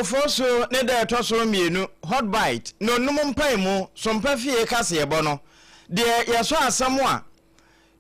Ofoso ne da toso mienu hot bite no num mpai mu sompa fie kase yebo de yeso asamo a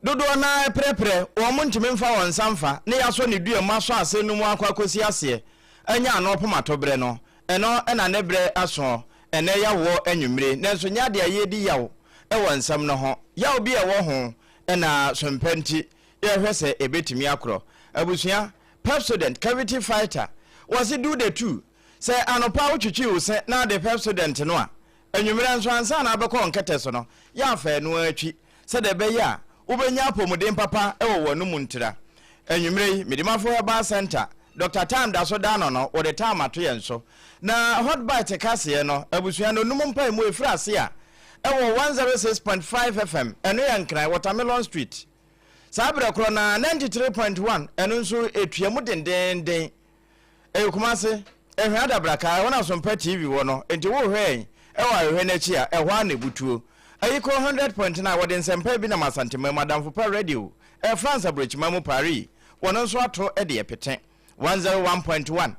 dodo na prepre wo mo ntime mfa won samfa ne yaso ne dua maso ase no mu akwakosi ase anya no pomato bre no eno na ne bre aso ene ya wo anwumre nenso nya de ayedi yawo e won nsam no ho yawo bi e wo ho na sompanti ye hwese ebetimi akro abusua Pepsodent cavity fighter was it do the two say anopa uchichi wo se na the Pepsodent no a anwumre nso ansa na abekọ nkete so no ya fa no atwi se de be ya ubenya apomuden papa e wo no muntira anwumre midimafo herbal center Dr. Tam da so dano no wo de time ato yen so na hot bite kase no abusua no num mpa mu efrase a e wo 106.5 FM eno yankran Watermelon Street Sabre krona 93.1 eno nso etuamu dendenden Kumase ehwe adabraka wona SOMPA TV wo no enti wo hwe wa hwe na chi a ehwa na butuo ayiko 100.9 wode nsempa bi na masantema madam for radio France abrochi mamu Paris wono nso ato de epete 101.1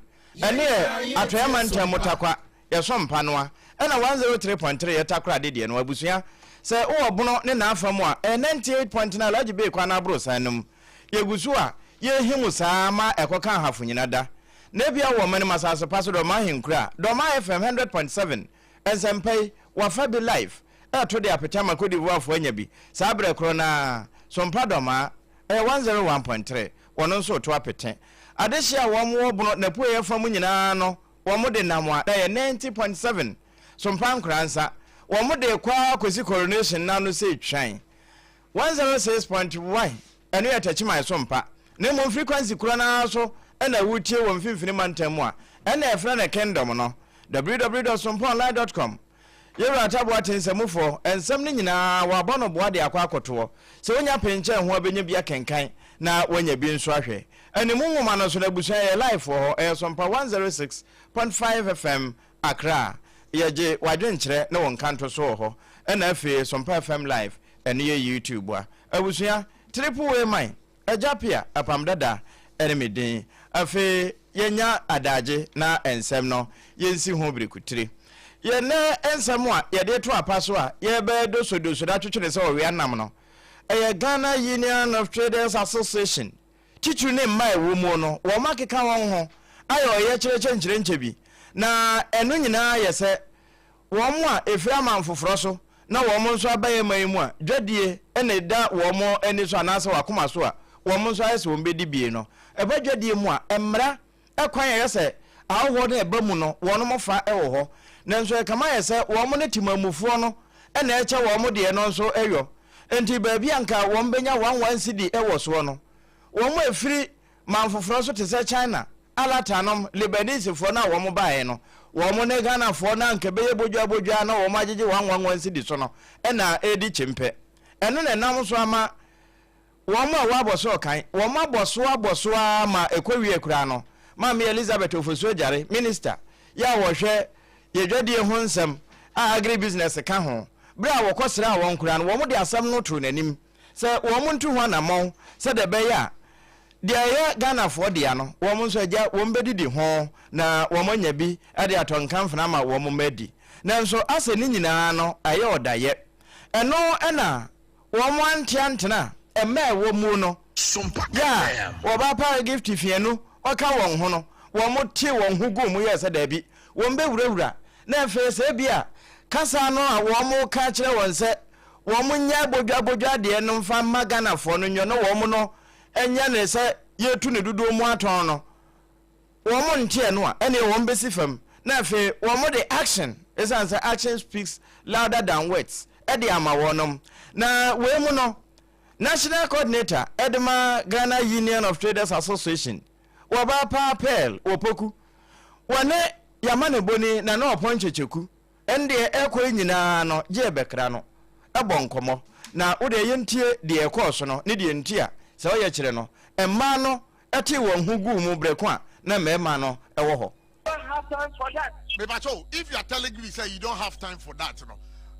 ene atoyama ntamutakwa ya SOMPA noa ena 103.3 yetakra de no abusua se wo bono ne na afamu a 98.9 laji be kwa na abro sanum yegusu a ye himu sama ekoka hafu nyinada na bia wo mane masase paso do ma henkura do ma FM 100.7 ensempai wa fabi live to de apetama kodi wafo anya bi sabre kro na SOMPA do ma 101.3 wono nso to apete adehia wo mo bono na po ye famu nyina no wo mo de namwa da ye 90.7 SOMPA nkransa wo mo de kwa kosi coronation na no se twan 106.1 eno ya tachima SOMPA na mo frequency kura na so ena wutie wo mfimfini mantamu a ena efra na kingdom no www.sompaonline.com yeru atabo atensamufo ensam ni nyina wa bono boade akwakoto se wonya penche ho abenya bia kenkan na wonya bi nso ahwe eni munwuma no so na busa ye live ho SOMPA 106.5 FM Accra yeje wadwenkyere na won kanto so ho ena afi SOMPA FM live eni ye YouTube a abusua triple way mine ajapia apamdada enemedin afi yenya adaje na ensem no yensi ho birikutire ye na ensem a ye de to apaso a ye be doso da twetwe se owe anam no eye Ghana Union of Traders Association titu ne mai wo mu no wo makeka won ho ayo ye kyerɛkyerɛ nchebi na enu nyina ye se wo mu a efira manfoforo so na wo mu nso abaye mai mu a dwadie ene da wo mu eni so anase wakoma so a wo mu nso ayese wo mbedi bie no ebadwadie mu a emra ekwan ye se awo na eba mu no wo no mofa ewo ho nanso e kama ye se wo mu ne timamufuo no ene eche wo mu de no nso eyo enti baabi anka wo mbenya 11 cedi ewo so no wo mu efiri manfoforo so te se China alatanom Lebanese fo na wo mu baaye no wo mu ne Ghana fo na anka beye bojua na wo mu agege 11 cedi so no ena edi chimpe eno na nam so ama wo mu a waboso kan wo mu aboso ma ekowie kura no Mami Elizabeth Ofosu Jare minister ya wo hwe yedwadie ho nsem a agri business ka ho bra wo kosra won kura no wo mu de asam no tro nanim se wo mu ntu ho na mon se de be ya de ya Ghana fo de ya no wo mu nso agya wo mbedidi ho na wo manya bi ade atonkamfna ma wo mu madi na nso ase ni nyina no aye odaye eno ena wo mu antiantena emme wo mu no SOMPA ya wo ba pa gift fienu oka won ho no wo mo tie won ho go mu yesa da bi won be wurawura na efe se bia kasa no a wo mo ka kire won se wo mo nya bodwa de no mfa magana fo no nyo no wo mo no enya ne se yetu ne dudu mu aton no wo mo ntie no a ene wo mbesi fam na efe wo mo de action esanse action speaks louder than words e de ama wonom na we mu no national coordinator Edema Ghana Union of Traders Association waba pa pel opoku wane yamane boni na no ponchecheku ende ekwo nyina no je bekra no ebonkomo na wode yentie de ekoso no ne de ntia se o ye kire no emma no eti won hugu mu breko a na mema no ewo ho. If you are telling me say you don't have time for that,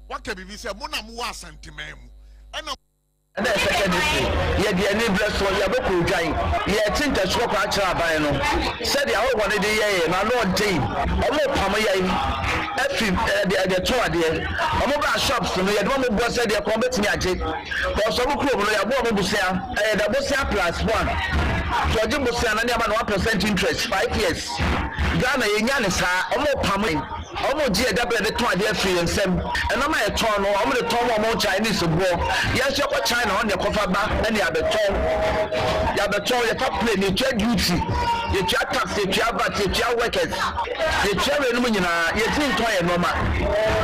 what can be say mona mu asantememu and then secondary yɛ deɛ ne brɛ so yɛ bɛkɔ dwan yɛ tinta so kɔ akyerɛ aban no sɛ deɛ awo wɔn de yɛ na no ɔden ɔmo pam yɛ afi de to adeɛ ɔmo ba shops no yɛ de ɔmo bɔ sɛ deɛ kɔn betumi agye kɔsɔ mo kuro no yɛ bɔ ɔmo busia ɛyɛ da busia +1 jɔji busia na ne ama no 1% interest 5 years Ghana yɛ nya ne saa ɔmo pam ɔmo gye ɛdabere de to adeɛ firi nsɛm ɛnam a yɛtɔn no ɔmo de tɔn ɔmo Chinese boɔ yɛhyɛ kɔ China ɔne kɔfa ba ɛne yɛabɛtɔn yɛfa plane yɛtua duty yɛtua tax yɛtua VAT yɛtua workers yɛtua wei no mu nyinaa yɛtumi ntɔn yɛ nɔɔma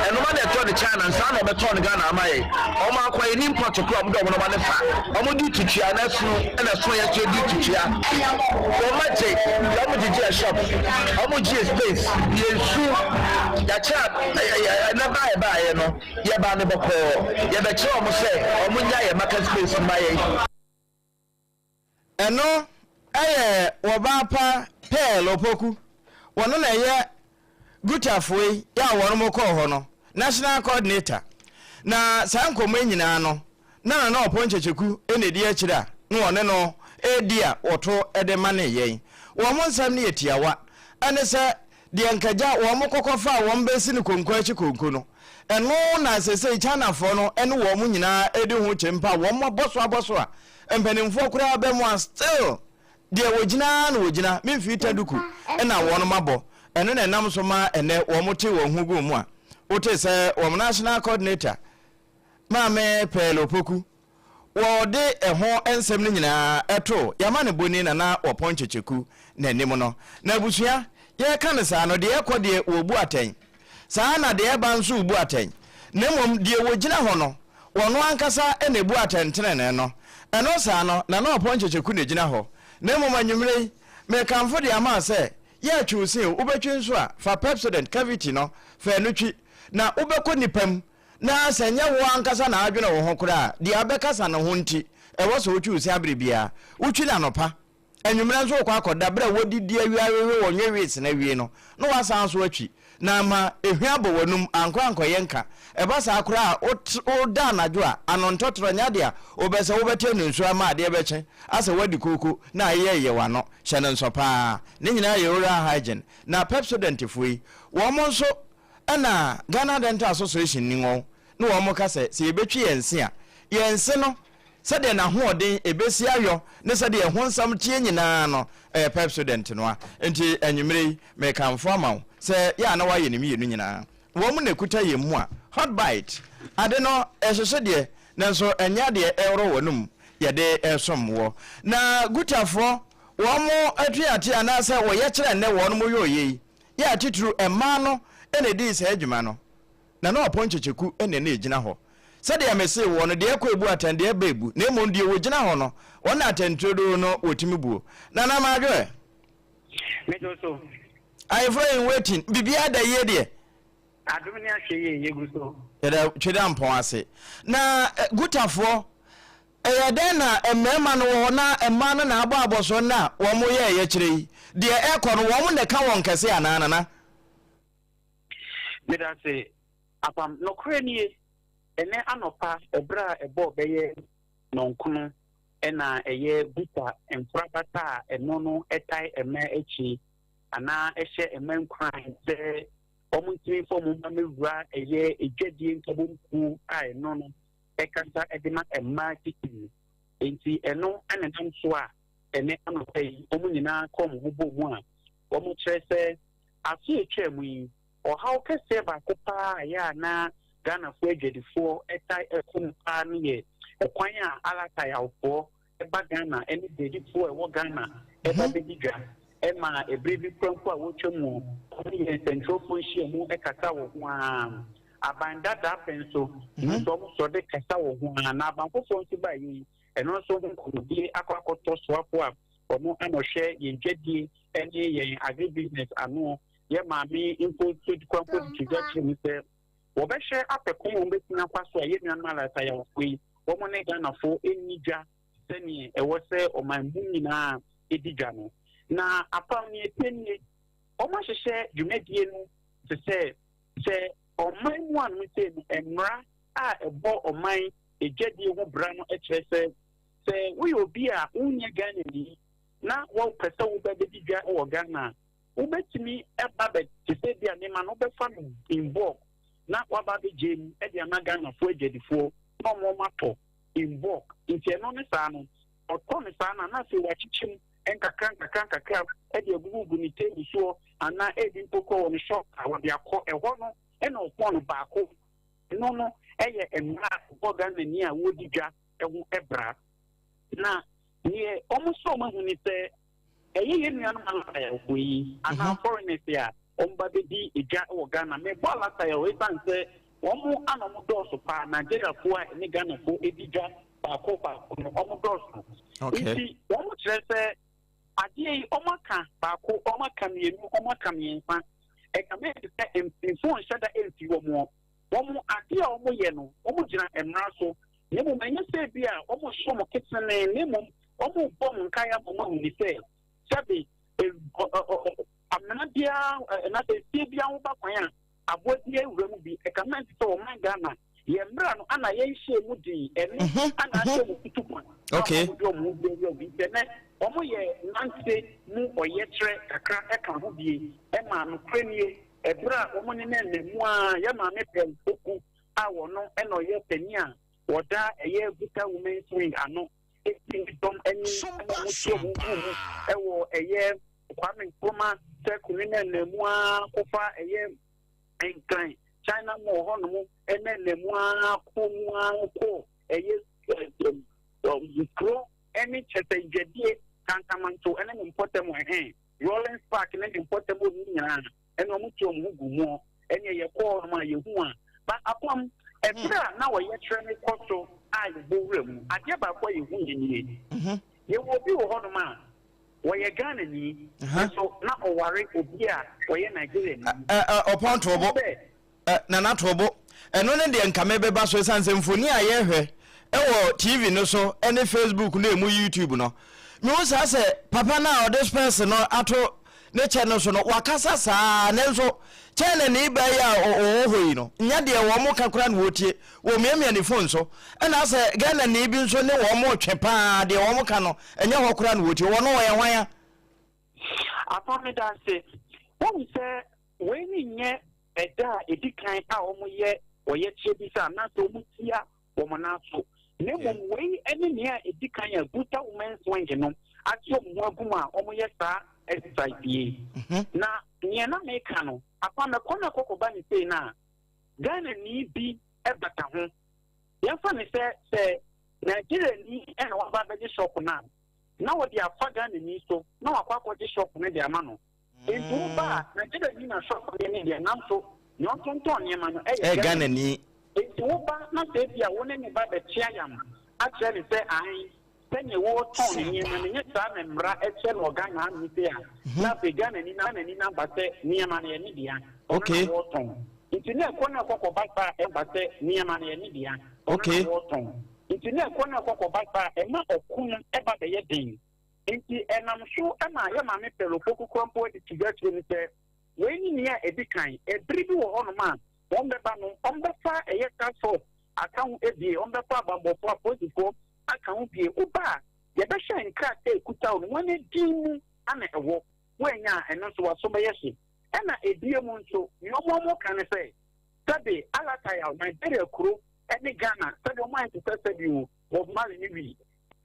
ɛnɔɔma na ɛtɔ de China nsaa na ɔbɛtɔn ne Ghana ama yɛ ɔmo akɔ yɛ ni import kora ɔmo de ɔmo nɔɔma ne fa ɔmo di tutua na ɛso yɛtua di tutua ɔmo agye ɔmo gyegye yɛ shop ɔmo gye space yɛnsu yɛkyɛ ɛnɛba yɛbaayɛ no yɛba ne bɔkɔɔ yɛbɛkyerɛ ɔmo sɛ ɔmo nya yɛ market space ma yɛ ɛno ɛyɛ wɔba pa pɛɛl opoku wɔno na ɛyɛ gutafoe yɛ a wɔn mo kɔɔ hɔ no national coordinator na saa nkɔmmɔ nyinaa no na ɔpɔ nkyekyeku ɛna di akyire a na wɔne no ɛdi a wɔto ɛde ma ne yɛn wɔn mo nsɛm ne yɛ tiawa ɛne sɛ deɛ nkagya wɔn mo kɔkɔfa a wɔn bɛsi ne konko akyi konko no ɛno na sɛsɛ Chinafoɔ no ɛne wɔn mo nyinaa ɛdi ho kyempa wɔn mo abɔso a mpanimfoɔ koraa bɛ mo a still deɛ wɔgyina na wɔgyina memfi ta duku ɛna wɔn mabɔ ɛno na ɛnam so ma ɛnɛ wɔn mo te wɔn ho gu mu a wote sɛ wɔn national coordinator maame pɛɛl opoku wɔde ɛho nsɛm no nyinaa ɛto yɛma ne boni na wɔpɔ nkyekyeku n'anim no na abusua yɛka ne saa no deɛ ɛkɔ deɛ wɔbu atɛn saa na deɛ ɛba nso bu atɛn na mmom deɛ wɔgyina hɔ no wɔno ankasa ɛna bu atɛntenene no ɛno saa no na ɔpɔ nkyekyeku na gyina hɔ na mmom anwummere mekamfo de ama sɛ yɛatwi se wobɛtwi nso a fa Pepsodent cavity no fa no twi na wobɛkɔ nipam na sɛ nyɛ wo ankasa na adwene wo ho koraa deɛ abɛkasa no ho nti ɛwɔ sɛ wotwi se abere bia wotwi na nopa anwummere nso kɔ akɔda bere wodidi awiawewe wɔ nwe wes na wie no na wasan so atwi na ma ehua bɔ wanum ankɔ nka ɛba saa koraa o da anadwo a anontotoro nya de a obɛsɛ wobɛte no nsu ama ade bɛkye asa wadi koko na ayɛ wano hyɛ ne nso paa ne nyinaa yɛ oral hygiene na Pepsodent foi wɔn nso ɛna Ghana Dental Association ni wɔn na wɔn ka sɛ yɛbɛtwi yɛnse a yɛnse no sɛdeɛ na hoɔden ebesi ayɔ ne sɛdeɛ ho nsam tie nyinaa no Pepsodent no a enti anwummere mekamfo ama wo sɛ yɛ na wayɛ ne mienu nyinaa wɔn na kuta yɛ mu a hot bite ade no ɛhyehyɛ deɛ nanso ɛnya deɛ ɛworo wɔnum yɛde ɛsom wɔ na gutafoɔ wɔn mo atuate anaasɛ wɔyɛ kyerɛ nnɛ wɔn mo yɛ oyi yɛ atituru ɛmaa no ɛna di sɛ adwuma no na ɔpɔ nkyekyeku ɛna ne gyina hɔ sɛdeɛ mese wɔ no deɛ kɔ ebu atandeɛ beebu na emu deɛ wɔgyina hɔ no wɔn atɛntuodo no wɔtumi buo na na ma adwo mejo so ayefo in waiting bibia da yie deɛ adum ne ahwe ye gu so yɛda tweda mpɔn ase na gutafoɔ ɛyɛ den na mmarima no wɔ na mmaa no na abɔ abɔso na wɔn mo yɛ kyerɛ yi deɛ ɛkɔ no wɔn na ka wɔn kɛse anana meda se apam no kure nie ene anopa ebra ebo beye nonkono ena eye buta emfrabata eno no etai ema echi ana ehye ema nkran se omuntimi fo mu mamewura eye ejadie nkabomku a eno no ekanta edema ema titi enti eno anenam so a ene anopa yi omunyina kom bubo mu a omu kyerɛ sɛ afi etwam yi ɔhaw kɛse ba kopa ya na Ghana for Jedifo, etai ekumpa niye, ekwanya alata ya upo, eba Ghana, eni Jedifo, ewo Ghana, eba bedija, ema ebrevi prompo woche mu, niye central function mu ekata wo hwa, abanda da penso, nso mu so de kasa wo hwa, na abanko fo nti ba yi, eno so nko bi akwakoto swapo a, omo anohwe yenjedi eni yen agribusiness ano, ye maami info trade kwampo digachi ni se wobɛhwɛ apɛkom wɔn bɛtina kwa so a yɛ nnuanom alata yɛ wɔkɔyi wɔn ne Ghanafo enigya sɛnea ɛwɔ sɛ ɔman mu nyinaa edi dwa no na apam ne etenie wɔn ahyehyɛ dwumadie no te sɛ ɔman mu a no sɛ no mmara a ɛbɔ ɔman ejedi ho bra no ekyerɛ sɛ we obi a unye Ghana ni na wo pɛsɛ wo bɛ di dwa wo Ghana wobɛtumi ɛba bɛ te sɛ bia ne ma no bɛfa no in bulk na waba bɛ gye e dia na Ghana fo agyedifoɔ na mo matɔ in bulk nti no ne saa no ɔtɔ ne saa na sɛ wachichim nkakra e dia gugu ni table so ana e di poko on shop a wo dia kɔ ɛhɔ no e na ɔpɔ no baako no ɛyɛ emra ɔpɔ Ghana ni a wo di dwa ɛho ɛbra na nie ɔmo ma hu ni sɛ ɛyɛ yɛ nuanom alata yɛ ɔkɔ yi ana foreigners a ɔmba bɛdi edwa wɔ Ghana me bɔ alata yɛ ɔyɛ ban sɛ ɔmo ana ɔmo dɔɔso paa Nigeria fo a ne Ghana fo edi dwa baako no ɔmo dɔɔso nti ɔmo kyerɛ sɛ adeɛ yi ɔmo aka baako ɔmo aka mmienu ɔmo aka mmiɛnsa ɛka me sɛ mfimfo nhyɛ da ɛmfi wɔn ɔmo adeɛ a ɔmo yɛ no ɔmo gyina mmara so ne mu ɛnyɛ sɛ bi a ɔmo hyɛ ɔmo kitchen ne mu ɔmo bɔ mo nkae ama ɔmo ahuni sɛ sɛbi amena bia na sɛ sie bia ho ba kwan a abɔdie wura mu bi ɛkama nti sɛ ɔman Ghana yɛ mmra no ana yɛnhyɛ mu din ɛno ana ahyɛ mu kutukwa ɔmo yɛ nante mu ɔyɛkyerɛ kakra ɛka ho bie ɛma no kranie ɛberɛ a ɔmo ne nanamu a yɛ maame pɛl foku a wɔno ɛna ɔyɛ pani a wɔda ɛyɛ Buta Women's Wing ano dom any ɛwɔ ɛyɛ Kwame Nkrumah sɛkuni na nnamu kofa ɛyɛ nkran China mo hɔ no mo ɛna nnamu ko ɛyɛ zikro ɛne kyɛsɛ dwadie kankamanto ɛne ne mpɔtɛm Rollins Park ne ne mpɔtɛm ni nyinaa ɛna ɔmo tuo mo gu mu ɛne yɛ kɔɔ ma yɛ hu a ba apam ɛbra na wɔyɛ kyerɛ ne kɔso a yɛbɔwura mu adeɛ baako a yɛhu yɛnie yɛwɔ obi wɔ hɔnom a wɔyɛ Ghana ni so na ɔware obi a wɔyɛ Nigeria ni ɔpɔn tobo nana tobo ɛno ne deɛ nkame bɛba so sanse mfoni a yɛhwɛ ɛwɔ TV no so ɛne Facebook no emu YouTube no me wo sa sɛ papa na ɔde space no ato ne channel so no wakasa saa ne nso channel ni ba ya ɔwɔ yi no nya de wɔ mo kakra no wotie wɔ miamia ne phone so ɛna sɛ Ghana ni bi nso ne wɔ mo twe paa de wɔ mo ka no ɛnya hɔ kra no wotie wɔ no wɔ yɛ hwan ya apame da se wɔn sɛ wɔn ni nyɛ ɛda edikan a wɔn yɛ wɔyɛ kyɛ bi sa na so wɔn tia wɔn na so ne mo wɔn ɛne nea edikan a Buta Women's Wing no ati wɔn agum a wɔn yɛ saa exercise yi na nea na meka no apame kɔna kɔkɔba ne sei na Ghana ni bi ɛbata ho yɛfa ne sɛ Nigeria ni ɛna waba bɛgye shop na wɔde afa Ghana ni so na wakɔ akɔgye shop ne de ama no nti ba Nigeria ni na shop ne de nam so ne ɔtontɔn nneɛma no ɛyɛ Ghana ni nti ba na sɛ bi a wɔne ne ba bɛkyia yam akyerɛ ne sɛ ahen sɛnea wɔtɔn ne nneɛma no nyɛ saa na mmara ɛkyɛ no Ghana ano sɛ a na afei Ghana ni na ba sɛ nneɛma no yɛ ne dea okay wɔtɔn nti ne ɛkɔ na kɔkɔba saa ɛba sɛ nneɛma no yɛ ne dea okay wɔtɔn nti ne ɛkɔ na kɔkɔba saa ɛma ɔko no ɛba bɛyɛ den nti ɛnam so ɛma yɛ maame pɛlo kɔkɔkɔmpo de tiga kyerɛ ne sɛ wɔn ni nea ɛdi kan ɛbiri bi wɔ hɔnom a wɔn bɛba no wɔn bɛfa ɛyɛ task aka ho ebie wɔn bɛfa abambɔfo apolisifoɔ aka ho bie oba a yɛbɛhyɛ nkrataa ekuta wɔn wɔn edi mu ana ɛwɔ wɔnya ɛno nso wɔso bɛyɛ hye ɛna ebie mu nso nea wɔn ka ne sɛ sɛbi alataya Nigeria kuro ɛne Ghana sɛbi wɔn ayɛ te sɛ sɛbi wo wɔ mali ne wi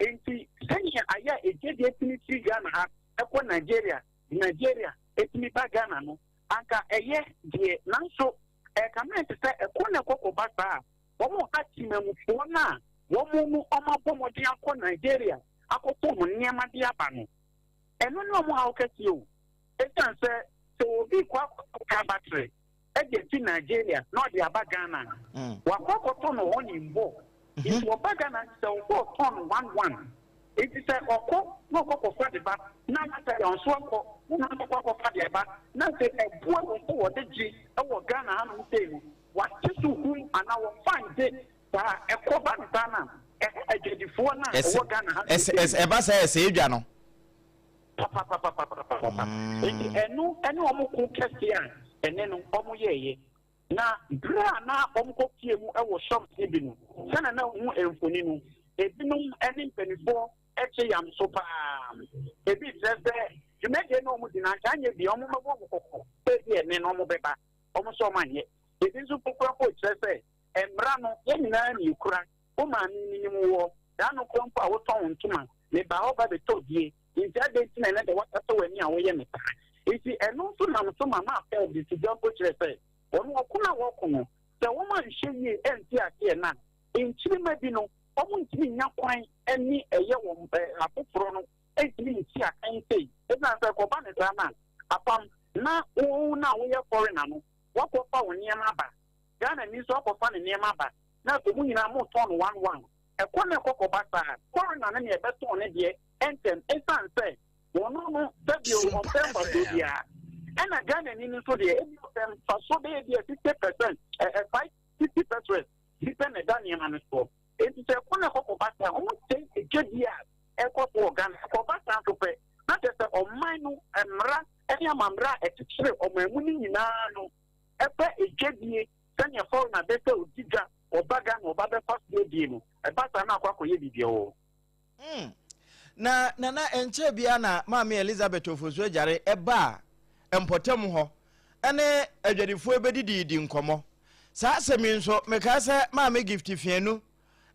nti sɛnea ayɛ egyedi etimi ti Ghana ha ɛkɔ Nigeria etimi ba Ghana no anka ɛyɛ deɛ nanso ɛkama te sɛ ɛkɔ na kɔkɔba saa wɔn atimamufoɔ na wɔn mu ɔmabɔ mɔden akɔ Nigeria akɔtɔ wɔn nneɛma de aba no ɛno ne wɔn a wɔkɛseɛ o ɛsan sɛ obi kɔ akɔtɔ battery ɛde ti Nigeria na ɔde aba Ghana wakɔkɔtɔ no wɔn ne mbɔ nti ɔba Ghana sɛ ɔkɔ tɔn 11 eti sɛ ɔkɔ na ɔkɔkɔfa de ba na sɛ ɔnso akɔ na ɔkɔkɔfa de ba na sɛ ɛboa wɔn wɔde gye ɛwɔ Ghana ha no sɛ no wate so hu ana wɔn de saa ɛkɔba ne ba na ɛgyedifoɔ na ɛwɔ Ghana ha ɛba sɛ ɛsɛ edwa no eti ɛno ɛne wɔn ko kɛse a ɛne no wɔn yɛɛyɛ na bra na omko tie mu e wo shop e bi no sana na hu enfoni no ebinum ene mpanifo eche yam so pa ebi zeze jumede no mu dina kanye bi omo mabo kokko ebi ene no mo beba omo so manye ebi nso kokko ko chese emra no ye nyina ni kura o ma ni mu wo da no kompo a wo ton ntuma me ba ho ba be todie nti ade ntina na de wata to wani a wo ye me pa iti eno so na so mama afel di ti jump chese onu okuna wo kono se wo ma nhye yi enti ake na nchiri ma bi no omo ntimi nya kwan eni eye wo apoporo no ntimi nti akan sei ena se ko ba ne sana apam na wo na wo ye foreigner no wo ko fa wo niam aba Ghana ni so ko fa ne niam aba na ko mu nyina mo ton 11 e ko ne ko ba sa foreigner na ne e beto ne de entem esan se wo no da bi o mo pemba do dia ena Ghana ni so de e fa so de 50% 50% depend na niam na so enti se ko ne ko ba sa o mo te ejedia e ko for Ghana ko ba sa to pe na te se o man no emra eni amamra etitire o mamu ni nyina no epe ejedie sanya for na bete odiga obaga na obabe fast dey no e ba sa na akwa koye bibia o na enche bia na Mama Elizabeth Ofosu Jare eba empotem ho ene adwadifo ebedidi nkomo saa asemi nso meka se Mama Gift Fienu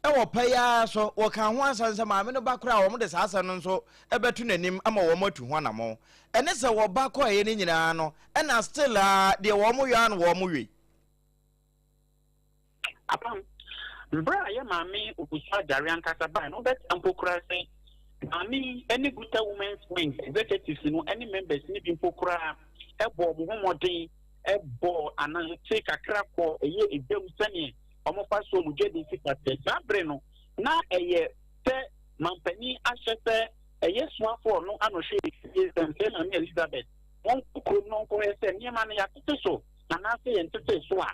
ewo paya so wo kan ho asanse Mama no bakora wo mo de saa asa no nso ebetu nanim ama wo matu ho anamo ene se wo bakọ ye ni nyina no ena still de wo mo ya no wo mo wi apam mbra ya Mama Ofosu Jare ankasa ba no bet ampokura se Mami any good women's wing executives no any members ni bi mpokura ebo mo homodin ebo anan take akra ko eye edem sane omo fa so mu gedi sikate sabre no na eye te mampani ahyese eye soafo no anohwe dem se na Elizabeth won kokro no ko ese niema na yakete so na se ye ntete so a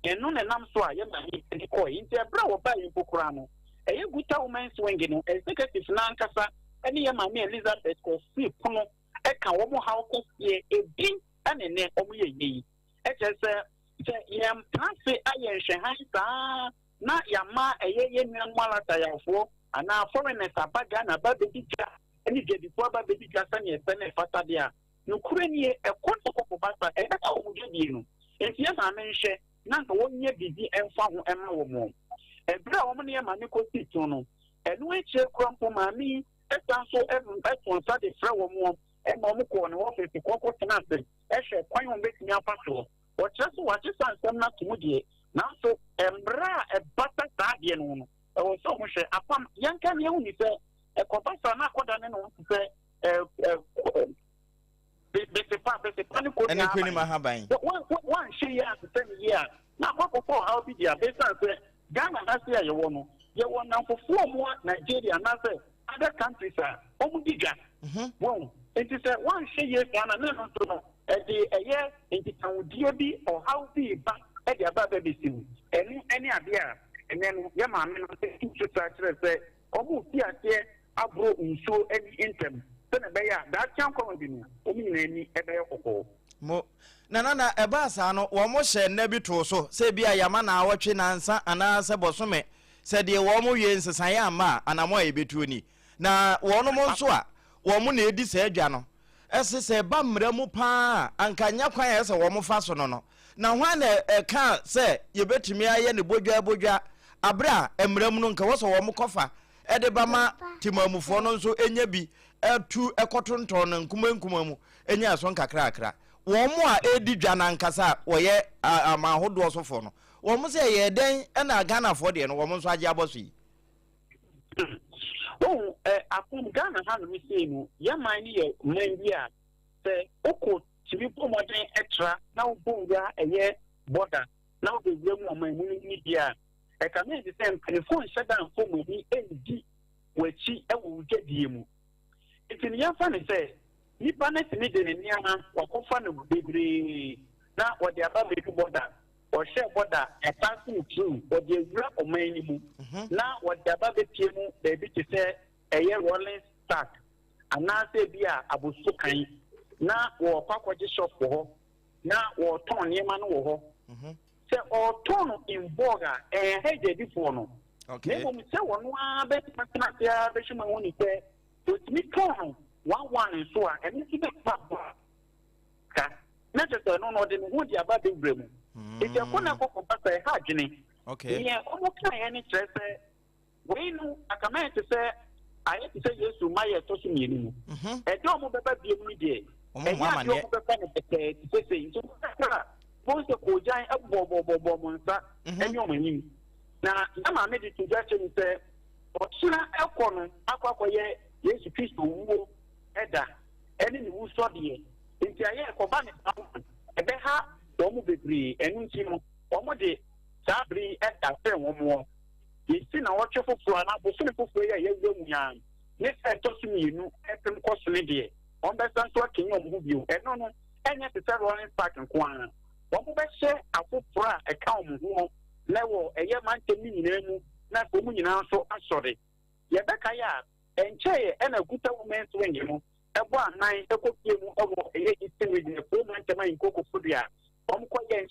eno na nam so a ye na ni ko nti ebra wo ba mpokura no eye guta women's wing no executive na ankasa ene ye Mama Elizabeth ko fi pono e ka wo mo hawo ko ye ebi ene ne omo ye yi e chese yam transe aye hwehan saa na yama eye ye nwa malata yafo ana foreigners abaga na ba bebiga ene je before ba bebiga sane ese fata dia no kurani e ko basa e ka wo mo je no enti ye ma menhwe na nka wonye bibi emfa ho ema wo mo ebra wo ne ma ne ko tito no enu eche krampo Mami etanso eton sa de fra wo mo e ma mo ko ne wo fe ko tenase e hwe kwan wo betimi apaso o cheso wa chisa nsem na tumu die na so embra e bata sa de no no e wo so ho hwe apam yanka ne hu ni se e ko basa na koda ne no se besepa ni ko ene kwani mahaban one she ya se ya na ko how be dia besa se Ghana na se ya wo no ye wo na fofo mo Nigeria na se other countries are omudiga won enti se one she ye Ghana na no to no e de eye enti tawudie bi or how be ba e de aba be simu eni ade a ene no ye Mama no se tutu ta kire se omu fi ate abro nso eni intem se na be ya da chan ko bi no omu nyina ni e be kokko mo na eba asa no wo mo hye na bi to so se bia yama na awotwe na nsa ana se bosome se de wo mo wie nsesan ya ma anamo e betu ni na wo no mo nso a wo mo na edi se adwa no ese se ba mra mu pa ankanya kwan ya se wo mo fa so no na hwa na ka se ye betumi aye ne bodwa abra emra mu no nka wo so wo mo kofa e de ba ma timamufo no nso enya bi etu ekotonton na nkuma mu enya so nkakra wo mo a edi dwa na nkasa wo ye amahodo sofo no wo mo se ye den na Ghana fo de no wo mo nso age aboso yi apun Ghana ha no se no ya man ni ye man bia se oko tibi pomoden extra na wo bonga eye border na wo be mu man mu ni bia e ka me de sem telefone shedan fo mu ni endi wachi e wo gedie mu itini ya fa ne se nipa na timi de ne niama wakofa no bebre na wode aba be border o share border e passing through wode wura oman ni mu na wode aba be tie mu be bi ti se eye rolling stack ana se bia abosu kan na wo kwakwaje shop ho na wo ton niama no wo ho say or turn in boga and head the phone. Okay. They say one bet Matia Beshima only say to me turn one and so on and it's a not just no no the wood about the brim. If you're going to go for a hajini, okay. Yeah, almost any stress. We know a command to say, I have to say yes to my association. A dome of the baby, and one man, most of the giant up Bobo, and your money. Now, I'm made a suggestion say, or sooner Elcon, Aqua, yes, peaceful, Edda, and in the wood saw the into a year for Bannet, and they have Domo Baby, and Timo, Omode, Sabri, and a fair one more. You see now what you're for an apple for a young young. Next, I told you, and cost lady. Understand working on you, and no, and yet the running back and Kwana. One will share a full account level, a year man to me, not for me now, so I'm sorry. Yabaka, and Chay, and a good woman's wing, you know. A 1 9 a cook over a year is still within a 4 months in Coco Fudia. Quiet,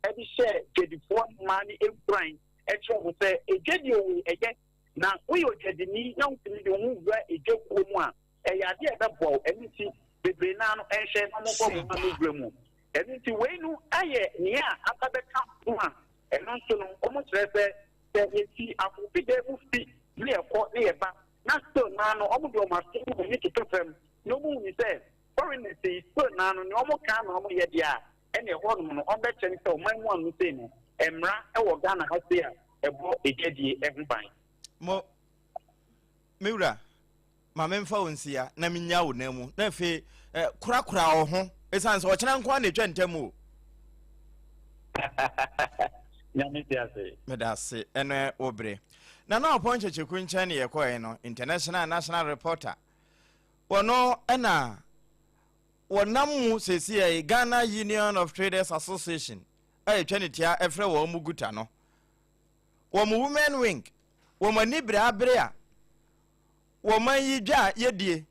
every share, get the 4 money in Brian. Actually, we say a genuine again. Now we will get the need now to move where a joke one. A idea that ball, and you see the banana and share no and you see, when you are near after the camp, and also almost refer that you see, I will be there with feet near court near back. Not so now, almost your master will need to confirm. No more, he said, foreigners is so now, no more can almost yet, yeah, and a hormone on that channel, so my one will say. Emra ewo Ghana ha sia ebo ejedi everybody mo miura ma memfa wonsia na minya wo na mu na fe kura wo ho esan so ochena nko na twentamu o nyame tiase medase ene obre na na oponche chekuncha ne yekoe no international national reporter wono ena wonamu sesi Ghana Union of Traders Association ay twanitia efre wo muguta no wo mu women wing wo mani bra a wo man yi dwa yedie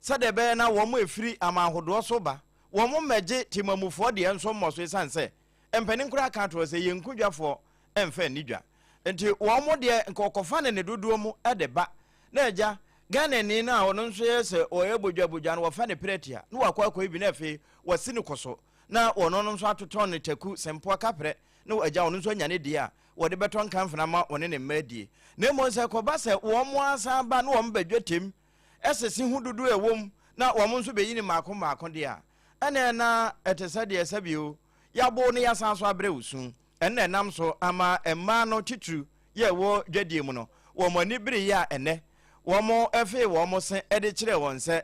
sade be na wo mu efiri amahodo so ba wo mu meje timamufo de enso mmoso esanse empani nkura ka to se yenkudwafo emfa nidwa enti wo mu de nkokofa ne dodo mu edeba na eja Ghana ni na ono nso yese oyebodwabodwa no wo fa ne pretia no wakwa ibi na fe wasini koso na ono no nso atoto ne taku sempo kapre na agya ono nso anya ne die a wo de beton kamfna ma one ne madie na mo se ko ba se wo mo asa ba na wo mbadwatem esese hu dudu ewom na wo mo nso beyi ni maako de a ene na etese de esabio ya bo ne ya san so abre usun ene nam so ama emma no titru ye wo dwadie mu no wo mo ni biri ya ene wo mo efe wo mo se ede kire won se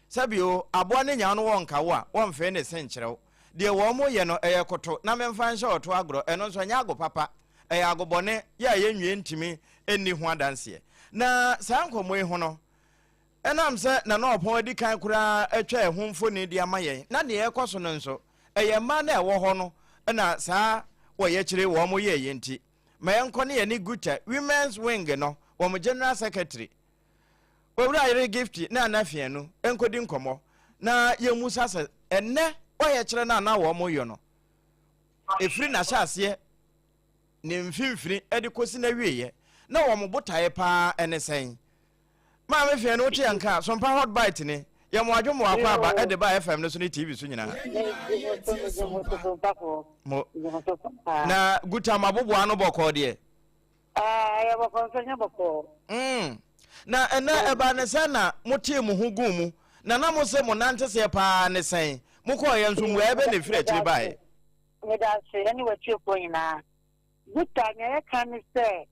sabio abo ne nya no won kawo a won fe ne se nkirew de wo mo ye no koto na memfa nche oto agro eno nso nya ago papa agobone ya ye nwie ntimi eni ho adanse na sankomo e ho no enam se na no opon adi kan kura atwa ho mfoni di amaye na ne ekoso no nso ma na ewo ho no na saa wo ye kire wo mo ye nti ma enko ne ye ni guta women's wing no wo mo general secretary wura yire gift na anafie no enkodi nkomo na ye musa se enne oye kire na wo mo yo no efiri na hyase ne mfimfini edi kosi na wieye na wo mo botae pa ene sen ma me fie no wote yanka sompa hot bite ne ye mo adwo mo akwa aba ede ba FM no so ne TV so nyina mo na guta mabobo ano boko de ya boko so nya boko na ena eba ne sen na motie mu hugu mu na mo se mo nante se pa ne sen mo ko ye nso mu ebe ne fire kire bae me da se ani watie ko nyina guta nya kan se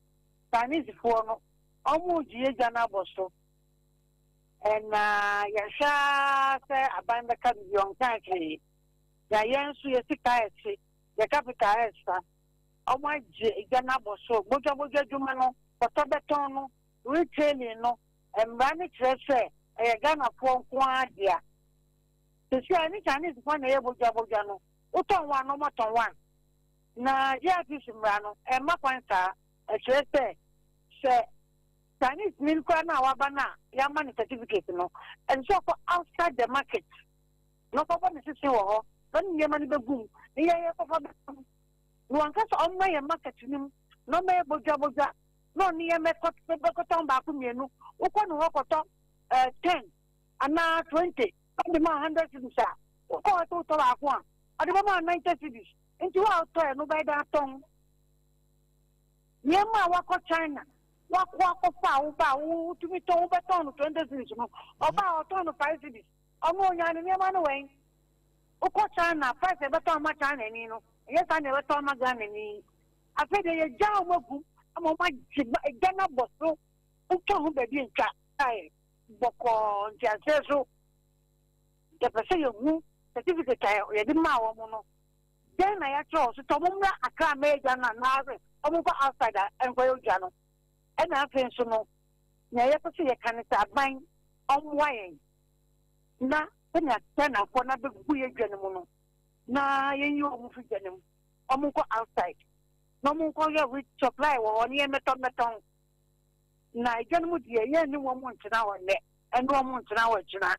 Chinese for no omu jiye jana boso na ya sha se abanda ka bion kanke ya yensu ye sika ese ya capital esa omu je jana boso bojo juma no poto beton no retailing no emrani trese e Ghana for kwa dia to see any Chinese for na ye bojo no uton wa no moton wa na ya tisimra no e makwanta e trese se Chinese mean na wabana ya money certificate no and so for outside the market no papa ni sisi wo ho don ye mani begum ye papa no one cast on my market to him, no mere boja, no near me cut the Bocoton back to me, no, Ukon Rocoton 10, and now 20, and the man 100 cities, or call a total of 1, at the moment 90 cities, into our toy, no by that tongue. Yama wako China, wako power, to be told by ton of 20 cities, about 5 cities, or more than any man away. Oko China, first ever told my China, you know. Yes, I never told my gun any. I said, a jam of I'm on my Ghana bottle, who told baby in chat. I Boko, Janseso, the Pacific certificate, I didn't know. Then I chose to Tomuna, a car made and another, outside and well, Jano. And I think so. No, I ever see a canista buying on wine. Na, when I turn up for another weird gentleman. Na, you move gentleman. Omuko outside. No more call your rich supply or near meton. Na, gentleman, yeah, no 1 month an hour net, and 1 month an hour, Jana.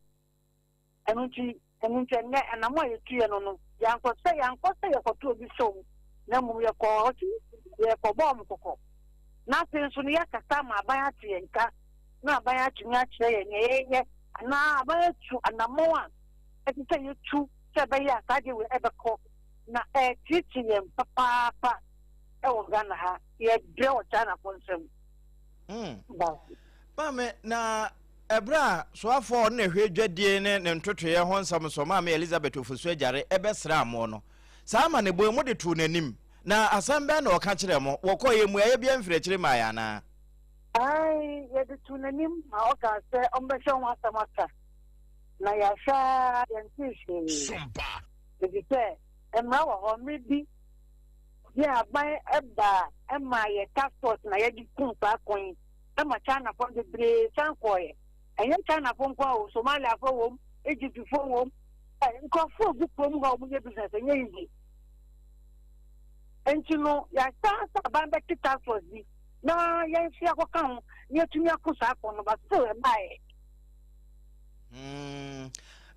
And net, and I'm way to no. Yanko say, for 2 of the show. No more your call, yeah, for bomb cocoa. Nothing so near Casama, Bayati and Cat, not Bayati, and now I you and no more. I can tell you 2 7 years I will ever call. Now, teaching him, papa, oh, Gana, he had built China for him. Mame, na ebra so afọ na hwedwa die ne ntotwe ho nsam so mama Elizabeth ofusu ajare ebesra mo no sa ma ne boy mo de tu nanim na asambe na oka kire mo wokoye mu aye bia mfire kire ma ya na ai ye de tu nanim ma oka se ombesho wa samaka na ya sha yantishi sompa de se emra wo ho mbi ya ban eba ema ye passport na ye di kun pa kon ema China for the bre sankoye and China for Somalia for home, Egypt for home, and call for good from home business and easy. And you know, ya start a band back to task was the no, yes, you have come near to me, on about so and buy.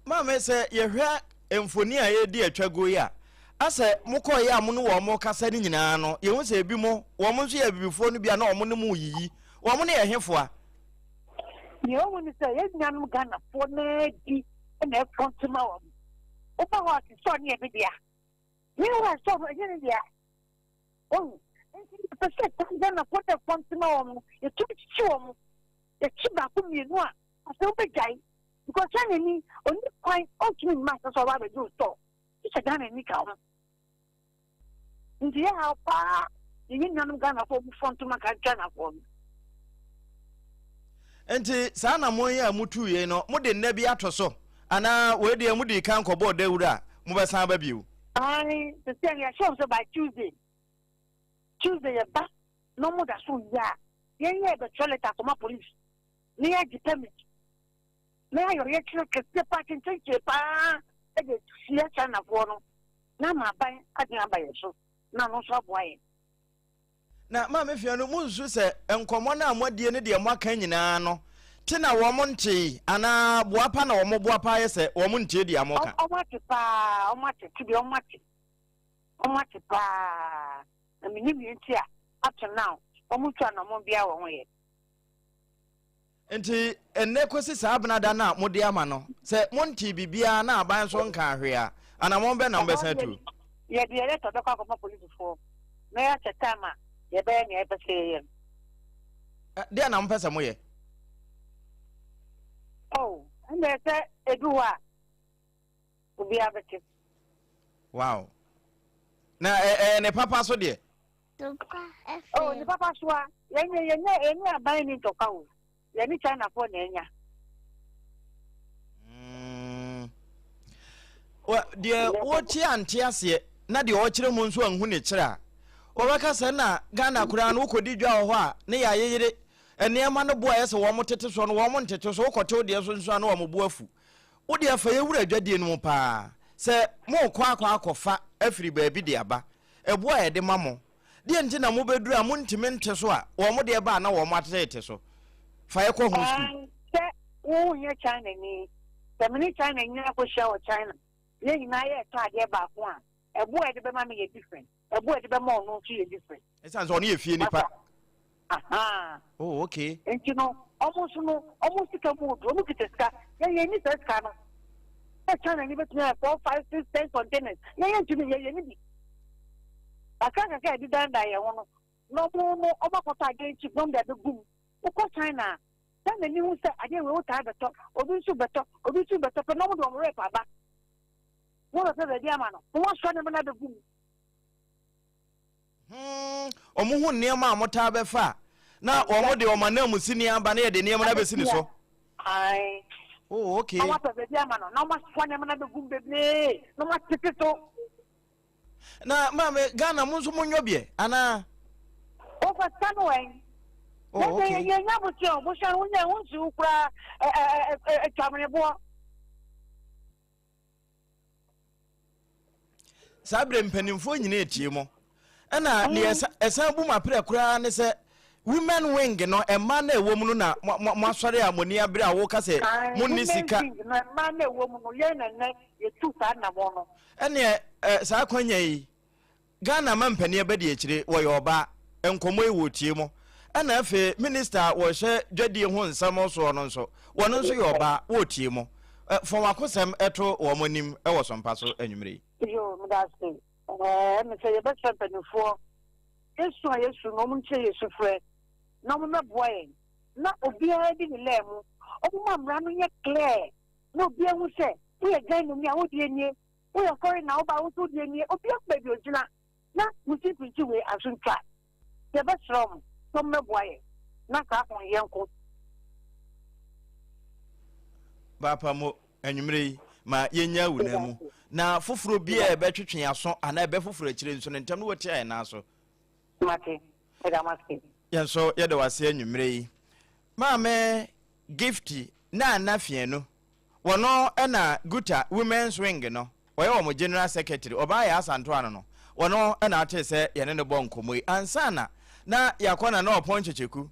Mamma say, you hear Emphonia, ye dear Chagoya. I said, Moko ya munu or more Cassani, no, you won't say bimo, woman see before you be an omono ye, woman here for. You want to say, yes, I'm going to for me and a front tomorrow. Open what is so near India. You are so near India. Oh, and I'm going to put a front tomorrow. You took show the chiba whom you know. I don't be guy because I mean, only quite ultimate masters of other do so. It's a gun and nickel. India, how far you ain't going to for front to my China for me. Enti sana moya mutu ye no mo de nna bi atoso ana we de mu di kan kobo dawura mo be san ba biu ai the thing ya show so by Tuesday ya ba no mo da so ya yen ye be toilet akoma police ni ya determine na ya ye kire kese pa kinche pa e de sia China for no na ma ban ade abaye so na no so aboye na ma me fia no munsu se enkomo na amodie ne de mo aka nyina no ti na wo mo nte ana boapa na wo mo boapa ye se wo mo nte de amoka o mate ti bi o mate pa na minimi nti a up to now o mo twa na mo bia wo ye enti enne kosi sa abnada na mo de ama no se mo nte bibia na aban so nka hwe a ana mo be na mo be san tu ye de le to kwa kwa police for na ya chetama ye be ni e be se ye de na mo pese mo ye oh and say eduwa obi abete wow na ne papa so de oh ni papa so a yenye aban ni to kawo ye ni China for na enya wa de wo chi ante ase na de o kire mu nso anhu ne kire a wo baka se na Ghana kura no kodi dwa ho a ne ya yeyire enema no boa yese wo mo tete so no wo mo ntete so kote de so nso no wo mo bo afu wo de afa ye wura adwadie no pa se mo kwa akofa afiri baabi de aba eboa ye de mamo de nti na mo beduru a mo ntime nte so a wo mo de ba na wo mo atete so fa ye ko hu school se wo ye China ni se mini China ni na ko show China ye ina ye ta de ba ko a eboa ye de be ma me ye different a boy, the more no fee different. It sounds only a few nipa. Aha. Oh, okay. And you know, almost a couple look at the sky. Yeah, you need that kind of. I'm trying to give it 4, 5, 6, 10 containers. Yeah, to me, yeah, I can't get it done. I want no more about against you from the boom. Of course, China. Then the news said, I didn't want to have a talk, or do you better, but no one will rap about. One of the Diamano, who was trying to another boom. Omuhu nneɛma a motaa bɛfa na wɔn de wɔn anam sini aba na yɛde nneɛma na bɛsi ne so. Ai. Oh, okay. I want to be Diamano. No much fun and another boom, baby. No much ticket. Na mama Ghana mo nso mo nyobie ana. Over Tanway. Oh, okay. You never tell. Bush and when you cry a cabinet boy. Sabre mpanimfo nyina etie mo. Ana ne esa bu mapre kura ne se women wing no e ma na ewo mu no na mo asore amoni abre a wo ka se mo ni sika na ma na ewo mu no ye na ne ye tu sa na mo no ene sa kwanya yi Ghana ma mpani abedi ekire wo yo ba enkomo ewo tie mo ana afe minister wo hye dwadie ho nsam so no nso wono nso yo ba wo tie mo fo wakosem eto wo monim e wo sompa so anwumre yo me da se me say ye better penifo yesu no mu nche yesu frɛ na mo meboye na obiara di ne lemu obuma mra no ye clear na obiara hu sɛ wo ye gan no mi a wo die nie wo ye kɔre na wo ba wo so die nie obiara ba bi ogina na musi pinti we asunta ye better mo so meboye na ka ho ye nko ba pa mo anwumre ma yenya wunamu na foforo bia betwetwe aso ana be foforo akire nso ntam no wati aye na so mate eda maske yenso yede wase anwumre yi maame gifty na anafie no wono na guta women's wing no oye wo general secretary oba ya asanto ano no wono na ate se yene ne bonkomo ansana na yakona na oponchecheku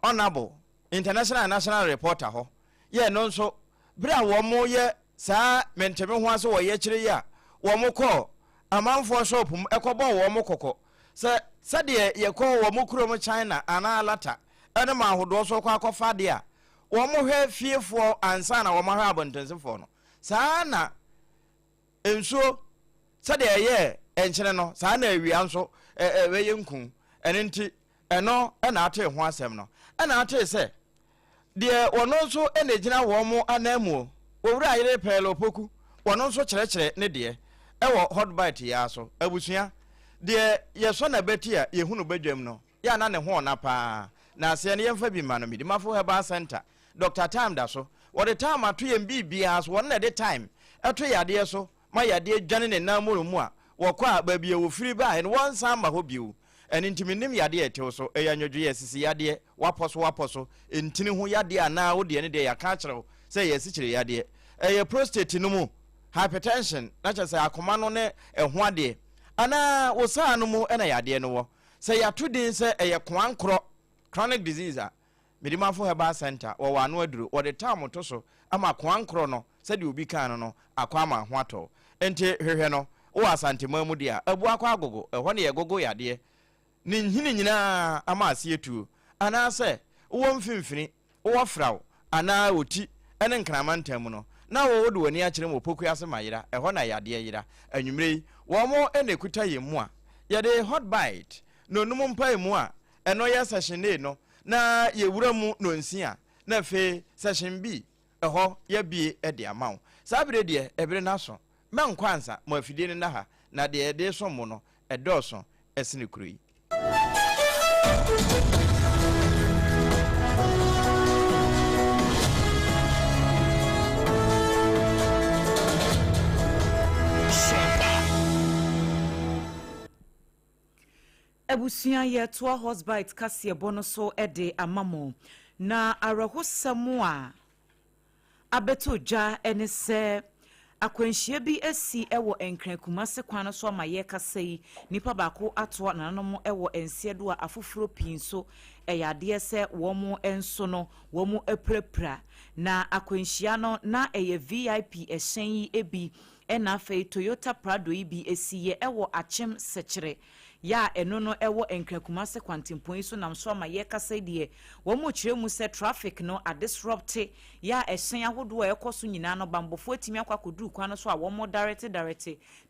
honorable international and national reporter ho ye no nso bra wo mo ye saa menteme ho aso wo ye kire ya wo mo ko amanfo shop ekobo wo mo kokko se de ye ko wo mo kuro China ana alata ene ma hodo so kwa akofa de a wo mo hwe fiefo ansa na wo mo hwe abontensefo no saa na enso se de ye enkyene no saa na awia nso we ye nkun ene nti eno na ate ho asem no na ate se de wono nso ene gina wo mo anamu owura ayere pelo poku wono nso kyerɛkyerɛ ne de ɛwɔ hot bite ya so abusua de yeso na beti a yehunu badwam no ya na ne ho na pa na ase ne yemfa bi ma no midi mafo heba center Dr. Time da so what the time ato yem bibia so won na the time ato yade so ma yade dwane ne na mu a wokɔ a ba bia wo firi ba en won san ma ho biu en intiminim yade etew so eyanwodwe yesisi yade waposo entini ho yade ana wo de ne de ya ka kyerɛw sɛ yesikyire yade eye prostate no mu hypertension na kyerɛ akoma no ne ɛho ade ana wosa no mu ena yade no wo sɛ yato din sɛ eye kwankro chronic disease a medimafo heba center wo wa no aduro wo de time to so ama kwankro no sɛ de obi kan no akwa ama ho atɔ ente hwehwe no wo asantema mu dia abu akwa agogo ɛhɔ ne ye gogo yade ni nhini nyina ama ase etuo ana sɛ wo mfimfini wo frawo ana oti ene nkramantam no na wo de wani akyere mo poku ase mayira ɛhɔ na yade yira anwumre wo mo ene kuta yemu a yade hot bite no num mpa mu a eno ya session ne no na ye wura mu no nsia na fe session B ɛhɔ ya bie de amawo sabre de ebre na so menkwansa mo afidie ne na ha na de so mo no ɛdɔso ɛsene kurui Abusua ye toa horsebite kase bono so ede amamo na arahosam a abeto gya ene se akwanhia bi asi ewo enkran kumase kwan so ma ye kase yi nipa baako atoa nanom ewo ensiedo a afoforo pinso eyade se wo mo enso no wo mo eprepra na akwanhia no na eye VIP ehyen yi ebi ɛna afei Toyota Prado yi bi esiye ɛwɔ Achem Sechere ya eno no ɛwɔ Nkrakuma se kwantempo yi so nam so ama ye kasa die wo mo kyerɛ mu sɛ traffic no a disrupt ya ɛhyɛn ahodo a ɛkɔ so nyina no bambofo atimi akwakodu kwan no so a wo mo direct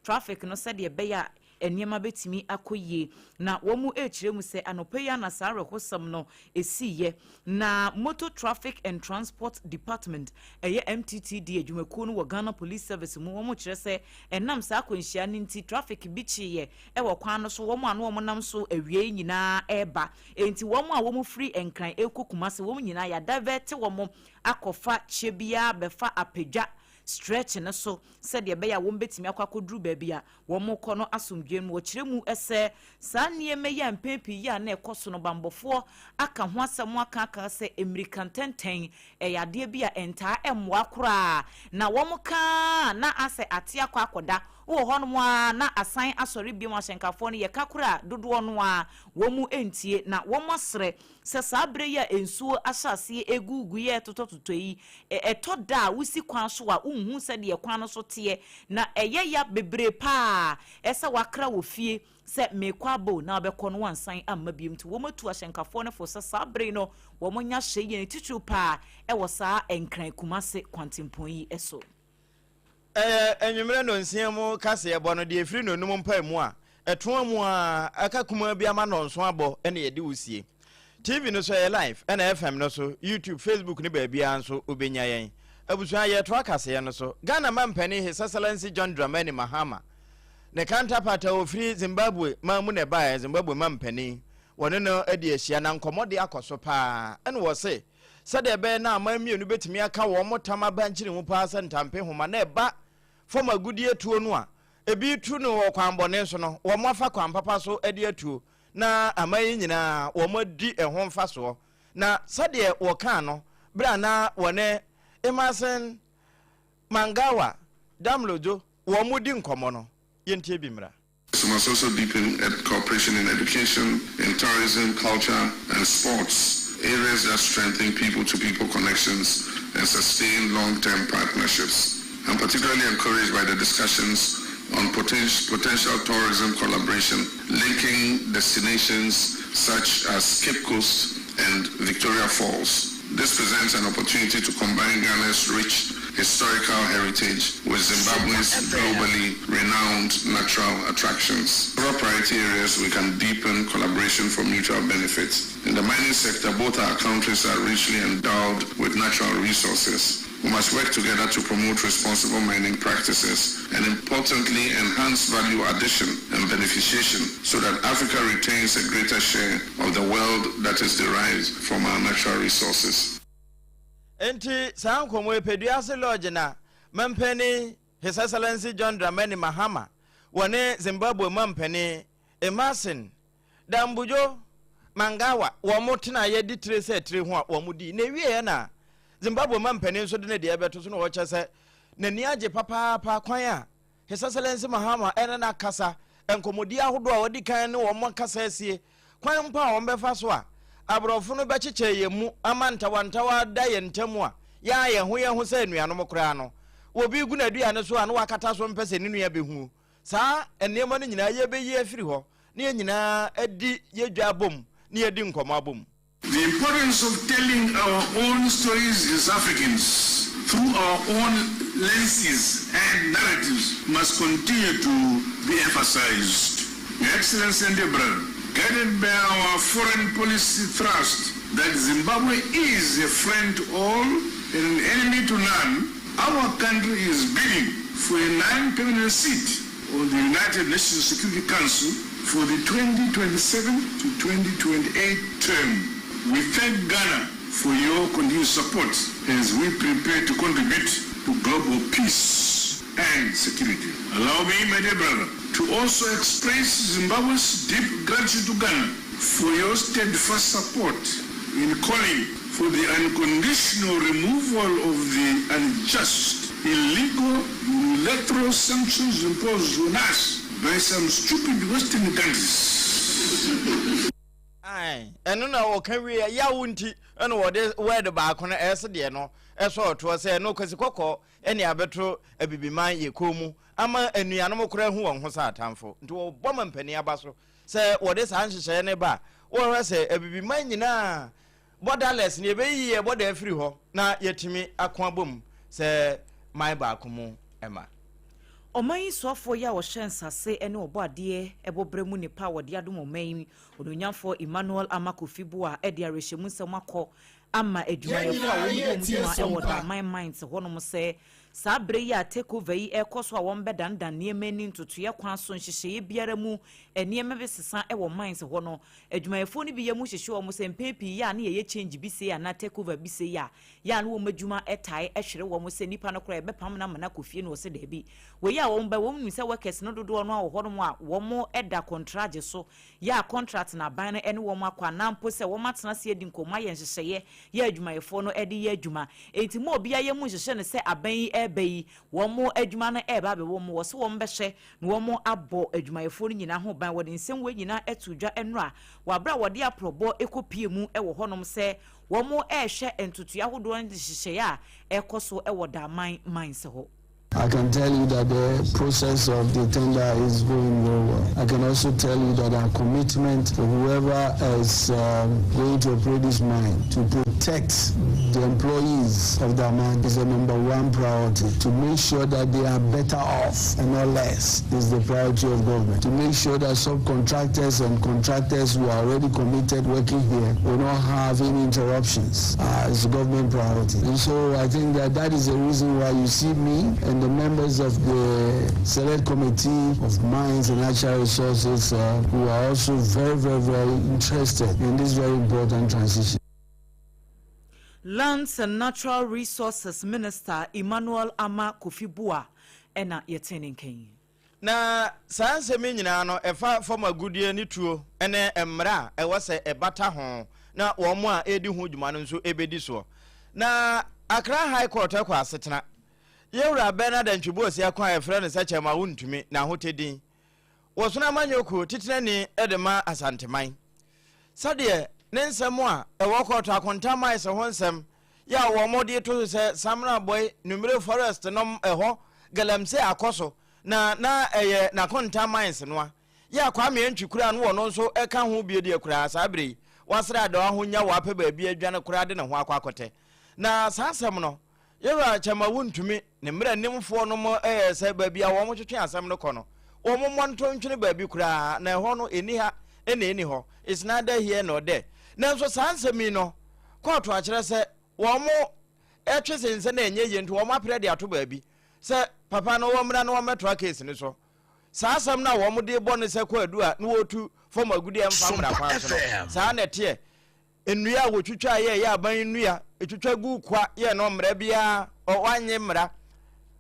traffic no sɛ de bɛya eniema betimi akoyie na wo mu ekyerɛ mu sɛ anopa ya na saa rehosam no esiye na Motor Traffic and Transport Department ɛyɛ MTTD adwumakuo no wɔ Ghana Police Service mu wo mo kyerɛ sɛ enam saa kwanhyia ne nti traffic bi kyiye ɛwɔ kwan no so wo mo ano wo mo nam so awie nyinaa ɛba enti wo mo a wo mo free enkran ekokuma se wo mo nyinaa ya divert wo mo akɔfa kyebia bɛfa apagya stretch na so said ye beya won betimi akwakodru baabi a wo mo kɔ no asomdwe mu wɔkyerɛ mu ɛsɛ saa nieme ya mpempi ya na ɛkɔ no bambofo aka ho asɛm aka sɛ American tenten ɛyade bi a ɛntaa ɛmmoa kora na wo mo ka na asɛ ate akwakoda wo hɔ no na asan asɔre bi mu ahyɛnkafo no yɛka kora dodoɔ no a wo mu entie na wo mo srɛ sɛ saa bre ya ensuo ahyase egugu yɛ totototo yi ɛtɔ da wusi kwan so a unhu sɛ de kwan no so teɛ na ɛyɛ ya bebre pa ɛsɛ wakra wo fie sɛ mekwabo na obɛkɔ no wansan amma biem to wo matu ahyɛnkafo no fo sɛ saa bre no wo mo nya hye yɛ titru pa ɛwɔ saa Nkran Kumase kwantempon yi ɛso enwumere no nsia mu kase ebo no de efiri no num mpa mu a ɛto mu a aka kuma bi ama no nso abɔ ɛna yɛde wusie TV no so yɛ live ɛna FM no so YouTube Facebook ne baabi anso obenya yɛn abusua yɛ to akase no so Ghana mampani His Excellency John Dramani Mahama ne counterpart ofiri Zimbabwe ma mu ne bae Zimbabwe mampani wɔne no adi ahyia na nkɔmɔde akɔso pa ɛna wɔ se sɛde bɛ na amamie no betimi aka wɔ motama bankyire mu pa sɛ ntampe homa na ɛba foma gudie tuo no a ebi tu no wɔ kwanbɔne so no wɔ moafa kwanpapa so adi atuo na amayi nyina wɔ modi ɛho mfa so na sɛde wɔ kan no bra na wɔne Emerson Mangawa Damlojo wɔ modi nkɔmɔ no yɛntie bi mra. We must also deepen cooperation in education, in tourism, culture, and sports, areas that strengthen people-to-people connections and sustain long-term partnerships. I'm particularly encouraged by the discussions on potential tourism collaboration, linking destinations such as Cape Coast and Victoria Falls. This presents an opportunity to combine Ghana's rich historical heritage with Zimbabwe's globally renowned natural attractions. For priority areas, we can deepen collaboration for mutual benefits. In the mining sector, both our countries are richly endowed with natural resources. We must work together to promote responsible mining practices and, importantly, enhance value addition and beneficiation so that Africa retains a greater share of the wealth that is derived from our natural resources. Enti saa nkomo epeduase lodge na mampani His Excellency John Dramani Mahama wone Zimbabwe mampani Emerson Dambujo Mangawa wo motena ye di tre se tre ho a wo mudi na wie na Zimbabwe mampani so de ne de ebeto so no wo kyese na ni age papa kwan a His Excellency Mahama ene na kasa enkomodi ahodo a wodi kan ne wo mo kasa asie kwan mpa wo mbefa so a abrofo no becheche yemu amantawantawa da yentamu a ya ye ho se nuanom kora no obi gu na duane so a no wakata so mpese ne nua behu saa enema no nyina ye beyi afiri ho ne nyina adi yedwa bom ne yedi nkoma bom. The importance of telling our own stories as Africans through our own lenses and narratives must continue to be emphasized. Your Excellency and brother, guided by our foreign policy thrust that Zimbabwe is a friend to all and an enemy to none, our country is bidding for a non-permanent seat on the United Nations Security Council for the 2027 to 2028 term. We thank Ghana for your continued support as we prepare to contribute to global peace and security. Allow me, my dear brother, to also express Zimbabwe's deep gratitude to Ghana for your steadfast support in calling for the unconditional removal of the unjust, illegal, unilateral sanctions imposed on us by some stupid Western countries. ai eno na wo kan wi ya wunti eno wo de word ba ko na ese de no eso to se no kwasi kokko ene abeto abibiman ye komu ama anuanom kora hu won ho sa atamfo nti wo boma mpani abaso se wo de sa nhyehyɛ ne ba wo hwe se abibiman nyina borderless ne be yi border afiri ho na yetimi akwa bom se mai ba komu ema Oman swafo ya wo hwensase ene obo ade ebobre mu nipa wo de adom oman ononyafo Emmanuel Amakofibu a ede arehemu nsem akọ ama edwumayefo a wo mu e wo da my minds honom se sabre ya take over yi ekoso a wo mbedandan ne mani ntotoye kwan so nhyehyeye biara mu eneme besesa e wo minds ho no edwumayefo ni bi ye mu hyehye wo se mpepi ya ne ye change bi se ya na take over bi se ya no wo madwuma etai ehwere wo se nipa no kora ebepam na mana kofie no se da bi we ya wo mba wo mu se workers no dodo no a wo no a wo mo eda contract so ya contract na ban no ene wo mo akwa na mpo se wo matena se edi nkoma ye nhyehyeye ya adwumayefo no edi ya adwuma enti mo obi aye mu hyehye ne se aban ebeyi wo mo adwuma no eba be wo mo wo se wo mbehye na wo mo abo adwumayefo no nyina ho ban wo de nsem we nyina etudwa enra wabra wo de aprobo ekopie mu e wo honom se wo mo ehwe entutu ahodo no de hyehye a ekoso e wo da man minds ho. I can tell you that the process of the tender is going very well. I can also tell you that our commitment to whoever is going to operate this mine to protect the employees of the mine is the #1 priority. To make sure that they are better off and not less is the priority of government. To make sure that subcontractors and contractors who are already committed working here will not have any interruptions is the government priority. And so I think that is the reason why you see me and the members of the Select Committee of Mines and Natural Resources who are also very, very, very interested in this very important transition. Lands and Natural Resources Minister Emmanuel Amakofibu ena yetenin ken. Na sanse me nyina no efa former goodie ni tuo ene emra e wose ebata ho na wo mo a edi ho dwuma no nso ebedi so. Na Accra High Court ekwa asetena Yewra Bernard Ntwibosi akwa efre ne seche ma wuntumi na hotedin wo sona manyoku titena ni edema asanteman sade ne nsem a ewo court akontamai se ho nsem ya wo mode to se Samra Boy numere forest nom eho galamse akoso na eye na kontamai se no ya kwa me ntwikura no no nso eka ho biedi akura sabre wasra da ho nya wa pa ba bi adwane kura de ne ho akwakote na sasem no Yewa chama wuntumi ne mra nimfo no mo se baabi a wo mo twetwe asem no kono wo mo monto ntwene baabi kura na ho no eni ha eni ho is neither here nor there na so sansemi no court a kire se wo mo etwe sense na enye ye nto wo mo apre de ato baabi se papa no wo mra no wo meto case ni so saasam na wo mo de bo ne se ko adu a no wo tu form agudi emfa mra kwa so sa na tie enua wo twetwa ye ya ban enua etwetwa gu kwa ye no mra bia o wanye mra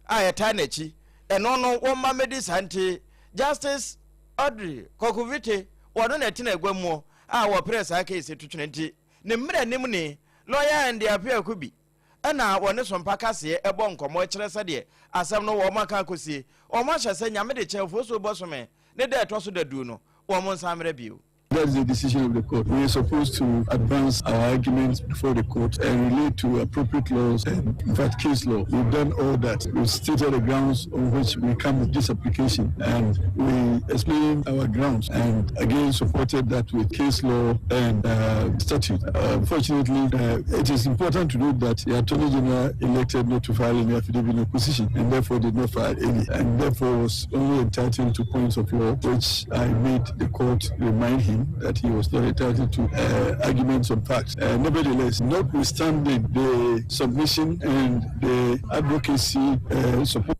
ayeta nachi eno no wo ma medisante Justice Audrey Kokuvite wodo na tina egwamu a wo press aka ise twetwe nti ne mra nim ne lawyer and appear kubi ana wone sompa kase ebo nkomo kire sede asem no wo maka kosie o ma hye se nyame de chefo so bosome ne de to so dadu no wo mo nsamre bio. That's the decision of the court. We are supposed to advance our arguments before the court and relate to appropriate laws and, in fact, case law. We've done all that. We've stated the grounds on which we come with this application, and we explained our grounds, and again supported that with case law and statute. Unfortunately, it is important to note that the Attorney General elected not to file any affidavit in opposition, and therefore did not file any, and therefore was only entitled to points of law, which I made the court remind him that he was not entitled to arguments on facts. Nevertheless, notwithstanding the submission and the advocacy support.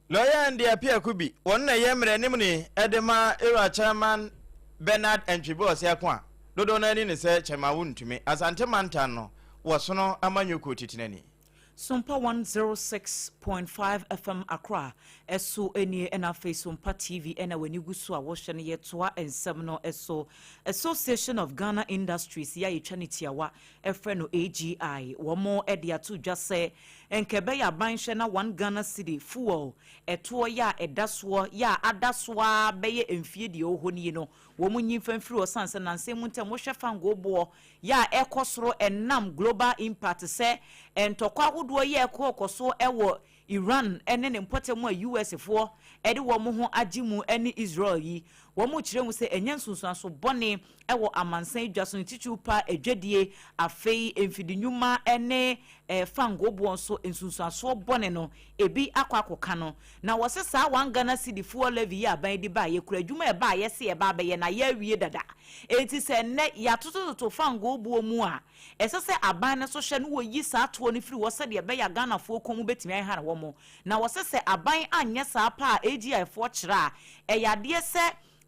Lawyer and the appear could be one yemre nimni edema era chairman Bernard Ntwibosi akwa dodo na ni se chema wuntumi asante mantano wosono amanyoko titinani. SOMPA 106.5 FM Accra eso eni ena face SOMPA TV ena weni gusu a wohye ne yetoa ensem no eso Association of Ghana Industries ya yetwaniti awa efre no AGI womo ede atu dwase enkebe ya banhwe na 1 Ghana cedi fuel eto ya edaso ya adasoa beye emfie de ohoni no wo mu nyi famfiri osanse nanse mu ntem wo hwe fango bo ya ekosoro enam global impact se entokwa ahodo ye ekokoso ewo Iran ene ne mpotemu a US fo ede wo mu ho agimu ene Israel yi wo mu kire mu se enyansunsuanso bone ewo amansan dwaso titupa edwadie afei emfidinwuma ene fango bo nso ensunsuanso bone no ebi akwakoka no na wo se sa wan Ghana cedi fo levy ya ban di ba ye kura dwuma e ba ye se e ba be ye na ya wie dada enti se ne ya tototo fango bo mu a esese aban ne so hye no wo yi sa to ne firi wo se de be ya Ghana fo komu betimi ai ha wo mo na wo se aban anye sa pa AGI fo kira e yade se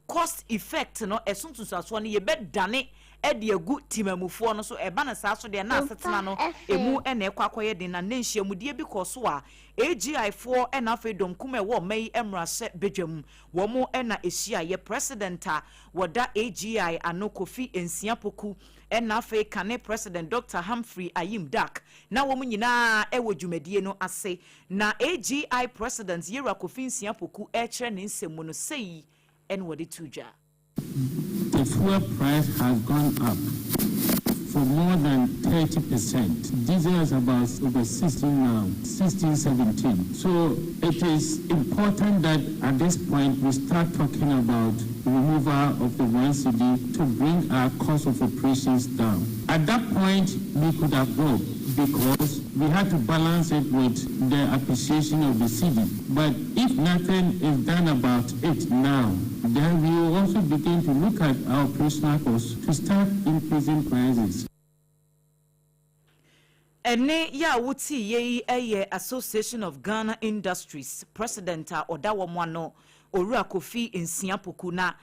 cost effect no esuntusaso no ye bedane e de agu timamufo no so e ba na sa so de na asetena no emu e na ekwakoye de na nhyiamudie bi koso a AGI fo e na fe dom kuma e wo mai emrase bedwam wo mo e na ehia ye president a woda AGI anokofi ensiapoku e na fe kane president Dr. Humphrey Ayim Dak na wo mo nyina e wo dwumadie no ase na AGI president Yera Kofi ensiapoku e kire ne nsemu no sei and what it tuja. The fuel price has gone up for more than 30%. Diesel is about over 16 now, 16, 17. So it is important that at this point we start talking about removal of the 1 cedi to bring our cost of operations down. At that point, we could have grown because we had to balance it with the appreciation of the cedi. But if nothing is done about it now, then we will also begin to look at our operational costs to start increasing prices. Ene ya wuti ye eye Association of Ghana Industries President Odawo Mwano Owura Kofi Ensiapoku na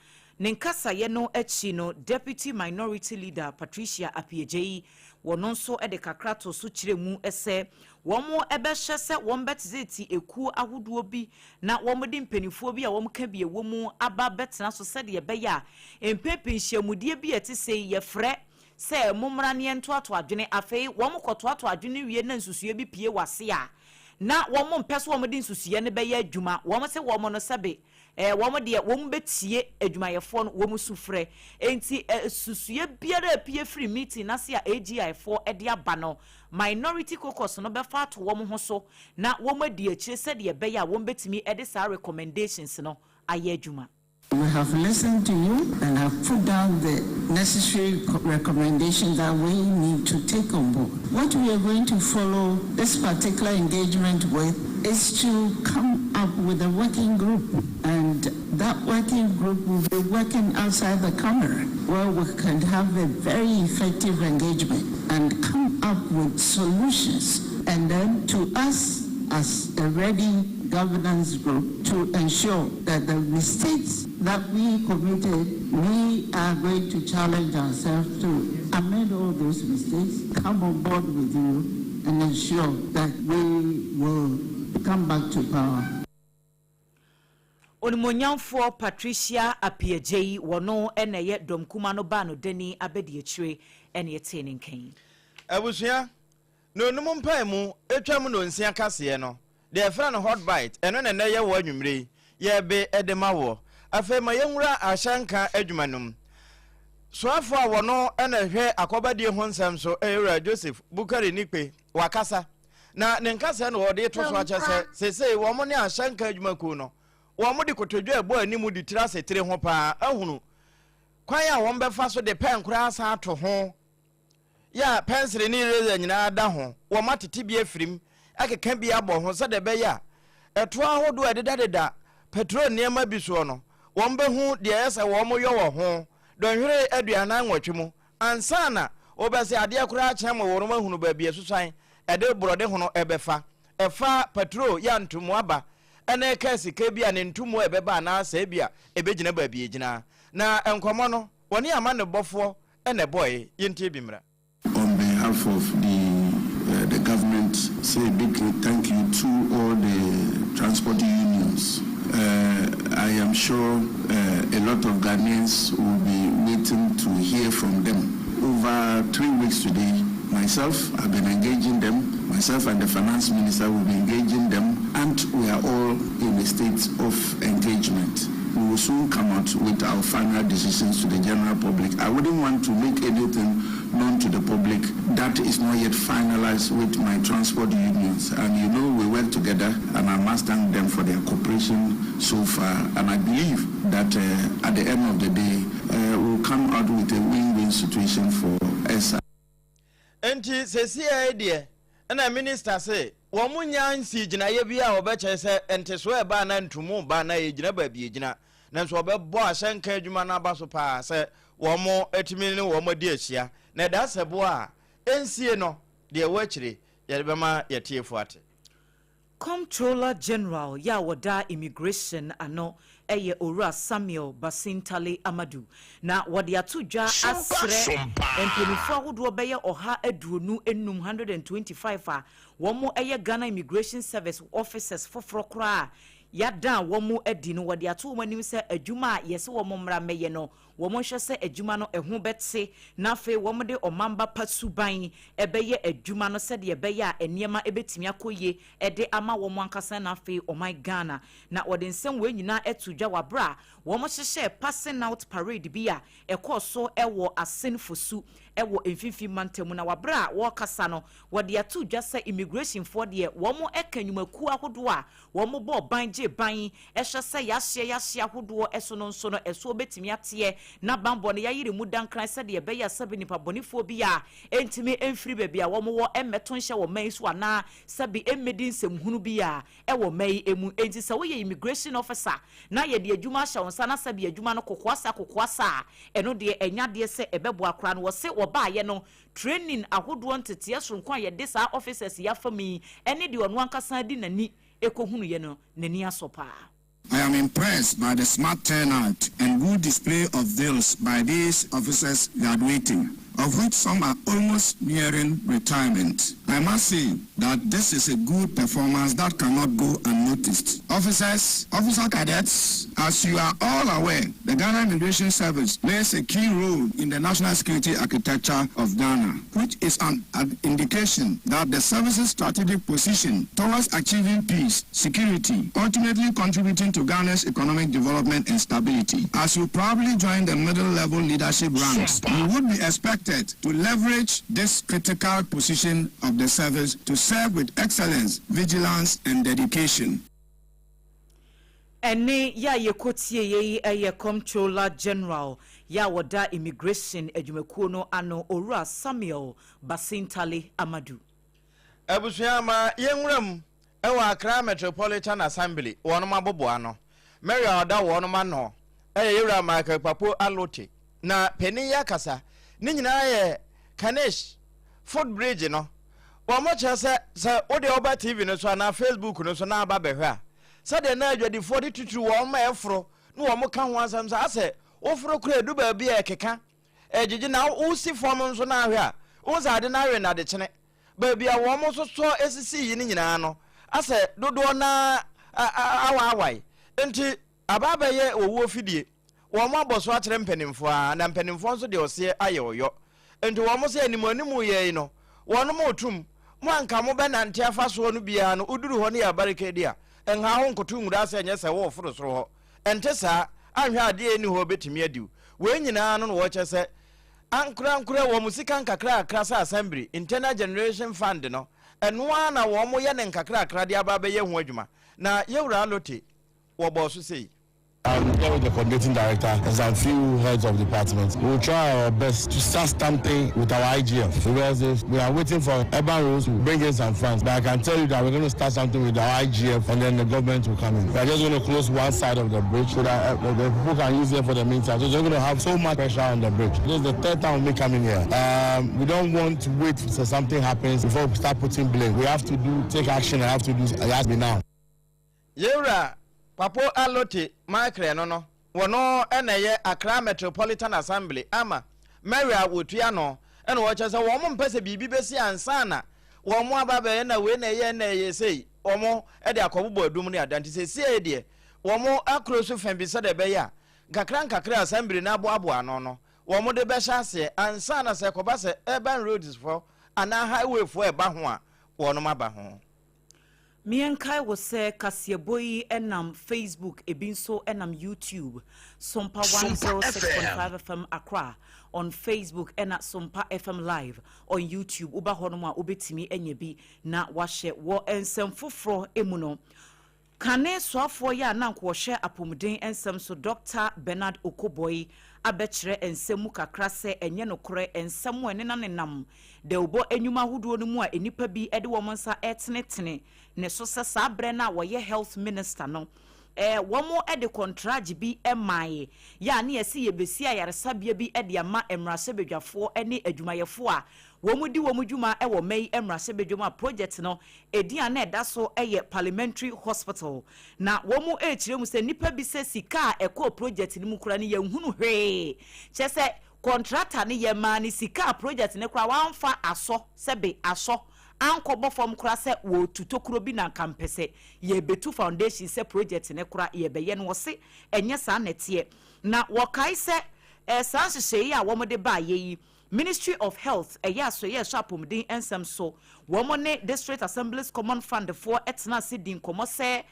nenkasa ye no echi no Deputy Minority Leader Patricia Apiejeyi wono nso ede kakrato so kiremu ese womo ebehye se wombetizeti eku ahodo bi na womde mpanifo bi a womka bi ewomu aba betena so se de beya empepinhyiamudie bi etise ye frɛ se momra ne ento ato adwene afei womkoto ato adwene wie na nsusue bi pie wase a na womo mpeso womde nsusue ne beya adwuma womo se womo no sebe womo de womo betie adwumayefo no womo sufrɛ enti susue biara pie free meeting na se a AGI for e de aba no minority caucus no befa to womo ho so na womo de akire se de beya womo betimi e de sa recommendations no aye adwuma. We have listened to you and have put down the necessary recommendations that we need to take on board. What we are going to follow this particular engagement with is to come up with a working group, and that working group will be working outside the camera where we can have a very effective engagement and come up with solutions, and then to us as a ready governance group to ensure that the mistakes that we committed, we are going to challenge ourselves to amend all those mistakes, come on board with you, and ensure that we will come back to power. Onimonyamfo Patricia Apiejeyi wono eneye domkuma no ba no dani abedi akire ene yetene nkan. Abusua no numumpa mu etwam no nsia kase no. The friend hot bite eno na ye wo anwumre ye be edema wo afa ma yenwura ashanka adwumanum so afo a wono na hwe akobadie ho nsem so Ewura Joseph Bukari Nikpe wakasa na ne nkasa na wode to so acha se wo mo ne ashanka adwumaku no wo mo de kotodwa ebo animu di trase tere ho pa ahunu kwan a wo mbefa so de pen kura asa ato ho ya pensere ni reze nyina da ho wo matete bi afirim akeka bi abo ho se de be ya eto ahodo ededadeda petrol niema bi so no wo mbe hu de yesa wo mo yo wo ho donhwere aduana nwatwe mu ansana obese ade akura acha ma wo no hunu ba bi esusan ede brode ho no ebefa efa petrol ya ntumu aba ene kasi ke bia ne ntumu ebeba na asa bia ebegina ba bi egina na enkomo no woni ama ne bofo ene boy yinti bimra. On behalf of the government, say a big thank you to all the transport unions. I am sure a lot of Ghanaians will be waiting to hear from them. Over 3 weeks today, myself, I've been engaging them. Myself and the finance minister will be engaging them, and we are all in a state of engagement. we will soon come out with our final decisions to the general public. I wouldn't want to make anything known to the public that is not yet finalized with my transport unions. And you know, we work together, and I must thank them for their cooperation so far. And I believe that at the end of the day, we'll come out with a win-win situation for SI. Enti sesi idea na minister say wo munya nsi gina ye bia wo be che ente so e ba na ntumu ba na ye gina ba bi gina na so be bo asenka adwuma na ba so pa say wo mo etimi ne wo mo di ahia na da sebo a ensie no de wo akire ye be ma ye tiefo ate. Comptroller General ya wada immigration ano eye Ora Samuel Basintale Amadu na wade atudwa asre empemifo ahodo beye oha aduonu enum 125 a womo eye Ghana Immigration Service officers foforo kra yada womo adi no wade ato manim se adwuma yese womo mra meye no womo hwe se adwuma no eho betse na fe womo de omamba pasuban ebeye adwuma no se de ebeye a eniema ebetimi akoye ede ama womo ankasa na fe omai Ghana na wade nsem we nyina etudwa wabra womo hyehye passing out parade bia ekoso ewo asenfosu ewo emfifi mantemu na wabra wo kasa no wade atudwa se immigration for de womo ekanyumaku ahodo a womo bo banje ban ehye se yahye ahodo eso no nso no eso betimi ate na bambo ne yayire mu dankran se de beya sabi nipa bonifo bi a entimi emfiri bebia womo wo emmeto nhye wo man so ana sabi emmedi nsemhunu bi a ewo mai emu enti se wo ye immigration officer na ye de adwuma hye wonsa na sabi adwuma no kokoasa eno de enya de se ebebo akra no wo se wo ba ye no training ahodo ntete sonkwa ye de sa officers ya fami ene de ono ankasa di nani ekohunu ye no nani asopa. I am impressed by the smart turnout and good display of zeals by these officers graduating, of which some are almost nearing retirement. I must say that this is a good performance that cannot go unnoticed. Officer cadets, as you are all aware, the Ghana Immigration Service plays a key role in the national security architecture of Ghana, which is an indication that the service's strategic position towards achieving peace, security, ultimately contributing to Ghana's economic development and stability. As you probably join the middle-level leadership ranks, you would be expected to leverage this critical position of the service to serve with excellence, vigilance, and dedication. Ene ya yekotie ye Comptroller General ya wada immigration adwumakuo no ano Ora Samuel Basintale Amadu. Abusuama yenwram ewa Accra Metropolitan Assembly wono mabobo ano Mary oda wono ma no yewra Michael Papo Alote na peni ya kasa ni nyina ye Kanesh footbridge no wo mo che se ode oba TV no so na Facebook no so na aba behwe a se de na adwadi 42 wo ma efro no wo mo ka ho asam sa ase wo fro kura edu ba bia ekeka ejiji na wo si form nso na ahwe a wo za de na ahwe na de chene ba bia wo mo so so esisi yi ni nyina no ase dodo na awawai enti ababa ye owo fidie wo mo aboso a kire mpanimfo a na mpanimfo nso de ose aye oyo enti wo mo se animanimu ye no wono mo tum mo anka mo be nante afaso no bia no uduru ho ne ya barricade a enha ho nkotu ngura ase enye se wo foro soro ho ente sa anhwe ade eni ho betimi adiu we nyina no wo che se ankura wo musika nkakra akra sa assembly internal generation fund no eno ana wo mo ye ne nkakra akra de aba ye ho adwuma na yewura lote wo bo so sei. I'm here with the coordinating director and some few heads of departments. We'll try our best to start something with our IGF because if we are waiting for urban roads to bring in some funds. But I can tell you that we're going to start something with our IGF and then the government will come in. We're just going to close one side of the bridge so that the people can use it for the meantime. So we're going to have so much pressure on the bridge. This is the third time we'll be coming here. We don't want to wait till something happens before we start putting blame. We have to take action. It has to be now. Yewra Papo Alote Michael no wono eneye Accra Metropolitan Assembly ama Mary Awotua no ene wo chese wo mo mpese bibi besi ansana wo mo ababe na we na ye sei wo mo e de akobobo adum ne adanti sesi e de wo mo akroso fan bi se de be ya nkakra assembly na abo ano no wo mo de be hyase ansana se koba se urban roads for ana highway for e ba ho a wo no maba ho. Mienkai was say Kasieboyi enam Facebook ebinso enam YouTube SOMPA 106.5 FM Accra on Facebook and at SOMPA FM Live on YouTube uba honoma ubetimi enyebi na washe wo ensem foforo emuno kane soafo ya na nkwoshe apomuden ensem so Dr. Bernard Okoboy abekire ensemu kakra se enye nokore ensemu ene na nenam de ubo enyuma huduo no mu a enipa bi ede wo monsa etenetene ne so se sabre na wo ye health minister no womo ede contract bi emaye ya na yesi yebesi ayaresabia bi ede ama emrase bedwafo ene adwumayefo a womu di womu dwuma wo mei emrase bedwuma project no edia na eda so eye parliamentary hospital na womu ekire mu se nipa bi se sika ekọ project ni mu kura ni yanhunu hwe chese contractor ni yema ni sika project ne kura wanfa aso sebe aso anko form kura se wo tutokuro bi na kampese ye betu foundation se project ne kura ye beye no se enye sa nete na wokai se sansese ya wo mo de ba ye Ministry of Health so shapomdin ensem so wo mo ne District Assemblies Common Fund for etna sidin komo se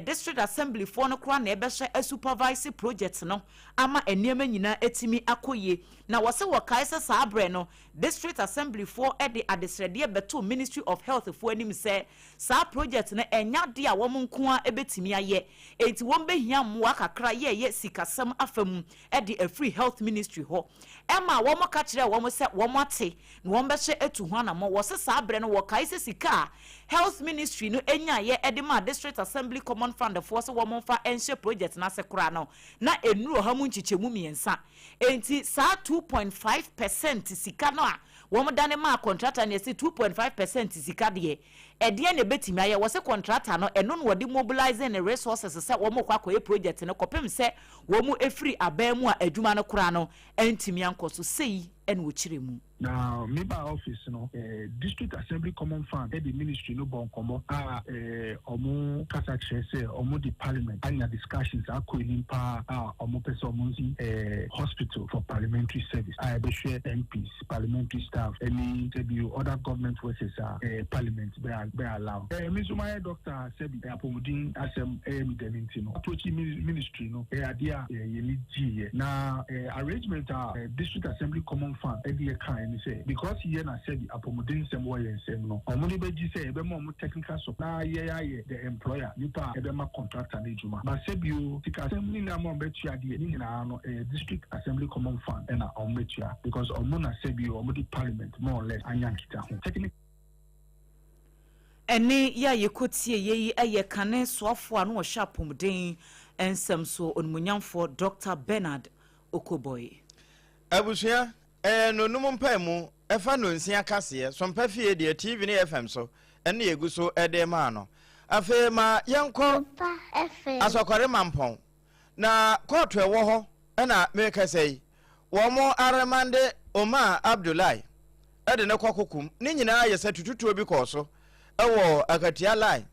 District Assembly for no kura na ebehye a supervise project no ama eniema nyina etimi akoye na wose wokai se saabre no District Assembly for the adesrede beto Ministry of Health for anim se sa project na enya de a wo nko a ebetimi aye enti wo behia mwa kakra ye sikasam afam the a free health ministry ho ema wo mo ka kire wo mo se wo mo ate na wo behye etu ho na mo wose saabre no wokai se sika health ministry no enya ye edema District Assembly Common Fund for so wo mo fa enhye project na se kura no na enuro ha mu nchichemu miensa enti sa 2.5% sika no a wo mo dane ma contractor na se 2.5% sika de edie na betimi aye wo se contractor no eno no wo de mobilizing the resources se wo mo kwa koye project no kopem se wo mo efiri abamu a adwuma no kura no entimi ankoso sei en wo kiremu. Now, member office, District Assembly Common Fund, the ministry no bon komo omo kasa chese omo the parliament anya discussions akoilim pa omo person hospital for parliamentary service. I be share MPs, parliamentary staff, any other government forces parliament be allow. Mizumaya Dr. Sebi apomudin asem demintino. Approach ministry no idea ye na arrangement District Assembly Common Fund say because here na said the apomodin sem way and sem no omoni beji say ebe mo technical supply ye the employer nipa ebe ma contractor na ejuma but say you tika assembly na mo betua de ni na no District Assembly Common Fund na ometua because omona say you omodi parliament more or less anyankita ho technical ene ya yekotie ye eye kane soafo anu o shapomdin ensem so onmunyamfo Dr. Bernard Okoboy abusia no numum pemu efa no nsia kase SOMPA fie de TV ne FM so ene yegu so ede ma no afa ma yenko asokore mampon na court ewo ho na make say wo mo aremande Omar Abdullahi ede ne kokokum ni nyina ayese tututu obi ko so ewo akatia line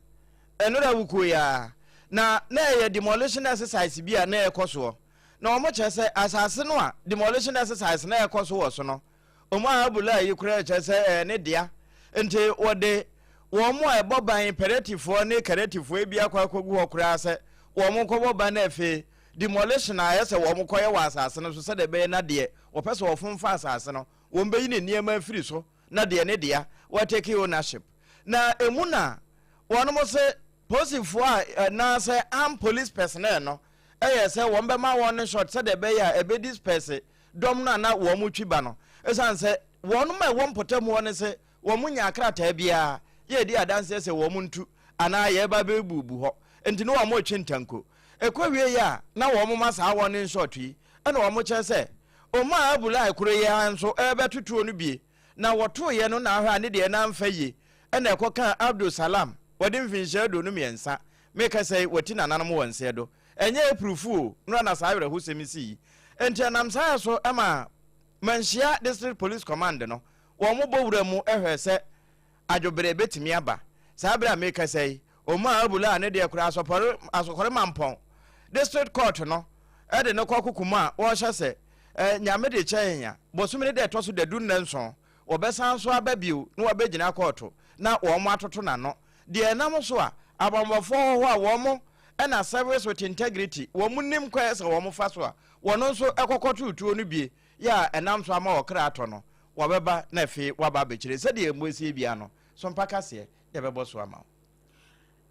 eno da wuku ya na ye demolition exercise bia na ekoso na omo chese asase no a demolition exercise na ekoso wo so no Omar Abdullahi yikura chese ne dia ente wode wo mo eboban imperative ne creative bia kwa kogu okura se wo mo koboban na efe demolition ayese wo mo koye wa asase no so se de be na de wo pese wo fomfa asase no wo mbeyi ne niema afiri so na de ne dia wo take ownership na emuna wono mo se posifo a na se am police personnel no say won be ma won short say de be ya ebe this person dom na wo mu twiba no esan say won ma won potamu won say wo mu nya akrata bia ye di adanse say wo mu ntu ana ye ba be bubu ho enti no wo mo twintanko ekwawie ya na wo mu masa won short yi na wo mu che say o ma abula ekure ye anso ebe tutuo no bie na woto ye no na ahwa ne de na mfa yi na ekoka Abdul Salam wodi mfinhye do no miensa make say woti nananum wonse do enye proofu no na saawre ho semisi enti anam saa so ama manhia District Police Command no wo mo bowura mu ehwe se adwobere betimi aba saabra make say o ma abula ne de kura asokore mampon District Court no e de ne kokukuma wo hye se nyame de kyenya bosumene de toso de dun nanso wo besan so ababiu no wo begina court na wo mo atoto na no de nam so a abambafo ho a wo na service with integrity wo munim kwa ese wo fa so a wono nso ekokoto utuo no bie ya enam so ama okra ato no wabeba na fe waba bekire se de emosie bia no so mpaka se de bebo so ama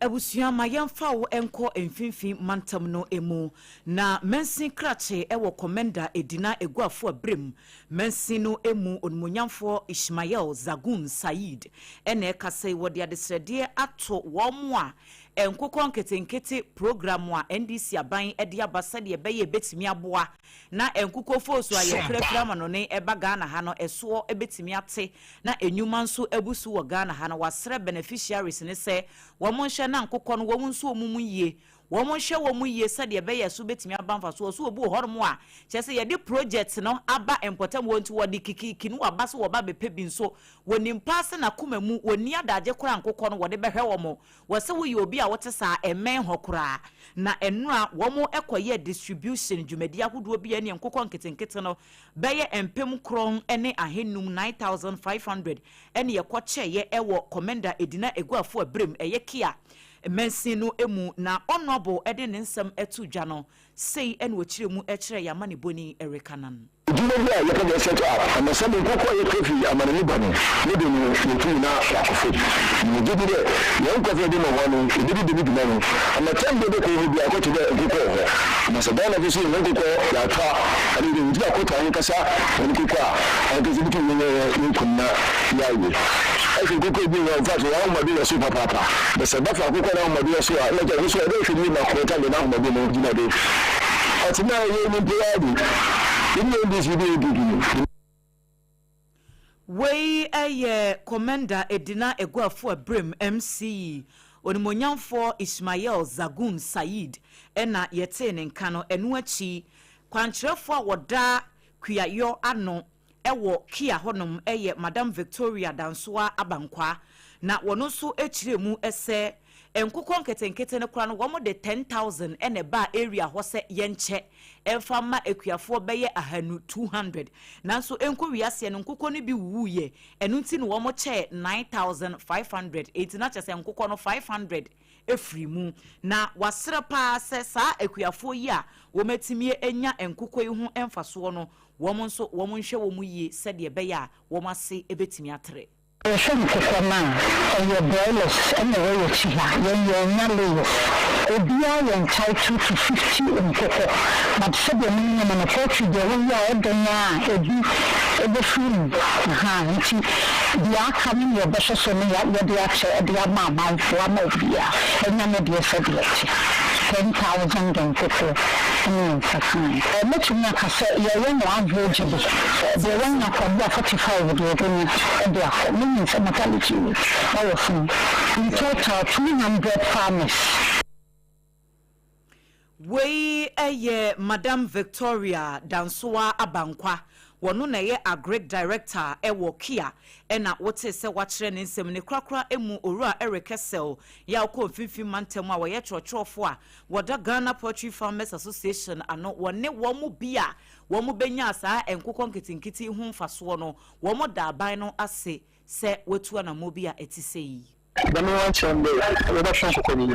Abusua ma yemfa wo enko emfinfin mantam no emu na mensin krache ewo commander edina eguafo abrem mensin no emu onmonyamfo Ismail Zagun Said ene ekase wo de adesrede ato wo mo a enkokon ketenkete program a NDC aban ede abasa de beye betimi aboa na enkoko fosu aye krafra no ne eba Ghana ha no eso ebetimi ate na enyuma nso abusu wo Ghana ha no wasre beneficiaries ne se wo mo na nkokɔ no wɔn nso omumu yie wɔn hwɛ wɔn yie sɛ de bɛyɛ so betimi abanfa so obu hɔrɔm a kyɛ sɛ yɛde project no aba important wɔn nti wɔde kikiki no aba so wɔba bɛpɛ bi nso wɔnim paase na kuma mu wɔni adagye kora nkokɔ no wɔde bɛhwɛ wɔn wɔsɛ wɔyɛ obi a wɔte saa ɛmɛn hɔ kora na ɛnura wɔn ɛkɔyɛ distribution dwumadi ahodoɔ bi ne nkokɔ nketenkete no bɛyɛ mpem kron ne ahenum 9500 ɛne yɛkɔkyɛ ɛwɔ commander edina eguafo abrem ɛyɛ kia mensinu emu na honorable ede ne nsem etu dwa no sei ene wokire mu ekire ya mane boni erekanan Jumeli ya yaka seto ara ama sabe koko ye kofi amana ni bani ne de no yetu na akofo ni gidi de ye nko fe de no wanu gidi de bi no ama tembe de ko bi akoto de koko ho ama sabe na bisi ne koko ya ta ali de ndi akota an kasa ni koko a an kesi bitu ne kunna yayi ai koko bi wa fa so ya ma bi so papa de sabe fa koko na ma bi so a le je so de fi ni na ko ta de na ma bi no gina de atina ye ni bi Wei aye commander edina eguafo abrem MC onimonyamfo Ismail Zagun Said ena yete ne nka no enu achi kwankyerefo a woda kuayo ano ewo kia honom eye Madam Victoria Dansoa Abankwa na wono so echiremu ese enkokon nketenkete ne kura no wo de 10,000 ene ba area ho se yenche emfa ma ekuafo beye ahanu 200 nanso enko wiase no nkokon ne bi wuye enu nti no wo che 9,500 etina chese nkokon no 500 efri mu na wasere pa se sa ekuafo yi a wo metimi enya enkokon yi ho emfaso no wo nso wo nhwe wo mu yi se de beye a wo mase ebetimi atre Kukama, your broilers, and the way you see her, you're not Obia entitled to 50 in Coco, but said the minimum and a fortune, the way you are done, a film. They are coming your best so many at the actual, the amount for one of the year, and none of your subject. 10,000 and Coco. Much more cassette, you're young average. The one from 45 and they are means of mortality. In total, 200 farmers. Wei aye Madam Victoria Dansoa Abankwa wono na ye agric director ewo kia ena wote se wachire ne nsem ne krakra emu owura erekesel ya ko fifi mantem a woye chorchorfo a woda Ghana Poultry Farmers Association ano wone wo mu bia wo mu benya saa enkokon kitinkiti hu mfaso no wo mu da aban no ase se wetu na mobia etisei The one chamber, the shop of the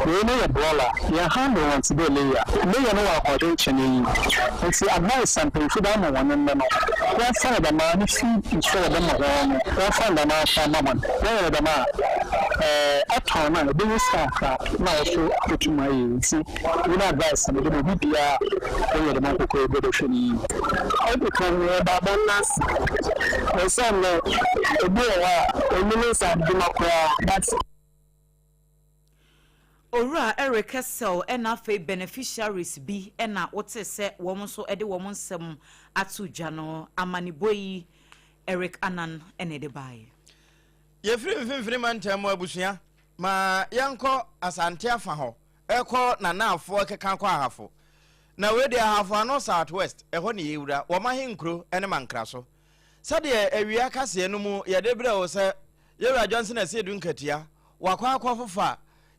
we know a brawler, your hand wants to be layer. They know our audition. And see, advice something for them one and them. One son of the man, if you show them around, one son of the man, someone, one of the man. At home, I do start now to put to my ears. We advise some of the media, one of the man who could go to I become about one last. My son, a boy, a minister, Democrat. That's Ora Eric Kessel ena fe beneficiaries bi ena wote se wo so ede wo nsem atu dwano amaniboyi Eric Anan ene de bai ye firi mantem abusua ma yanko asante afa ho eko na naafo keka kwa ahafo na we de ahafo no southwest eho ne yewura wo mahenkro ene mankra so sade awia kase no mu ye de bre wo se Yewura Johnson asedu nkatia wakwa akwafofa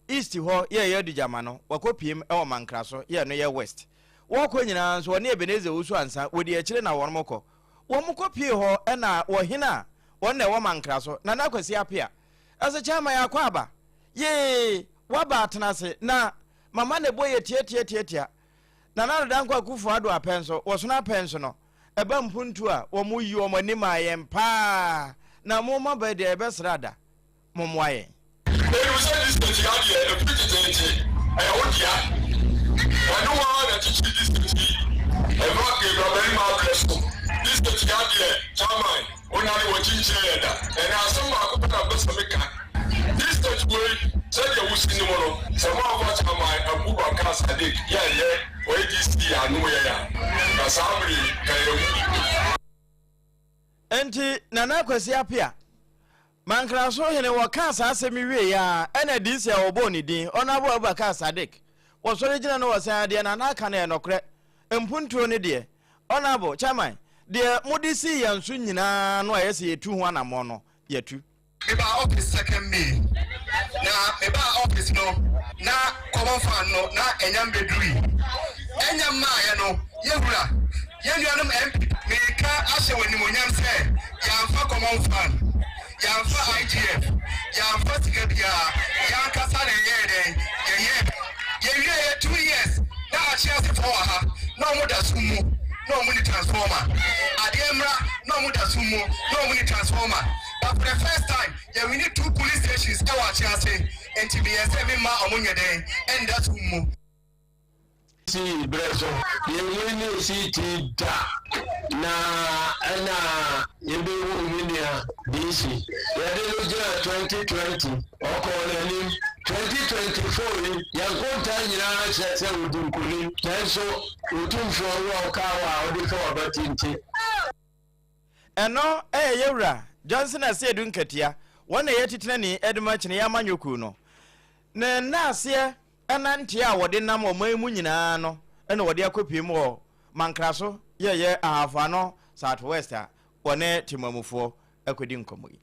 east ho ye di jamano wakopiem e wo mankra so ye no ye west woko nyina so ne Ebeneze wusu ansa wodi akire na wormoko wo mukopie ho e na wo hina wonne wo mankra so na nakwasi apia ase chama ya kwaba ye waba atenase na mama ne boye tie na na danko akufo ado apenso wosona apenso no eba mpuntu a wo mu yi wo mani ma yempa na mo ma ba de ebe srada mo moaye you say this thing you had the president odia wanu wa na teach this thing e ma ke do very ma bless this thing you had chairman ona ni wo chinchire da and asom akoko na bosa meka this stage way said you was in the morning some of us are my Abubakar Sadiq yeah we just see anu ya asambri kayo enti nana kwasi apia mankra so hene waka asemi wie ya ena disi ya obo ni din ona bo Abubakar Sadiq wo so regina no wasan de na aka na enokre empuntuo ne de ona bo chairman de modisi ya nsu nyina no ayese yetu ho anamo no yetu eba office second me na eba office no na common fan no na enyam bedui enyam ma ya no yewura yenuanum MP me ka ahye wani monyam se ya mfa common fan ya mfa IGF ya mfa tikabia ya kasa na yede ye 2 years na achia se for ha no mo da sumu no mo ni transformer ademra no mo da sumu no mo ni transformer. But for the first time, yeah, we need 2 police stations. I watch you say, and to be a 7 ma on your day, and that's who. See, Breso, you really see da na ana yebe winia DC. Ya de 2020, oko lenim 2024 yankonta nyina chese udunkuli. Nanso utumfo wa kawa odifo abatinti. Eno yewra Johnson asedu nkatia wona yetitena ni edmach ne yamanyoku no na naase enante a wode nam omamu nyina no ena wode akopiem wo mankraso ye ahafa no southwest a wone timamufo akodi nkomoyi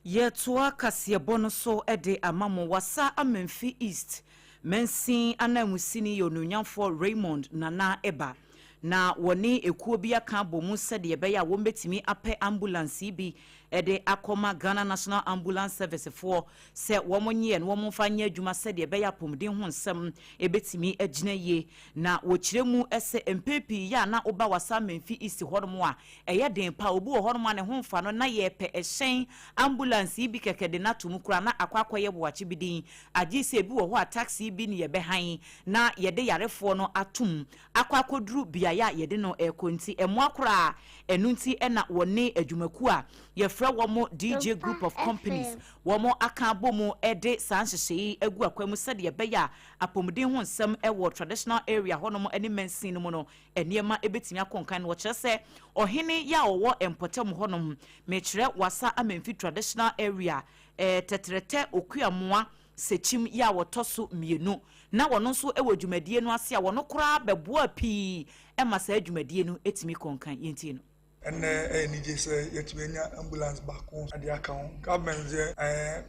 yetua kasiebo no so ede amamo wasa amemfi east mensin anamusini yonunyamfo Raymond Nana Eba na woni ekuo bi aka bomu sede ye beya wo betimi apɛ ambulance bi ede akoma Ghana National Ambulance Service for se wo monye no wo mfanya adwuma sede ye beya pomden ho nsɛm ebetimi agina ye na wo kiremu ese mpepi ya na oba wasa menfi isi honom a eye den pa obu honom ne ho mfa no na ye pɛ ehyen ambulance bi kekede na tumukura na akwakoye boachi bidin agise bi wo ho a taxi bi ne ye behan na ye de yarefo no atum akwakoduru bia ya yede no ekonti emoakora enunti ena woni adwumaku a ye fra womo DJ Group of Companies womo aka bomu ede sanhyehyei agu akwamu sede ye beya apomden ho nsem ewo traditional area hono eni mensin no no eniema ebetimi akonkan wo kyerese ohene ya owo empotem hono mekire wasa amemfi traditional area tetrete okuamoa sechim ya wotoso mienu na wono nso ewo dwumadie no ase a wono kora beboa pi emasa dwumadie no etimi konkan yenti no ene nije se yetimenya ambulance bako ade account government je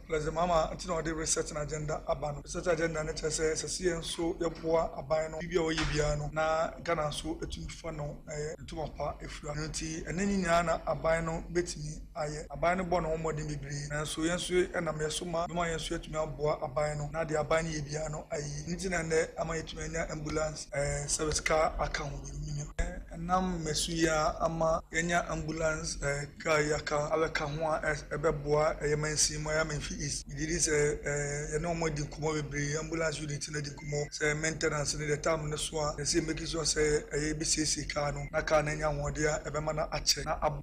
plus mama antino de research agenda abano research agenda ne chese sesiye nso yepoa aban no bibia oye bia no na Ghana so etumi fa no ntumapa efura nti ene nyina na aban no betimi aye aban no bo no modern bibiri na so yenso enam yeso ma bema yenso etumi aboa aban no na de aban ye bia no ayi nti na ne ama yetimenya ambulance service car account nam mesuya ama enya ambulance ka yaka abeka ho ebeboa yemansi mo ya menfi is didi se ye no mo di kumo bebre ambulance unit na di kumo se maintenance ne the time ne so a se make sure se ye bi sesi ka no na ka na nya hode a ebema na ache na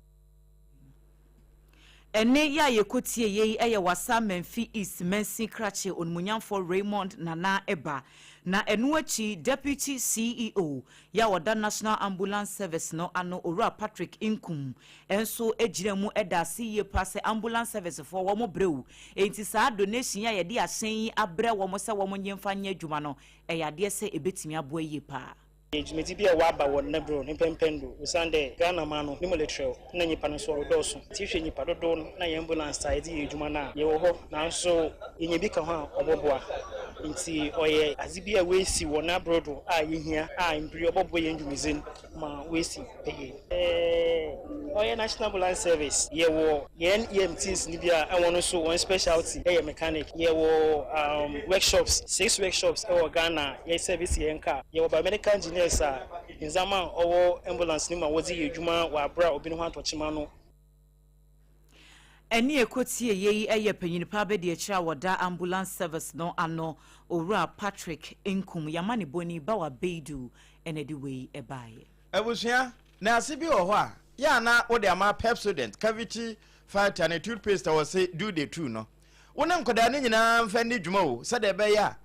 ene ya yekotie ye eye wasa menfi is mensi krache onmunyamfo Raymond Nana Eba na enuachi deputy CEO ya wada National Ambulance Service no ano Ora Patrick Inkum enso ejiremu edasi ye passe ambulance service for wo mo brew enti sa donation ya ye de asen abre wo mo se wo mo nyemfa nya adwuma no eyade se ebetimi aboa ye pa ejimeti bia wa ba won nebro ni pempendo usande Ghana mano ni moletrel na nyipa no so doso ti hwe nyipa dodo na ye ambulance side ye dwuma na ye wo ho na nso yenye bi ka ho oboboa nti oye azibia we si wona brodo a yehia a impri obobo ye ndumizin ma we si oye national ambulance service ye wo yen EMTs ni bia awon so one specialty e mechanic ye wo workshops 6 workshops e wo Ghana ye service ye nka ye wo medical engineers a nzama owo ambulance ni ma wozi ye dwuma wa bra obi no hantochima no Eni ekotie ye eye panyini pa be de akira woda ambulance service no ano owura Patrick Enkum yamane boni bawa beidu enedi we ebaye Ebusua na asibi wo ho a ya na wo de ama Pepsodent cavity fighter and toothpaste wo say do the two no wona nkoda ne nyina mfa ni dwuma o se de be ya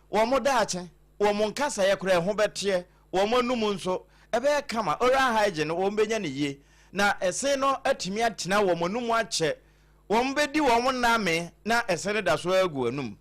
wo mo daache wo mo nkasa ye kora ho bete wo mo num nso ebe kama oral hygiene wo mbenya ne ye na ese no atimi atena wo mo num ache wo mbedi wo mo na me na ese da so agu anum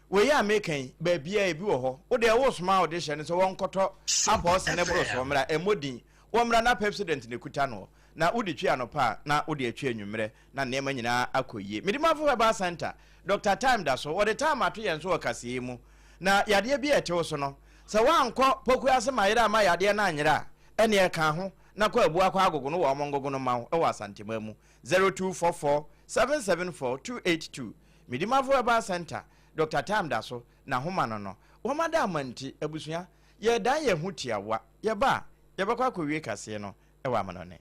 we ya mekan ba bia ebi wo ho wo de wo soma wo de hye ne so won koto apo se ne bro so mra emodin wo mra na Pepsodent ne kuta no na wodi twa no pa na wodi atwa anwumre na nema nyina akoyie medimafo Herbal Center Dr. Time da so wo de time ato yen so wakase mu na yade bi etewo so no se wanko poku ase mayira ma yade na anyira ene e ka ho na kwa abu akwa agogo no wo mongogo no ma e wa asantema mu 0244 774282 medimafo Herbal Center Dr. Time da so na homa no wo madam anti abusua ye dan ye hutiawa ye ba ye bakwa kowie kase no e wa manone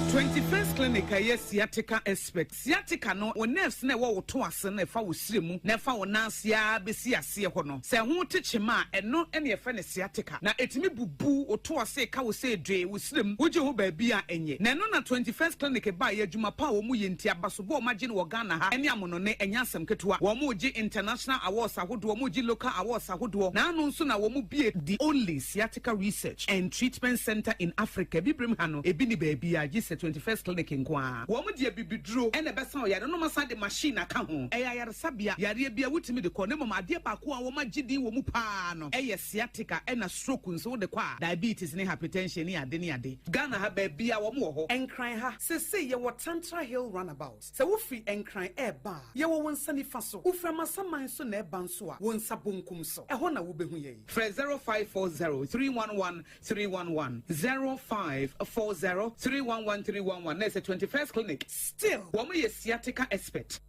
21st clinic a sciatica expert sciatica no o nerves na wo to ase na fa wo siremu na fa wo nansia besi ase ho no se ho techema eno ene ye fa ne sciatica na etimi bubu o to ase ka wo se dwe wo siremu wo je ho ba bi a enye na no na 21st clinic ba ye adwuma pa wo mu ye ntia baso bo magine wo Ghana ha ene amono ne enya asem ketewa wo mu ji international awards ahodo wo mu ji local awards ahodo na anu nso na wo mu bie the only sciatica research and treatment center in Africa bibrim ha no ebi ni ba bi a ji 21st clinic nkwa wo mu de bibidro ene besa o yare no masa de machine aka ho e yare sabia yare bia wutimi de ko ne mama de ba ko a wo magidi wo mu pa no e sciatica e na stroke nso de kwa diabetes ne hypertension ne ade ne ade Ghana ha ba bia wo mu ho enkran ha se ye wo Tantra Hill runabout se wo fi enkran e ba ye wo wonsani fa so wo fra masaman so na e ba nso a wo nsa bonkum so e ho na wo behu ye 0540311311 0540311311 There's a 21st clinic. Still, woman is sciatica expert.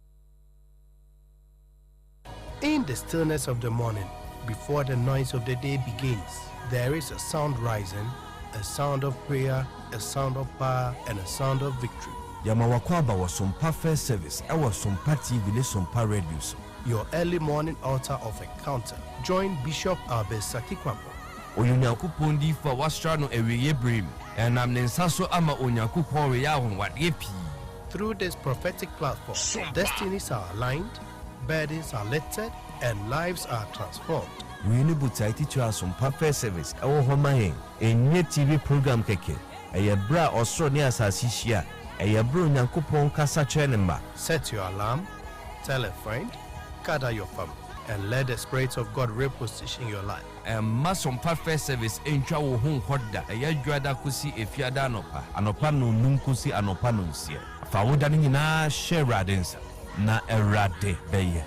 In the stillness of the morning, before the noise of the day begins, there is a sound rising, a sound of prayer, a sound of power, and a sound of victory. Yamawakwaba was SOMPA First Service. I was SOMPA TV, SOMPA Radio. Your early morning altar of encounter. Join Bishop Albert Sakikwambo. Onyakupondi for Wastrano Eweye Brim. And I'm Nensaso Ama Onyakupo Yahon what yepi. Through this prophetic platform, destinies are aligned, burdens are lifted, and lives are transformed. We need to teach you some perfect service. Our home a new TV program keke. A bra or so near Sasisia. A bro Nyankupon Kasa Chenemba. Set your alarm, tell a friend, gather your family, and let the Spirit of God reposition your life. And Mason perfect service in Travel Home Hoda, a Yajuada Kusi, a Fiadanopa, Anopano Nunkusi, Anopanunsia. Fawudanina, share radins, na erade beye.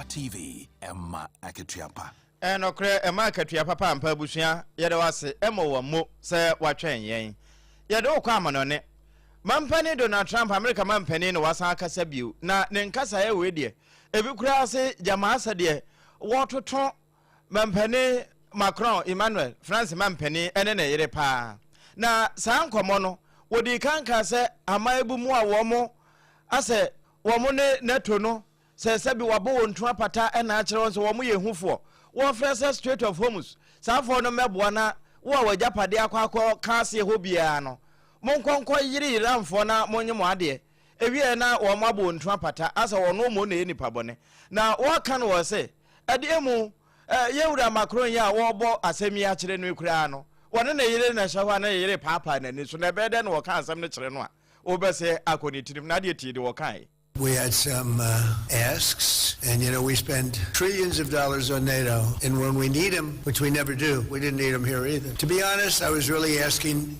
TV Emma Aketiapa. Okre Emma Aketiapa pampa busua yede wase emo wo mo se watwen yen. Yede okwa amanone. Mampani Donald Trump America mampani no wasa akasa biu na ne nkasa ye we de. Ebi kura ase jamaasa de wototo mampani Macron Emmanuel France mampani ene ne yere pa. Na sankomo no wodi kanka se amaebu mu a wo mo ase wo mo ne neto no se sebi wabo wontu apata e na akere won so wo mo yehufo wo fresh Strait of Hormuz safo no meboa na wo wajapade akwa kase ho bia no monkonko yiri ramfo na monyemo ade ewie na wo mabo wontu apata asa wo no mo na enipa bone na wo kan wo se Adiemu yewura Macron ya wo bo asemi a kire no kura no wone na yire na hwa na yire papa na ni so na bede na wo kan asem ne kire no a wo be se akoni tirim na de ti de wo kan. We had some asks, and we spend trillions of dollars on NATO, and when we need them, which we never do, we didn't need them here either. To be honest, I was really asking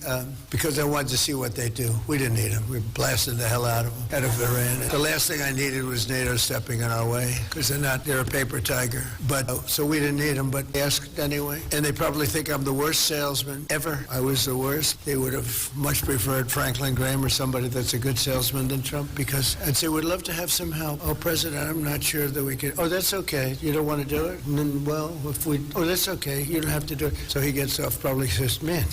because I wanted to see what they do. We didn't need them. We blasted the hell out of them, out of Iran. The last thing I needed was NATO stepping in our way, because they're a paper tiger. But so we didn't need them, but asked anyway. And they probably think I'm the worst salesman ever. I was the worst. They would have much preferred Franklin Graham or somebody that's a good salesman than Trump, because I'd say we'd love to have some help. Oh, President, I'm not sure that we can. Oh, that's okay. You don't want to do it? And then, well, that's okay. You don't have to do it. So he gets off, probably says, man.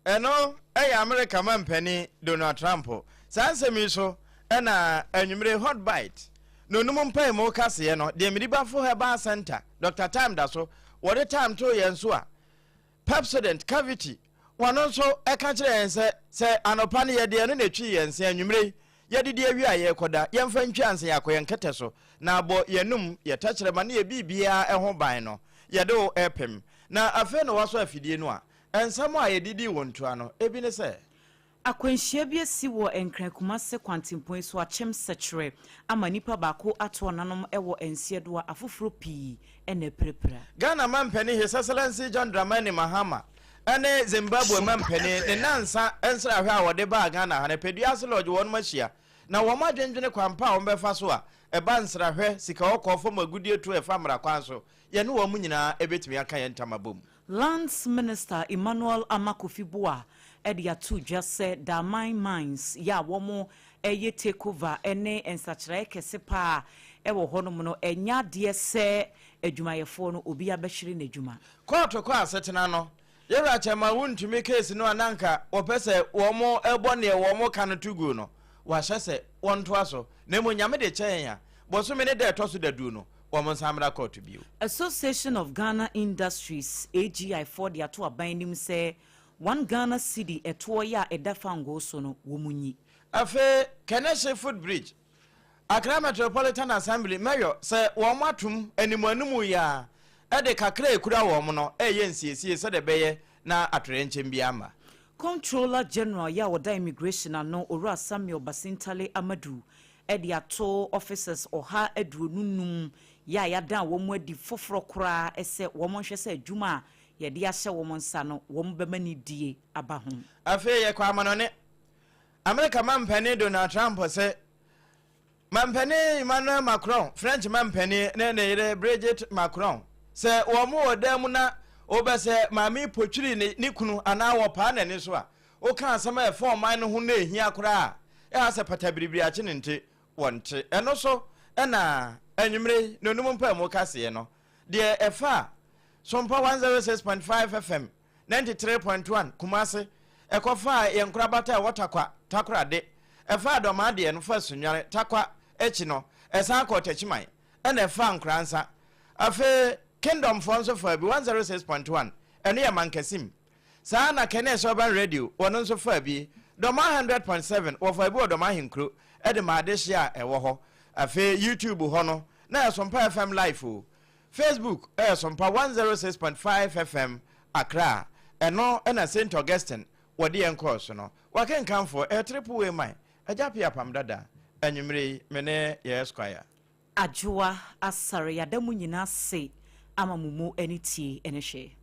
America man penny Donald Trump. Sanse mi so enyumre hot bite. No pay mo kase no. De mediba for herbal center. Dr. Time da so. What the time to yen so a. Pepsodent cavity. One also eka kire say anopa ne ye de no na twi yen se enyumre. Yadidi awi aye koda yemfa ntwanse yakoye nkete so na abo yenum yetachere ma na ye bibia eho ban no yede o epem na afe no waso afidie no a ensamo a yedidi wonto ano ebi ne se akwanhia bi asi wo enkrakuma se kwantempon so achem sechere ama nipa baako ato nanom ewo ensiedo a afoforo pii ene prepra Ghana mampani His Excellency John Dramani Mahama ene Zimbabwe mampani ne nansa ensra hwe a wode ba Ghana ha ne peduase lodge won machia na wo madwendwene kwampa wo befa so a eba nsra hwe sika okofo magudie to efa mra kwan so ye ne wo munyina ebetimi aka ye ntamabom. Lands Minister Emmanuel Amakofiboa edia to just said that my mines ya womo eye takeover ene ensachire kese pa ewo honom no enya de se adwumayefo no obi abehwere na adwuma koto kwa asetena no yera chema wuntumi case no ananka opese womo ebone womo kanotugu no wahese wonto aso na emonyame de chen ya boso me ne de toso da du no womo samra court bio. Association of Ghana Industries AGI for the ato abandim say one Ghana city eto ya edafango so no womunyi afe Keneshe Footbridge Accra Metropolitan Assembly mayor say womo atum animanumu ya ede kakra ekura womo no eye nsiesie se de beye na atrenche mbiama. Controller General ya wada immigration ano Ora Samuel Basintale Amadu edi ato officers oha edronunum ya yada womo edi foforo kra ese womo hwese adwuma ye de ahye womo nsa no womo bemani die aba ho afe ye kwa manone America mampani Donald Trump say mampani Emmanuel Macron French mampani ne yire Brigitte Macron say womo odam na obese mami potwiri ni kunu ana wo pa na ni so a o kan asema e form man no ho na ehia kora e ha se patabiribiri a chi nte wonte eno so na anwumre no num mpa mo kase no de efa SOMPA 106.5 FM 93.1 Kumase ekofa yenkrabata watakwa takra de efa doma de no fa sunware takwa echi no esa ko tachiman na efa nkransa afe Kingdom Fonso for 106.1 eno ya mankasim saa na Kenes Urban Radio wono so fa bi doma 100.7 wo fa bi doma hinkro e de maadehia ewo ho afe YouTube ho no na SOMPA FM live o Facebook SOMPA 106.5 FM Accra eno na St Augustine wode enko so no wakenkan for triple way man ajapia pam dada anwumre mene ye square ajua asare ya damu nyina se ama mumu enitie eneshe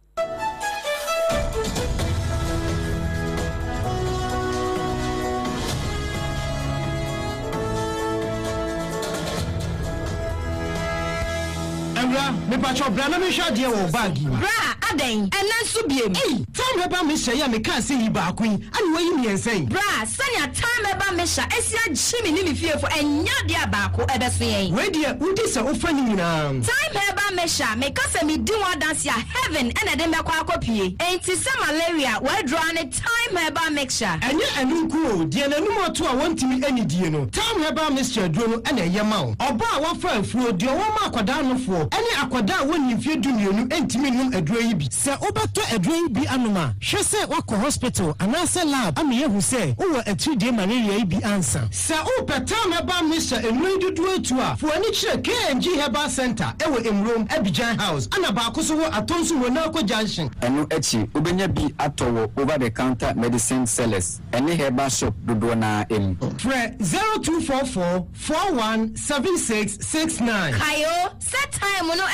Emra me pacho bra na me hwa de wo bag bra aden enanso biem time eba me hya ya me kan se yi ba akun ani wayi mi ensen bra sanya time eba me hya esia jimi ni me fiefo enya de abako ebeso yen we de udi se ofani nyina time eba me hya me kase me di one dance ya heaven ena de me kwa akopie enti se malaria we draw ne time eba mixture enye anunku o de nanum oto a wontimi ani die no time eba mixture duro no ena yema o oba a wafa afuo de wo ma akwada no fo ene akwada woni mfie dumienu entimi num aduro yi bi se obeto aduro bi anoma hwe se wakọ hospital anase lab ama yehu se wo atridie malaria bi ansa se opetam eba Mr. Enwin dudu etu a fo ani kire KNG Herbal Center ewo Emrom Abidjan House ana ba ko so wo atonso wo na ko junction eno echi obenya bi atowo over the counter medicine sellers ene herbal shop dodo na em Fre 0244 417669 Kayo set time no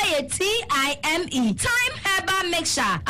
TIME time herbal mixture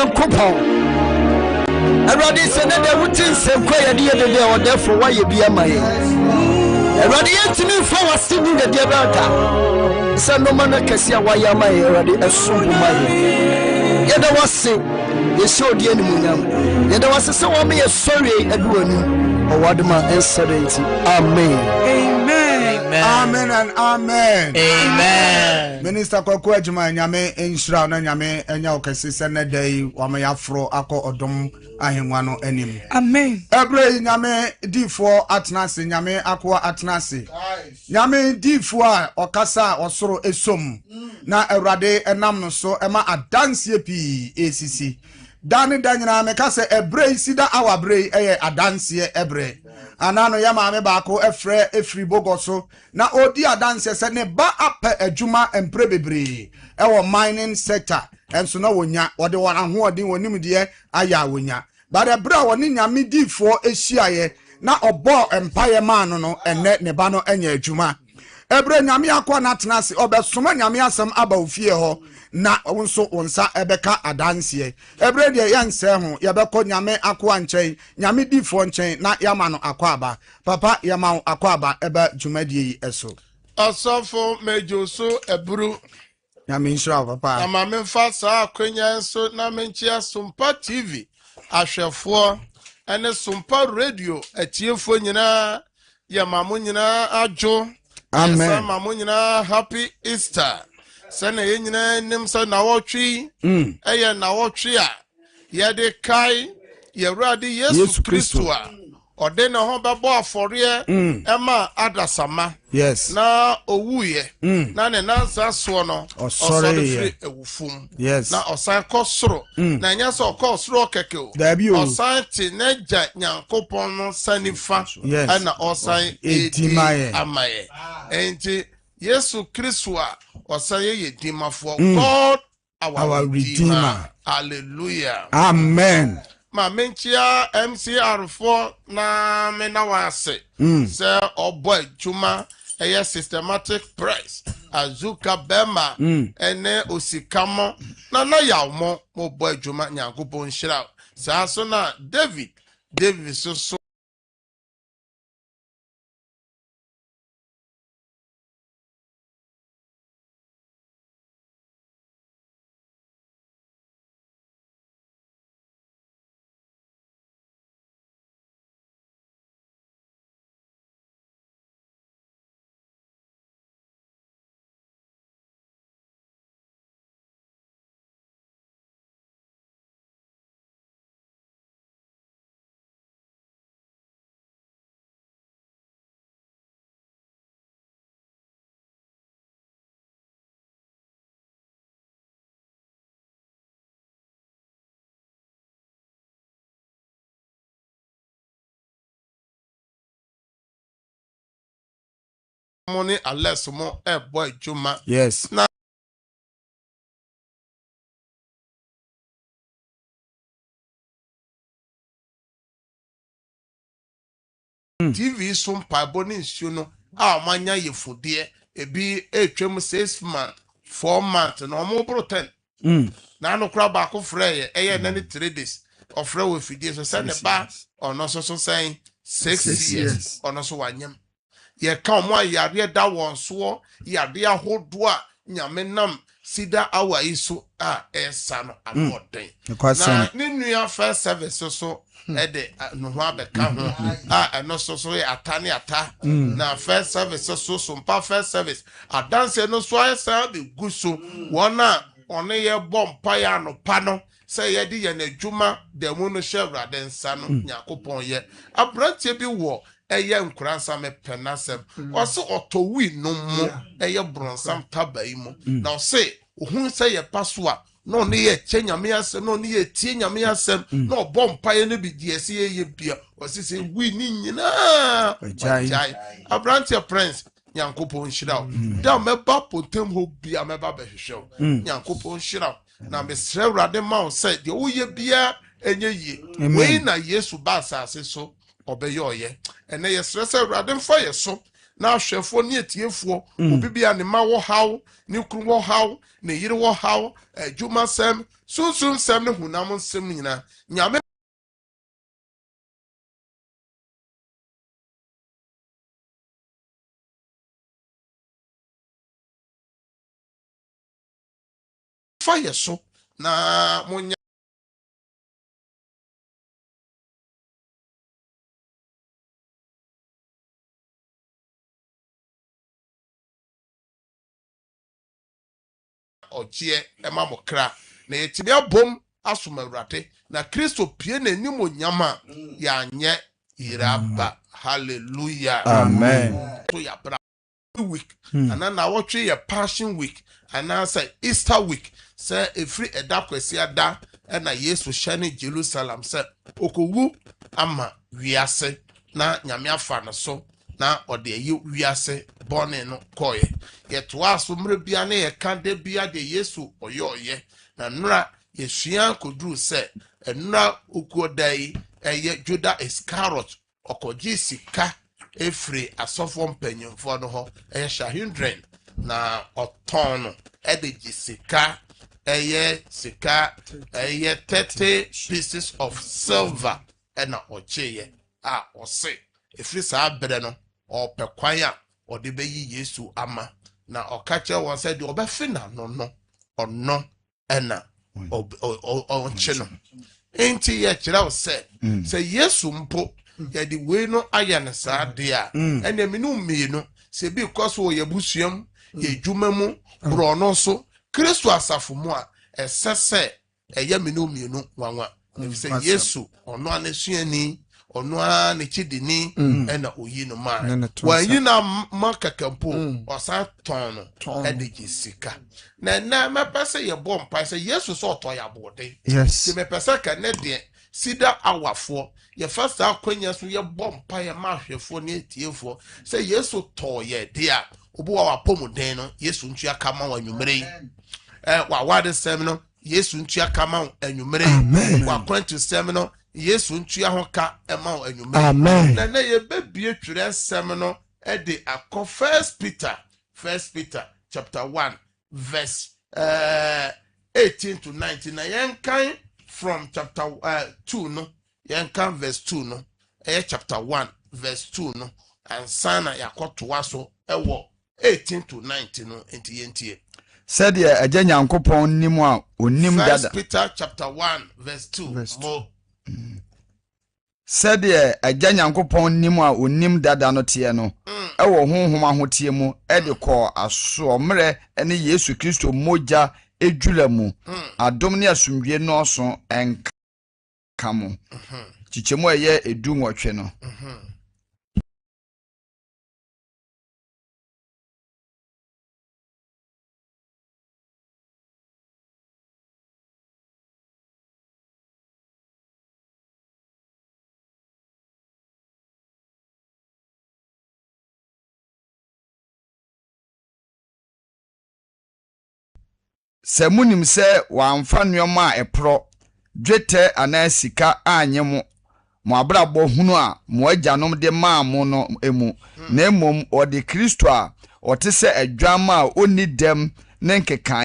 nyankopɔn awurade sɛ ne da wote nsɛm kɔ yɛde yɛ dede a ɔdɛfo woayɛ bi ama yɛ awurade yɛntumi mfa wase bi dedeɛ bɛda sɛ noma no kɛse a woayɛ ama yɛ awurade ɛsom bo ma yɛ yɛda wase yɛhyɛ odi animuonyam yɛda wase sɛ wɔma yɛ sɔre aduani ɔwɔ ma ɛnsɛre nti amen. Amen and amen. Amen. Minister Kwaku Adwuma nyame enhyira na nyame enya okese se na dai wamayafro akọ odom ahengwa no anim. Amen. Ebre nyame difo atnase nyame akwa atnase. Nyame difo a okasa osoro esom na awrade enam no so ema adanse pi esisi. Dani danyina me kase ebre sida awabre eye adanse ebre. Anano yama me baako efri bogoso na odi adanse se ne ba apa adwuma empre bebre ewo mining sector enso na wonya wode won ahoodin wonim de aya wonya bare bra woni nyame difo ehyiaye na obo empaye man no enne ne ba no anya adwuma ebre nyame akọ na tenase obesoma nyame asem aba ofie ho na wonso wonsa ebeka adanse ebre de yanse ho yebekọ nyame akọ anchen nyame difo nchen na yama no akọ aba papa yama akọ aba eba dwumadie eso asofo mejoso eburu nyame nshira papa ama memfa sa akwanya enso na menchia SOMPA TV ahwefo ene SOMPA radio atiefo nyina yama mo nyina ajo amen yama mo nyina happy Easter sene ye nyina nim sa na wotwi eye na wotwi a ye de kai ye wrade Yesu Kristo a ode na ho bebo afore ema adasama yes na owuye na ne nansa so no osore ewufum yes na osan kosoro na nya so kosoro keke o osan ti neja nyankopon no sanifa na osan etimaye amaye enti Yesu Kristo a osan ye dimafo God our redeemer hallelujah amen ma menchia MCR4 na mena wase se obo adwuma eye systematic press azuka bema ene osikamo na yawmo mo bo adwuma nyankopon hira sa so na David so money unless more boy juma yes na TV SOMPA boni nsuo no a manya yefudie ebi etwem 6 months 4 months na omo bro 10 na no kra ba ko freye eye na ni 3 days ofre we fidie so se ne ba ono so sen 6 years ono so wanyam ye ka omo ayare da won so yade ahodo a nyame nam sida awa iso a esa no aboden na ni nua first service so ede no ho abeka ho eno so ye atane ata na first service so SOMPA first service adanse no so esa be guso wona one ye bompa ya no pa no se ye di ye na dwuma de mu no hye wrade nsa no nyakopon ye abrantie bi wo eye nkuransa me penasem oso otowi no mo eye bronsam tabai mu na o se ohun se ye pasua no ne ye chenyame asem no ne ye tie nyame asem no bompa ye no bi die ye bia o se se wi ni nyina jai abrantie prince nyankopon hira da meba potem ho bia meba behwehwe nyankopon hira na mesre wrade ma o se de wo ye bia enye ye we na Yesu ba asase so obeyoye ene yesre se wrade mfa ye so na ahwefo ne etiefo obibia ne ma wo haw ne kru wo haw ne yire wo haw adwuma sem sunsun sem ne hunam nsem nyina nyame fire so na monya oje ema mokra na etimi abom asomawrate na Kristo pie na nim onyama ya nye iraba hallelujah amen to ya bra week and na watch your passion week and say Easter week say every eda kwesi ada na Yesu shane Jerusalem say okowu ama wiase na nyame afa no so na ode yi wiase bone no koye yeto aso mre bia na ye kan de bia de Yesu oyoye na nra yesua kodru say enra okodai eye Judah Iscariot okoji sika efre asofo mpanyimfo no ho eye shahindren na oton ede sika eye sika eye 30 pieces of silver ena ocheye a ose efre sa bere no opekwan a ode beyi Yesu ama na okache won se de obefe na no ono ena onche no enti ye kira o se Yesu mpo ya di we no aya na sa de a ene me no mienu se bi koso ye busuam ye dwuma mu bro no so Kristo asafo mu a esese eye me no mienu wanwa se Yesu ono anesuani ono a ne chidini ena oyi no ma wa yi na makakampo osa ton e de gisika na me pese ye bom pa se Yesu so to ya bode se me pese ka ne de sida awafo ye first akwanya so ye bom pa ye mahwefo ne etiefo se Yesu to ye de a obo wa pomuden no Yesu ntua kama wa nwumere wa wade sem no Yesu ntua kama anwumere wa kwantu sem no Yesu ntua ho ka ema anwumere na ye bebie twere sem no e de akọ First Peter chapter 1 verse 18 to 19 na yenkan from chapter 2 no yenkan verse 2 no chapter 1 verse 2 no and sana yakotoa so ewo 18 to 19 no enti said ye agya nyankopon nim a onim dada First Peter chapter 1 verse 2 mo said ye agya nyankopon nim a onim dada no te no ewo honhom ahotie mu e de kọ aso mre ene Yesu Kristo moja ejula mu adom ne asomdwe no so enka mu chichemu eye edu nwotwe no se munim se wamfa nneoma epro dwete anasika anyemo mo abrabo hunu a mo agyanom de maamo no emu na emom ode Kristo a ote se adwama a oni dem ne nkekan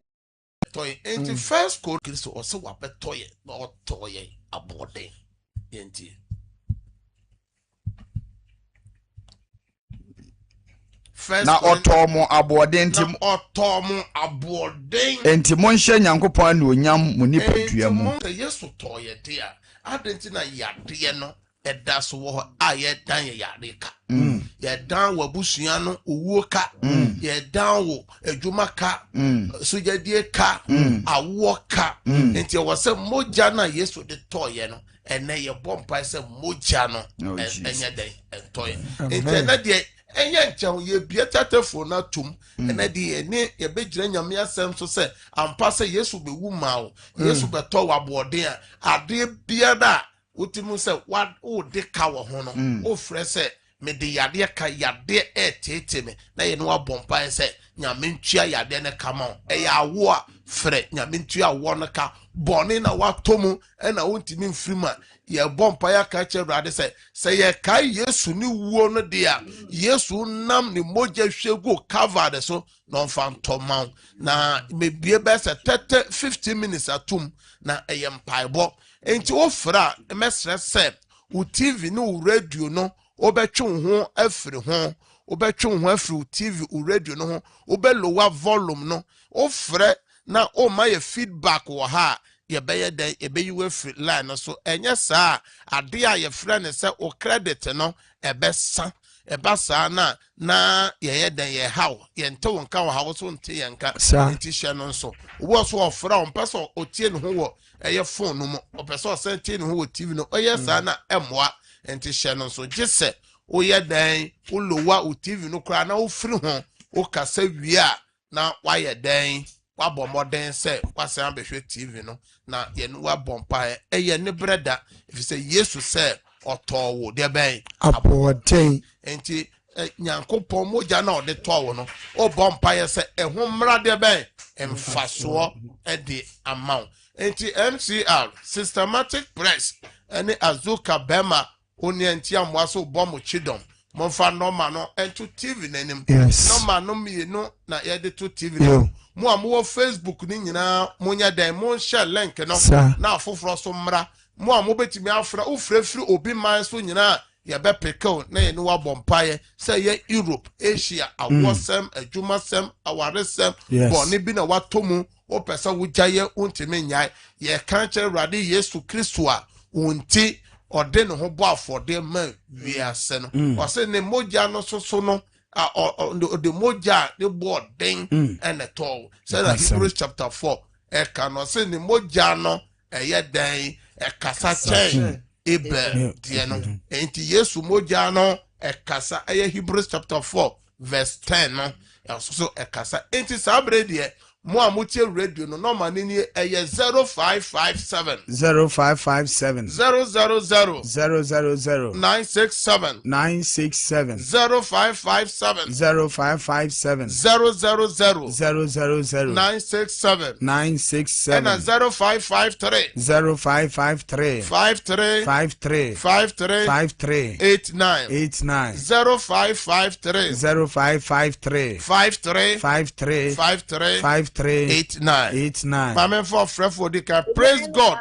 toy enti first code Kristo o se wapetoye na otoye abode enti na otomo abode nti enti monhye nyankopon na onyam mu nipadua mu Yesu toye dia adenti na yade no eda so wo aye dan yade ka ye dan wabusua no owuo ka ye dan wo adwuma ka sojadie ka awo ka enti wo se moja na Yesu de toye no ene ye bompa se moja no enye den entoye enti na de enye nchen ye bia tatefo na tum ene de ene ye begira nyame asem so se ampa se Yesu bewu mawo Yesu beto wabode a ade bia da utimu se what o de ka wo ho no o frɛ se me de yade ka yade tete me na ye no abompa se nyame ntua yade ne kama ya awo a frɛ nyame ntua awo no ka bɔne na watomu na wontimi mfirima ye bompa ya ka che Awurade se ye ka Yesu ni wuo no de a Yesu nam ni moja hwego covered so no fantomau na me bie be se 50 minutes atum na mpaebɔ enti wo fra mesre se u TV no radio no obetwe ho afiri ho obetwe ho afiri TV u radio no ho obelowa volume no o frɛ na o ma ye feedback wo ha ye beye den ebeyi we free line no so enye saa ade a ye frɛ ne sɛ o credit no ebesa ebasa na ye den ye how ye nte won ka wo ha wo so nte ye nka nti hye no so wo so o frɛ on person o tie ne ho wo eye phone no mo o person o sɛ tie ne ho wo TV no oye saa na emoa nti hye no so gise o ye den o lowa o TV no kra na o free ho o kasa wi a na wa ye den wa bɔ modern se wa san behwe TV no na ye no wa bompa ye ne breda if say Yesu se otowo de ben apoten enti nyankopɔn moja na ode towo no o bompa ye se ehun mra de ben emfaso e de amount enti MCR systematic press ene azuka bema oni enti amwaso bomo chidom monfa normal no ento TV nanim normal no mi no na ye de to TV no mo amwo Facebook ni nyina monya dan mo share link no na afoforo so mra mo amwo betimi afra ufrefri obi man so nyina ye be pekao na ye no wa bompaye say ye Europe Asia awosem adwumasem awaresem boni bi na watomu o pesa wujaye untimi nyai ye kan che Awurade Yesu Kristo a unti ode no ho bo afode ma wiase no o se ne moja no so no the moja the board ding and the tall. Said Hebrews chapter 4. Cannot say the moja no ye dang a casa chain ebe diano. Ain't Yesu moja no a casa Hebrews chapter 4 verse 10 no. So a casa ain't it sabre Moi mutie radio no normal ni 0557 0557 000 967 0557 0557 000 967 and 0553 0553 53 89 0553 53 89. Mama for Frefodika. Praise God.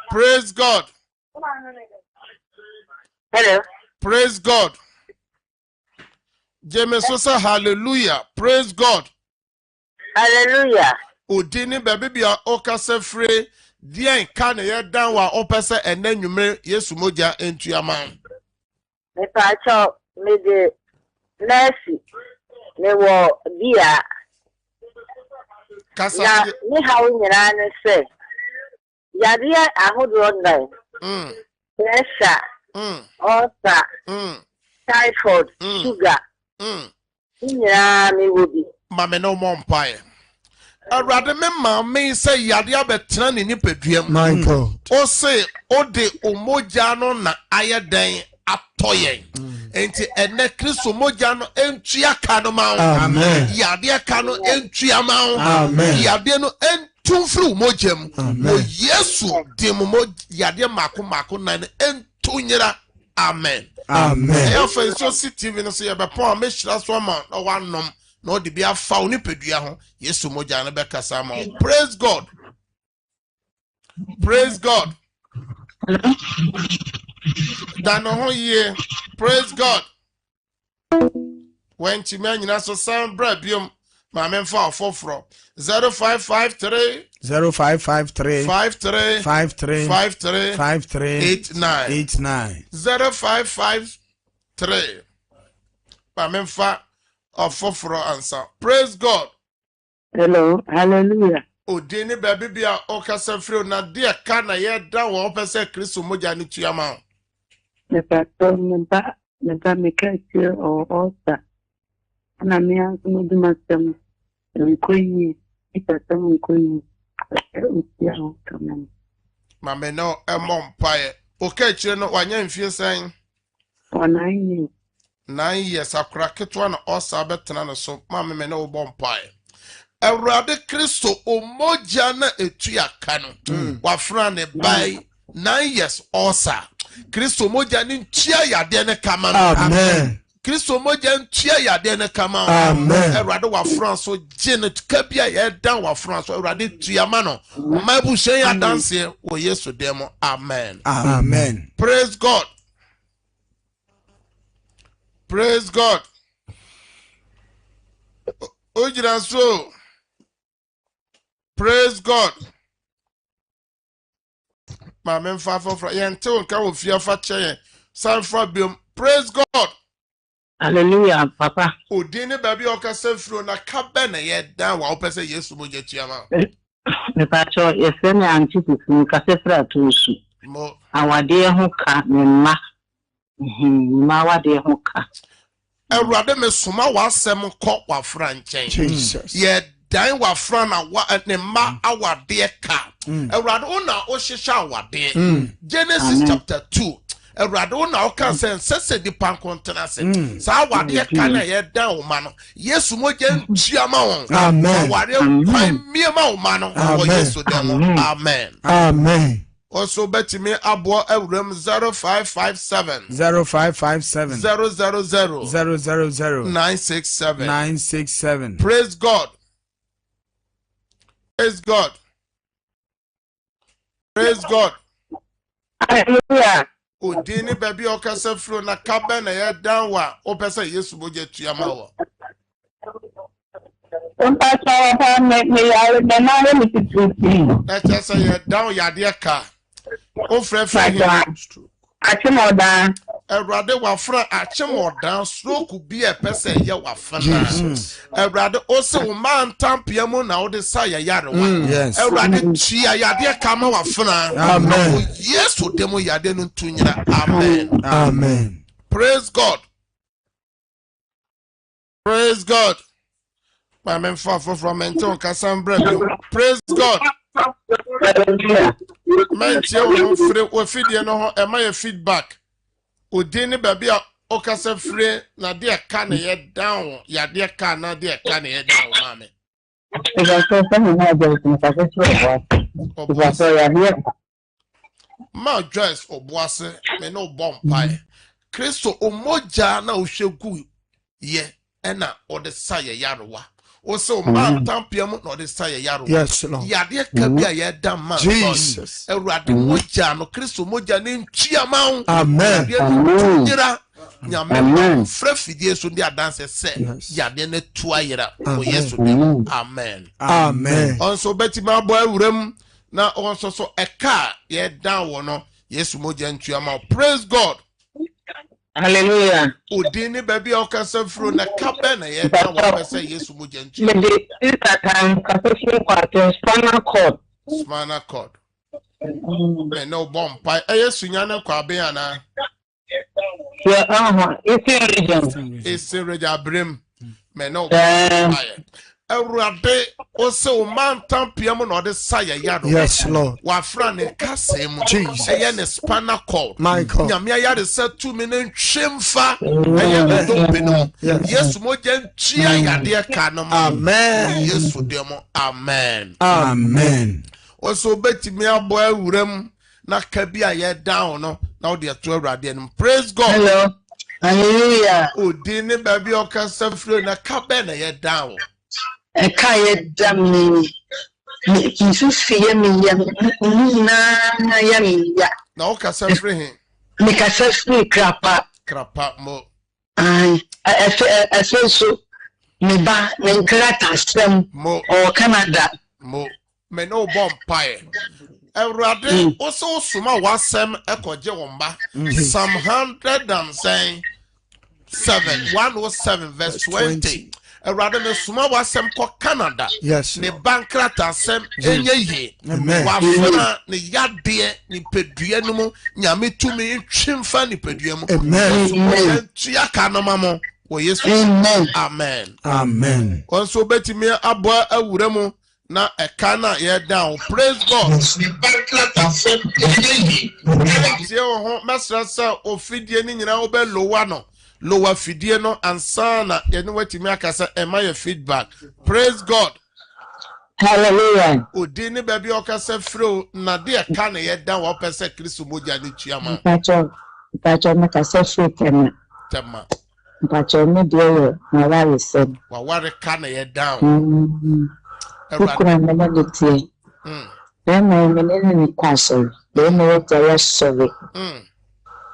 Praise God. Hello. Praise God. James Sosa, hallelujah. Praise God. Hallelujah. Udini bebibia okase free. Dien kane ye danwa opese ene nyumre Yesu moja entuyama. Me pacho me de nesi. Me wo dia kasa na ni hawo nyina ne se yade ahodo ndai pressure ulcer typhoid sugar nyina me wo bi mame no mo mpae Awurade me ma me se yade abetena ne nipaduam my God o se o de omoja no na ayeden atoyen enti ene Kristo moja no entua ka no ma amen yade ka no entua ma amen yade no entumfru mojam o Yesu de mo yade mako na entunyira amen amen ya fa so TV no so ye be pon me hira so ma no wanom no de bia fa oni pedua ho Yesu moja no be kasa ma praise God Dano ye praise God when Chimanyina so sound brebium my men for 0553 0553 53 53 53 53 89 0553 my men for 44 answer praise God. Hello, hallelujah. Odini baby bia okasa free na dia ka na ye da wo pese Kristo moja ni tuama. Me pastor me ba me kache o osa. Na me an no di masem. Nkoyi, ipasem nkoyi. Utia o kamen. Mame no emom pae. Okechire no wanya mfie san. For 9 years. 9 years akora ketwa na osa betena no so ma me na wo bompae Awurade Kristo omoja na etu aka no wafra ne bai 9 years osa Kristo moja ni ntia yade ne kama amen Kristo moja ntia yade ne kama amen Awurade wafra so genet kabia ye dan wafra so Awurade tuama no mabu hyen ya danse wo Yesu demo amen amen praise God. Praise God. So. Praise God. My men for until come fear for chair. Praise God. Hallelujah, Papa. O dini baby oka se fro na kabena ye dan wa opese Yesu mo jetuama. Me pacho yesene antipisu ka se fra tusu. Mo awade ho ka me ma. Ma wade ho ka. Awurade me soma wasem kɔ wa franchen. Jesus. Ye dan wa fran na wa ne ma awade ka. Awurade ona o hihya awade. Genesis chapter 2. Awurade ona o kan se di pankontena se. Sa awade ka na ye dan o ma no. Yesu mo je ntuama won. Amen. Awade kwan miema o ma no. O Yesu demo. Amen. Amen. Also bet me abo ewrem 0557 0557 000 967 967. Praise God. Praise God. Praise God. Hallelujah. Odini baby okasa fro na kabe na ye danwa opesa Yesu boje tuama wo. SOMPA me ya me na ye mi titi. Na chesa ye down yade ka. O frefre Achimoda. Awurade wafra achimoda stroke bi e pese ye wafana. Awurade o se wo man tampia mu na wo de sa ye yare wa. Awurade chia yade ka ma wafana. Amen. Yesu demo yade no tunyira. Amen. Amen. Praise God. Praise God. My men far from menton Cassandra. Praise God. Man, we feed you no my feedback. Udini baby okasa free na dear can ye down, ya dear can na dear can ye down, mammy. My dress or boisse may no bomb pie. Christo o moja na ushegu ye ena or the saya yarwa. Also, man, tampium, not the say yaro. Yes, Lord. Yadia kabia ya dam Jesus. A radi moja no Christo moja name chiamount. Amen. Amen. Frefidie so dia dance say. Yadia ne tuayera. Oh yes, amen. Amen. Also, Betty my boy rem na also so a car ye down one. Yes, moja and chiamount. Praise God. Hallelujah. Udini baby okasa fro na kabena ye da wa pese Yesu mo gentu. Me de time confession quarter spinal cord. Me no bomb pai Yesu nyane kwa be ana. Yeah, it's a region brim. Me no pai. Awurade o se o man tampia mo na de saya yaro. Yes, Lord. Wa fra ne kase mu. Jesus. Eye ne spinal cord. My God. Nyame ya se 2 minute twemfa. Eye do beno. Yesu mo gentia yade ka no. Amen. Yesu demo. Amen. Amen. Also betimi abo awuram na kabia ye down no. Now they are to Awurade no. Praise God. Hello. Hallelujah. Odini baby okasa fro na kabena ye down. A kaye damn Jesus fear me, na yami ya. Na okasa free him. Make us free crapa Mo. I feel so. Me ba me krata stem Mo or Canada. Mo. Me no bomb pie. Awurade also suma wasem ekoje womba. Psalm 107 verse 20. Awurade me suma wasem ko Canada. Yes. Ne bankrata asem enye ye. Wafuna ne yade ne pedua no mu nyame tumi twemfa ne pedua mu. Amen. Tia kanoma mo. Wo Yesu. Amen. Amen. Amen. Also betimi abo awura mu na ekana ye down. Praise God. Tie ho mesra sa ofidie ni nyina obe lowa no. Lower fidie no ansa na ye no watimi akasa ema ye feedback. Praise God. Hallelujah. Odini baby okasa fro na de ekana ye down wo pese Kristo moja ni tuama. Pacho makasa fro tema. Pacho me de na wale se. Wa ware kana ye down. Kuna mena nitie. Bema mena ni kwaso. Bema wote ya sorry.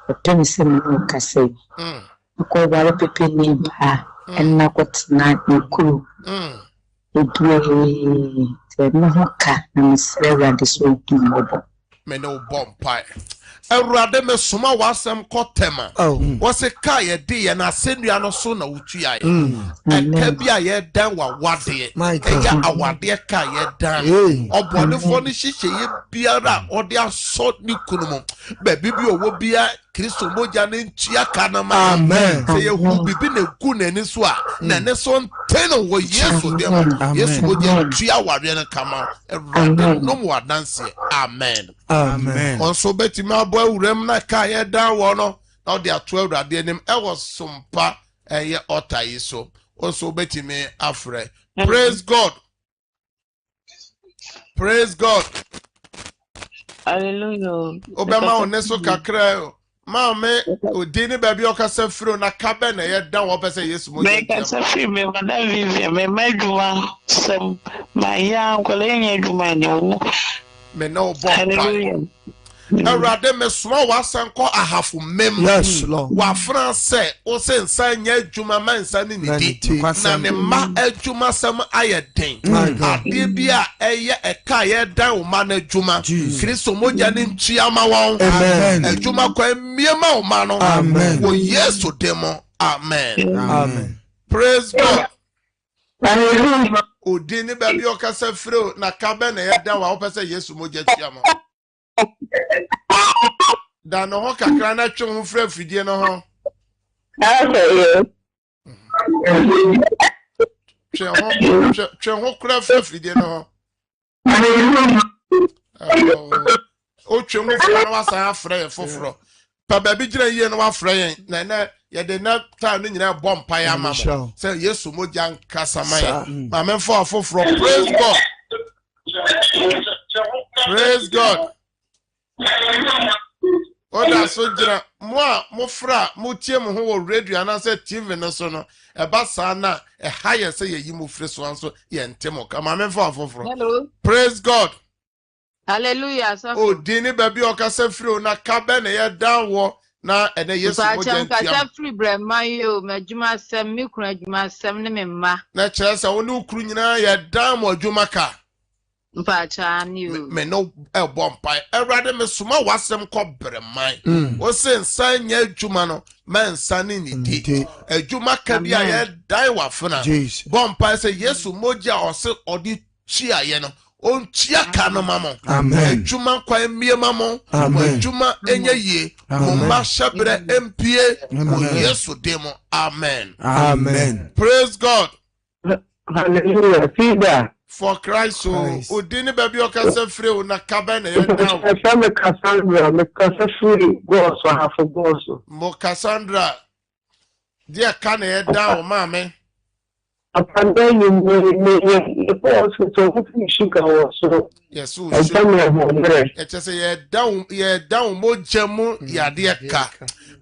Otemi se mu kase. Ko wale pepe ni ba. Enna kwatina nkuru. Edwe te mahoka na misera de so dumobo. Me no bompai. Erade me soma wasem kotema. Wase ka ye de ye na senua no so na utua ye. Eka bia ye dan wa wade. Eya awade ka ye dan. Obonefo ni hihye ye biara ode aso ni kunumu. Ba bibi owo bia Kristo moja ne ntua kanama. Amen. Se ye hu bibi na gu na ni so a na ne so nteno wo Yesu de mo. Yesu moja ntua ware ne kama. Erade no mo adanse. Amen. Amen. Also betimi abo awurem na ka ye dan wo no na ode ato awurade enim e wo sompa eye otai so. Also betimi afre. Praise God. Praise God. Hallelujah. Obama oneso kakra Mama, Odini baby okasa fro na kabe na ye dan wo pese Yesu mo. Me kasa fi me madam Vivian me maduma sem ma ya nkole nya aduma ne wo. Me no bo. Hallelujah. Erade me suma wasanko ahafo mem. Yes, Lord. Wa France o se nsa nya aduma man nsa ni di. Na ne ma aduma sam ayeden. Ade bia eye eka ye dan o ma na aduma. Kristo moja ni ntua ma won. Amen. Aduma kwa miema o ma no. Amen. Wo Yesu demo. Amen. Amen. Praise God. Hallelujah. Odini baby okasa fro na kabe na ye dan wa opese Yesu moja tua ma. Da no ho kakra na twe ho fra fidie no ho. Twe ho kra fra fidie no ho. O twe ho fra na wasa afra ye foforo. Pa ba bi gina yie no afra ye na ye de na ta no nyina bom pa ya ma mo. Say Yesu moja nkasa man. Ma men for foforo. Praise God. Praise God. Oda so jira mo fra mo tie mo ho wo radio na say TV no so no e ba sa na e higher say ye mo fre so anso ye ntemo ka ma men for afoforo. Hello. Praise God. Hallelujah. So Odini baby okasa free na ka be na ye dan wo na ene Yesu mo je ntia. Ka free brema yo majuma sem mi kunu adwuma sem ne memma. Na chere say woni ukuru nyina ye dan mo adwuma ka. Me no bompai. Erade me suma wasem ko breman. O se nsa nya adwuma no man sane ni di. Adwuma ka bia ye dai wafena. Bompai se Yesu moja o se odi chia ye no. On chia ka no mamo. Adwuma kwa emie mamo. Adwuma enye ye. Mo ma shabre empie. Yesu demo. Amen. Amen. Praise God. Hallelujah. Fida. For Christ, so Odini baby okasa free na kabe na ye down. Me Cassandra, me kasa free go so half go so. Mo Cassandra. Dia kana ye down mama. Apanda you boss so who sugar so. Yes, so. It say ye down mo jemu ya de ka.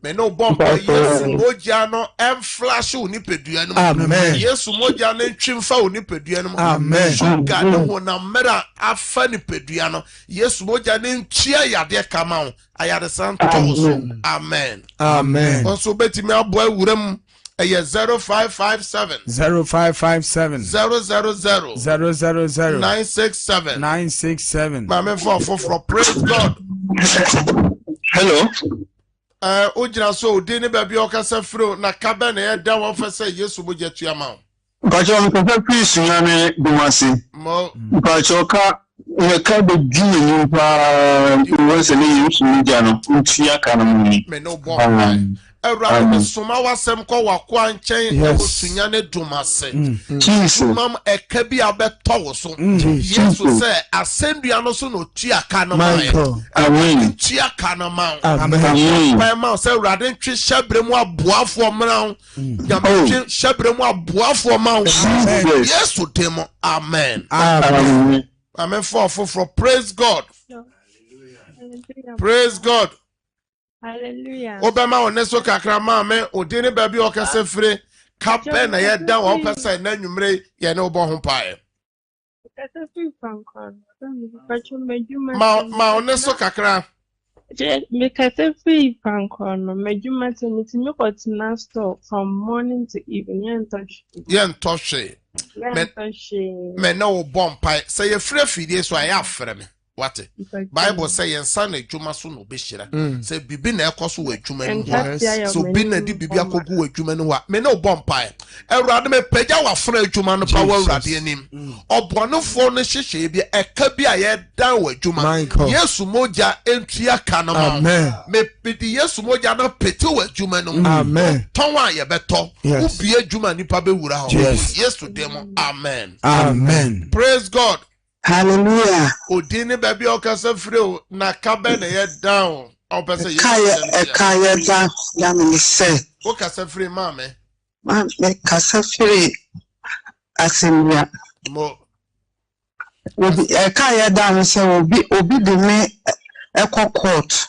Me no bomb yes moja no em flash oni pedua no. Amen. Yes moja no twimfa oni pedua no. Amen. Sugar no na mera afa ni pedua no. Yes moja no ntia ya de ka ma ho. Ayade santos. Amen. Amen. Also betimi abo awuram 0557 0557 000 967 Mame for praise God. Hello. Ujina so udini baby okasa fro na kabe na ye da won fa say Yesu moja tuama. Bacho mko peace na me dumasi. Mo bacho ka ya ka be dwuma ni pa wose ne yesu media no ntia ka no ni me no bo Awurade me soma wasem kɔ wakɔ ankyɛn osunya ne dumase mam eka bi abɛtɔ wo so yesu sɛ asendua no so no tua ka no ma amen tua ka no ma amen pa ma sɛ Awurade ntwe hyebre mu aboafo mmra nyame hyebre mu aboafo ma yesu demo amen amen for praise God. Praise God. Hallelujah. Obama oneso kakra ma me odini baby okase free kape na ye dan wo pese na nwumre ye ne obo ho pae. Ma oneso kakra. Me kase free pankono medjuma teniti me kotina store from morning to evening yen touch me na obo pae say ye free fidie so aye afre me. What? Bible say yensa na adwuma so no behira say bibi na ekoso wa adwuma no so bi na di bibi akogu wa adwuma no wa me na obompa Awurade me pagya wa fona adwuma no pa wa Awurade anim obonofo no hyehye bi eka bi aye dan wa adwuma Yesu moja entua kanama me pedi Yesu moja na peti wa adwuma no ton wa ye beto ubi adwuma nipa be wura ho Yesu demo amen. Praise God. Hallelujah. Odini baby okasa free na kabe na ye down. Opese ye. Kaya down yamini say. Okasa free mama. Man me kasa free assembly. Mo. Obi kaya down say obi de me eko court.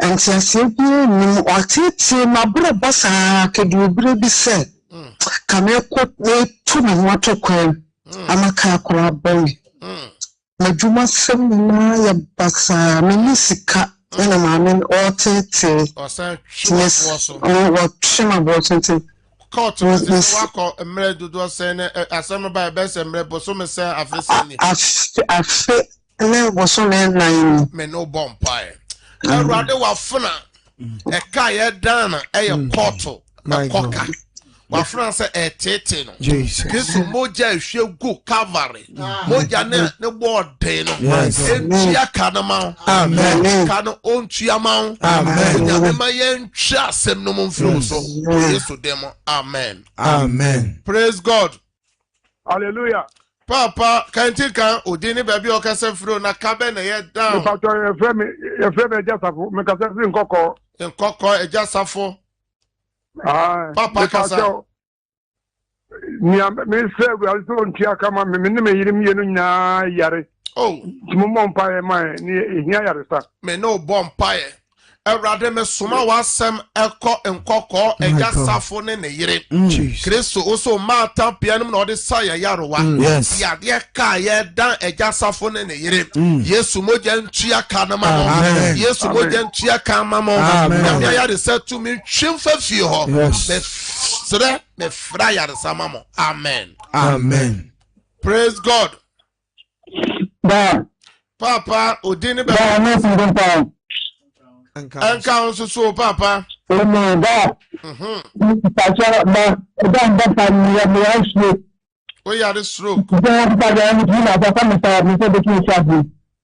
And since you ni otiti mabro bossa kedu bre bi say. Kame court ne tu me wato kwen. Amaka akora boy. Majuma sem na ya baksa minisika na mamen otete. Osan what shima botete. Court wako emre dodo say na asem ba be se emre boso me say afesani. Afe le boso le nine. Me no bompai. Awurade wa funa e ka ye dan na e ye court koka. Wa France etete no Kristo moja ehwe go Calvary moja ne board no entia kanama amen kan ontua ma amen nyame ma yentwa asem no mfiri so Yesu demo amen. Praise God. Hallelujah. Papa kanti kan odini baby okase fro na kabe na ye down pastor ye frame ejasafo me kase fri nkoko ejasafo Papa kasa me say we are so ntia kama me me yirim yenu nya yare mo mpae mai ni hia yare sa me no bompae Awurade me soma wasem eko nkoko ejasafo ne yire Kristo oso mata pianum na ode saya yarowa ya de ka ye dan ejasafo ne yire Yesu moja ntua kanama Yesu moja ntua kanama ya ya de setu mi twemfa fie ho sere me fra ya de samamo amen. Praise God. Papa odini ba Anka on so papa. Oh yeah, the stroke.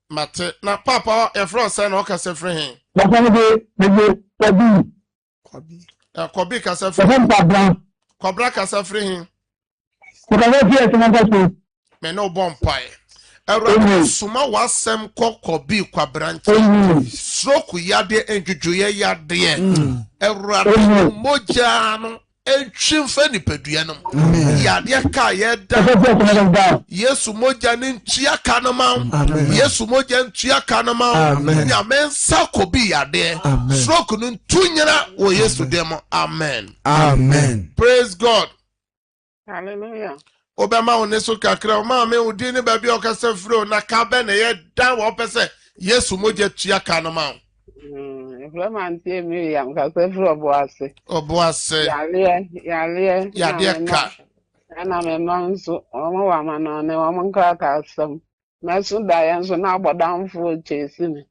Mate na papa e front say na o ka se free hin. Kobi ka se free. Kobra ka se free hin. Me no bompai. Awurade suma wasem kokobi kwa branch stroke yade enjujuye yade Awurade moja no entwimfa nipadua no yade ka yeda Yesu moja ne ntua ka no ma Yesu moja ntua ka no ma nyame nsa kobi yade stroke no ntunyira wo Yesu demo amen. Praise God. Hallelujah. Obama oneso kakra ma me odini baby okase fro na kabe na ye dan wo pese Yesu moja tua ka no ma Vraiment tie Miriam kase fro oboase yale ka ana me manso omo wa ma no ne omo nka ka asam na so da ya so na agbodamfo chesi me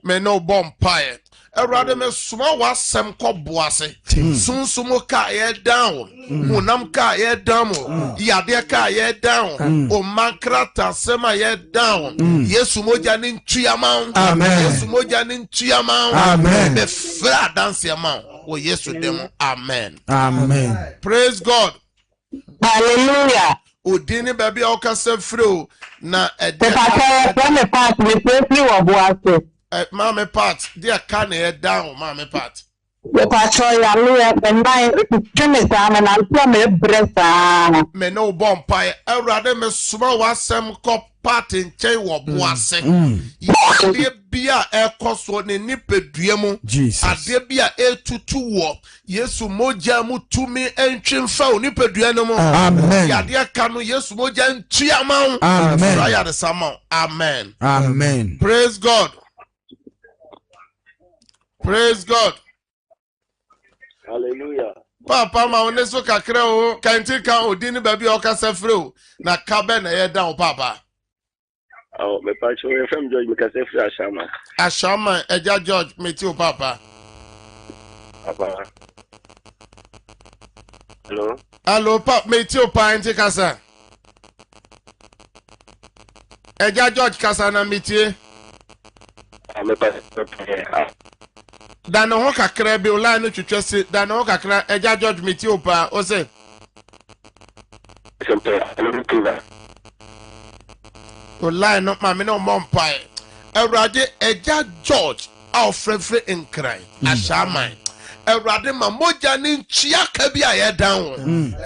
Me no bompire. Erade me suma wasem ko boase. Sunsumo ka ye down. Munam ka ye down. Yade ka ye down. O mankrata sema ye down. Yesu moja ni ntuyama. Amen. Yesu moja ni ntuyama. Amen. Me fra dance yama. O Yesu demo. Amen. Amen. Praise God. Hallelujah. Odini baby okase free na Mama Pat, dear can head down, Mama Pat. Me no bompire, I rather me small was some cop part in chain or boise. Dear beer air cost one in nipped diamo, Jesus. A dear beer air to war. Yes, moja to me and chin found nipped diamo. Amen. Yadia cano, yes, moja and chiamount. Amen. I had a summer. Amen. Amen. Praise God. Praise God. Hallelujah. Papa ma oneso kakra o kanti kan odini baby okasa free na kabe na ye down papa. Oh, me pa cho FM George me kase free Ashama. Ashama eja George meti o papa. Papa. Hello. Hello pap meti o pa anti kasa. Eja George kasa na meti. Me pa Dan ho kakra be online no twetwese dan ho kakra eja George meti opa o se online no ma me no mompai Ewrade eja George aufrefre enkran ashaman Ewrade ma moja ni nchia ka bi aye dan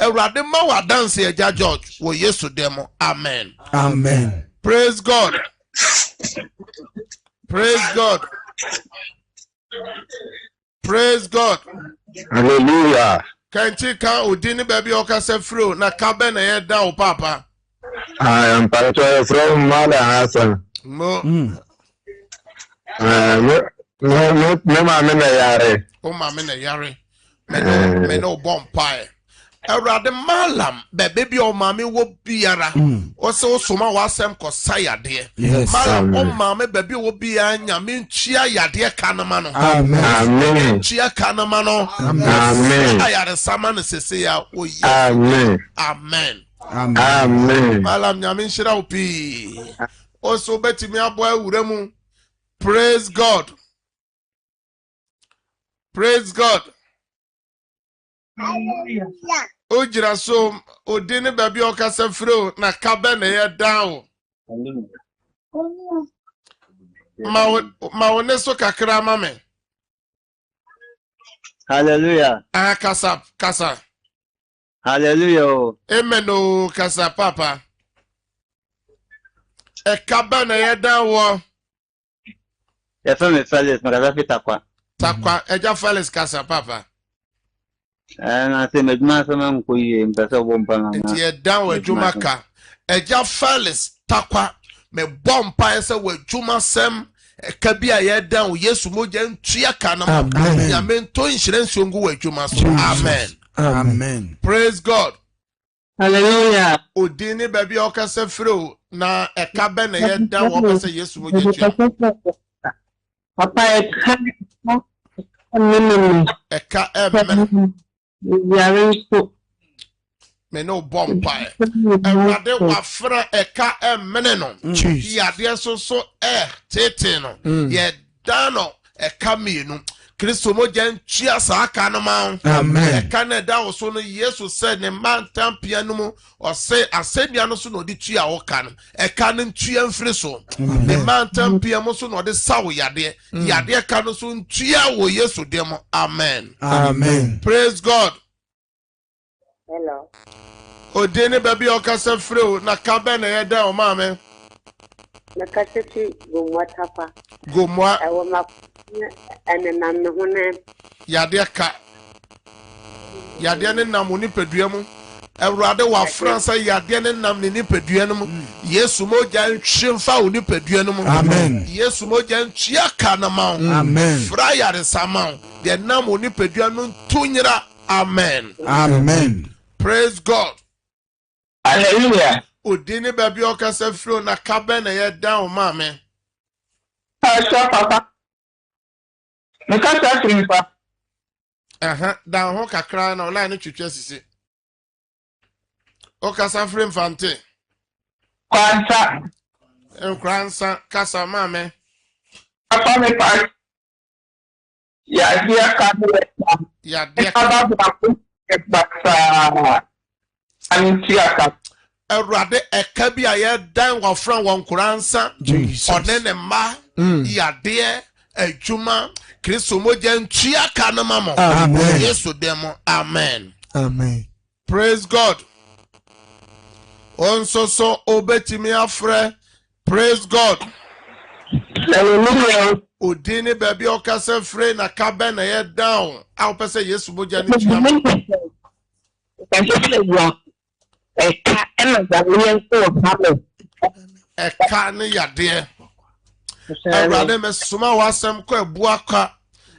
Ewrade ma wa dance eja George wo Yesu demo. Amen. Amen. Praise God. Praise God. Praise God. Hallelujah. Kanti kan odini baby okase free na kabe na ye down papa. I am Pastor from Mother Hassan. Mo. No mama na yare. O mama na yare. Me no bompire. Erade malam baby o mama wo biara. O se o soma wasem ko sayade. Malam o mama baby wo biara nyame ntua yade kanama no. Amen. Ntua kanama no. Amen. Ayare sama no sese ya o ye. Amen. Amen. Amen. Malam nyame nshira opi. O so betimi abo awura mu. Praise God. Praise God. Ojira so odini baby okasa free na kabe na ye down. Ma oneso kakra mame. Hallelujah. Kasa. Hallelujah. Amen o kasa papa. E kabe na ye down wo. Ya fami Felix magaza fitakwa. Takwa eja Felix kasa papa. Na se meduma sama nkoyi mpesa bompa na. Enti e down wadwuma ka. Eja Felix takwa me bompa ese wadwuma sem ka bia ye down Yesu moja ntua ka na ma. Ya mento insurance ngu wadwuma so. Amen. Amen. Praise God. Hallelujah. Odini baby okase free na ekabe na ye down wo pese Yesu moja ntua. Papa eka me no bompa Erade wafra eka emene no yade so tete no ye dano eka mienu Kristo moja ntua sa aka no ma. Amen. Eka na da so no Yesu said ne man tampia no mu o say asebia no so no di tua wo ka no eka no ntua mfiri so ne man tampia mo so no de sawo yade yade ka no so ntua wo Yesu dem. Amen. Amen. Praise God. Hello. Odene baby okasa free na kabe na ye da o mame. Na kaseti gomwa tapa. Gomwa. Ewo ma ene na me ho na yade ka. Yade ne nam ni padua mu. Ewrade wa Fransa yade ne nam ni padua no mu. Yesu moja nhwemfa oni padua no mu. Amen. Yesu moja ntua ka na ma. Amen. Fra yare sama. De nam oni padua no tunyira. Amen. Amen. Praise God. Hallelujah. Odini baby okasa free na kabe na ye down mame. Papa. Mekasa Frimpa. Down ho kakra na online twetwe sisi. O kasa Frimfante. Kwansa. Kwansa kasa mame. Papa me pa. Ya dia ka me. Ya dia ka ba Antiaka. Erade eka bi aye dan wa fran won kuransa. Onene ma ya de ejuma Kristo moja ntiaka na mamo. Amen. Yesu demo. Amen. Amen. Praise God. Onso so obetimi afre. Praise God. Hallelujah. Udini baby okase free na kabe na ye down. Aw pese Yesu moja ntiaka. Eka ne yade Awurade me suma wasem ko ebuaka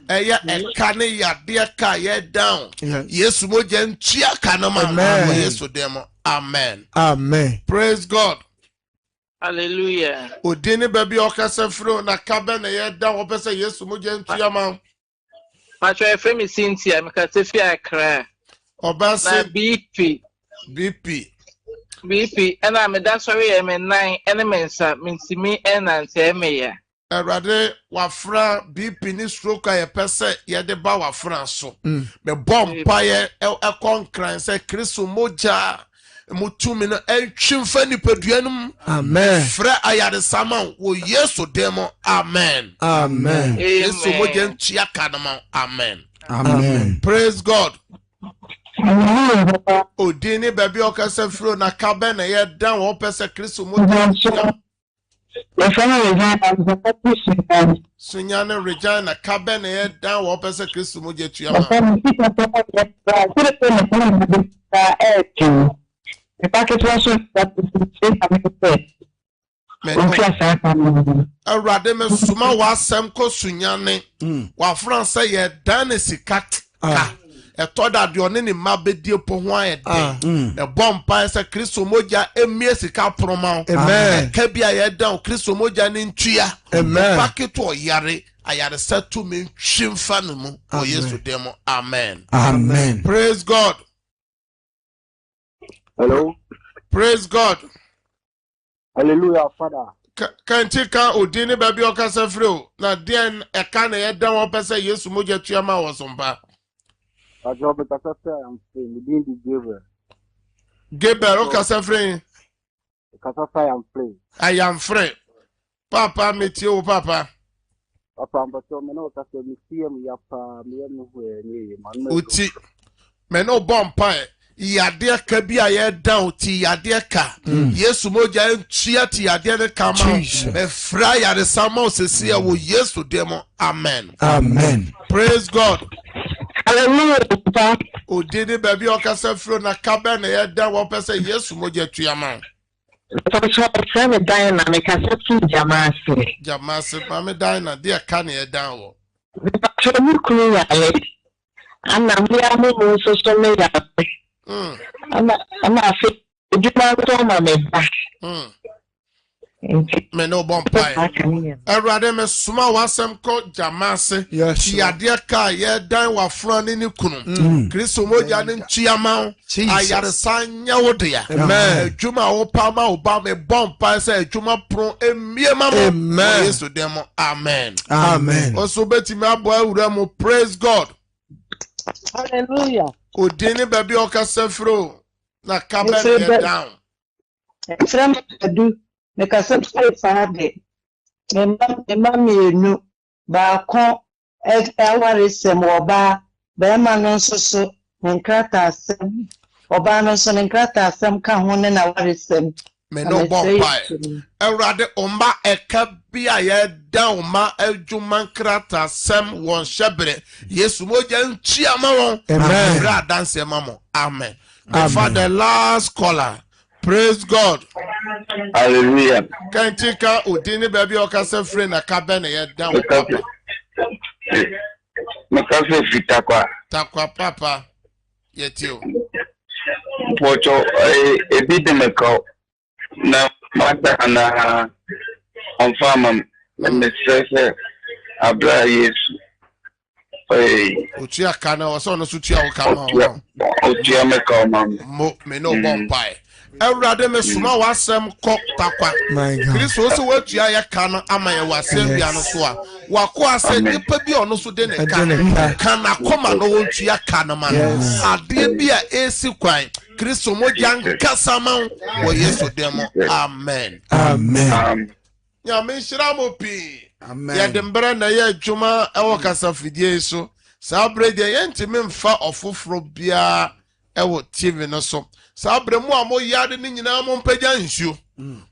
eye eka ne yade ka ye down Yesu moja ntua ka no ma Yesu demo. Amen. Amen. Praise God. Hallelujah. Odini baby okase fro na kabe na ye down opese Yesu moja ntua ma. Pacho efemi Cynthia mekase fi akra. Obase BP and I'm a dancery M9 elements minsimi and antemeya. Erade wafra BP ni stroke ye pese ye de ba wafra so. Me bomb paye e konkran se Kristo moja mutumi no entwimfa nipaduanum. Amen. Fra ayade saman wo Yesu demo. Amen. Amen. Yesu moja ntia kanama. Amen. Amen. Praise God. Odini baby okase fro na kabe na ye dan wo pese Kristo moja. Sunyane Regina kabe na ye dan wo pese Kristo moja tuama. Awurade me suma wasem ko sunyane wa France ye dan sikat ka etoda de one ne mabedie po ho ayede e bompa se Kristo moja emie sika proma. Amen. Ka bia ye dan Kristo moja ne ntua. Amen. Paketo yare ayare setu me twimfa no mu o Yesu demo. Amen. Amen. Praise God. Hello. Praise God. Hallelujah, Father. Kanti ka odini baby okasa freo na den eka na ye dan wo pese Yesu moja tuama wo sompa. A job at I'm free. We didn't give Gabriel okasa free. I am free. I am free. Papa meet you, Papa. Papa, but so many of us will see me up. Uti. Meno bompa. Yade ka bia ye down ti yade ka. Yesu moja ntia ti yade ka ma. Me fra yade samo sesi ya wo Yesu demo. Amen. Amen. Praise God. Hallelujah. Odini baby okasa fro na kabe na ye down wo pese Yesu moja tuama. Frame Diana mekase tu jamase. Jamase mame Diana dia ka na ye down wo. Patroni kunu ya ana mbia mu so me ya. Ana afi ejuma to ma me ba. Me no bompai. Erade me suma wasem ko jamase. Yade ka ye dan wa frani ni kunu. Kristo moja ni nchiama. Ayare sanya wodea. Amen. Ejuma wo pa ma oba me bompai se ejuma pro emie mama. Amen. Yesu demo. Amen. Amen. Oso beti me abo awura mo. Praise God. Hallelujah. Odini baby okasa fro na kabe ye down. Frame adu mekase tu faade. Mema mienu ba kon aware sem oba ba ma no so nkrata asem oba no so nkrata asem ka ho ne na ware sem. Me no bompai. Erade omba eka bia ye down ma ejuma nkrata sem won shebre. Yesu moja ntia ma won. Amen. Ra dance mamo. Amen. For the last caller. Praise God. Hallelujah. Kantika odini baby okasa free na kabe na ye down papa. Mekase fitakwa. Takwa papa. Yetio. Pocho ebide meko na mata na on farm me say abra Yesu. Utia kana waso no sutia ukama. Utia me kama. Me no bompai. Ewurade me suma wasem kɔ takwa. Kristo so watua ya kana ama ya wasem bia no so a. Wako ase nipa bi ono so de ne kana koma no wontua kana ma. Ade bia esi kwan. Kristo mo jankasa ma wo Yesu demo. Amen. Amen. Ya me shira mo pi. Amen. Ya dembere na ya adwuma ewo kasa fidie so. Sabre de yentime mfa ofoforo bia ewo TV no so. Sabre mu amo yade ni nyina mo mpagya nsuo.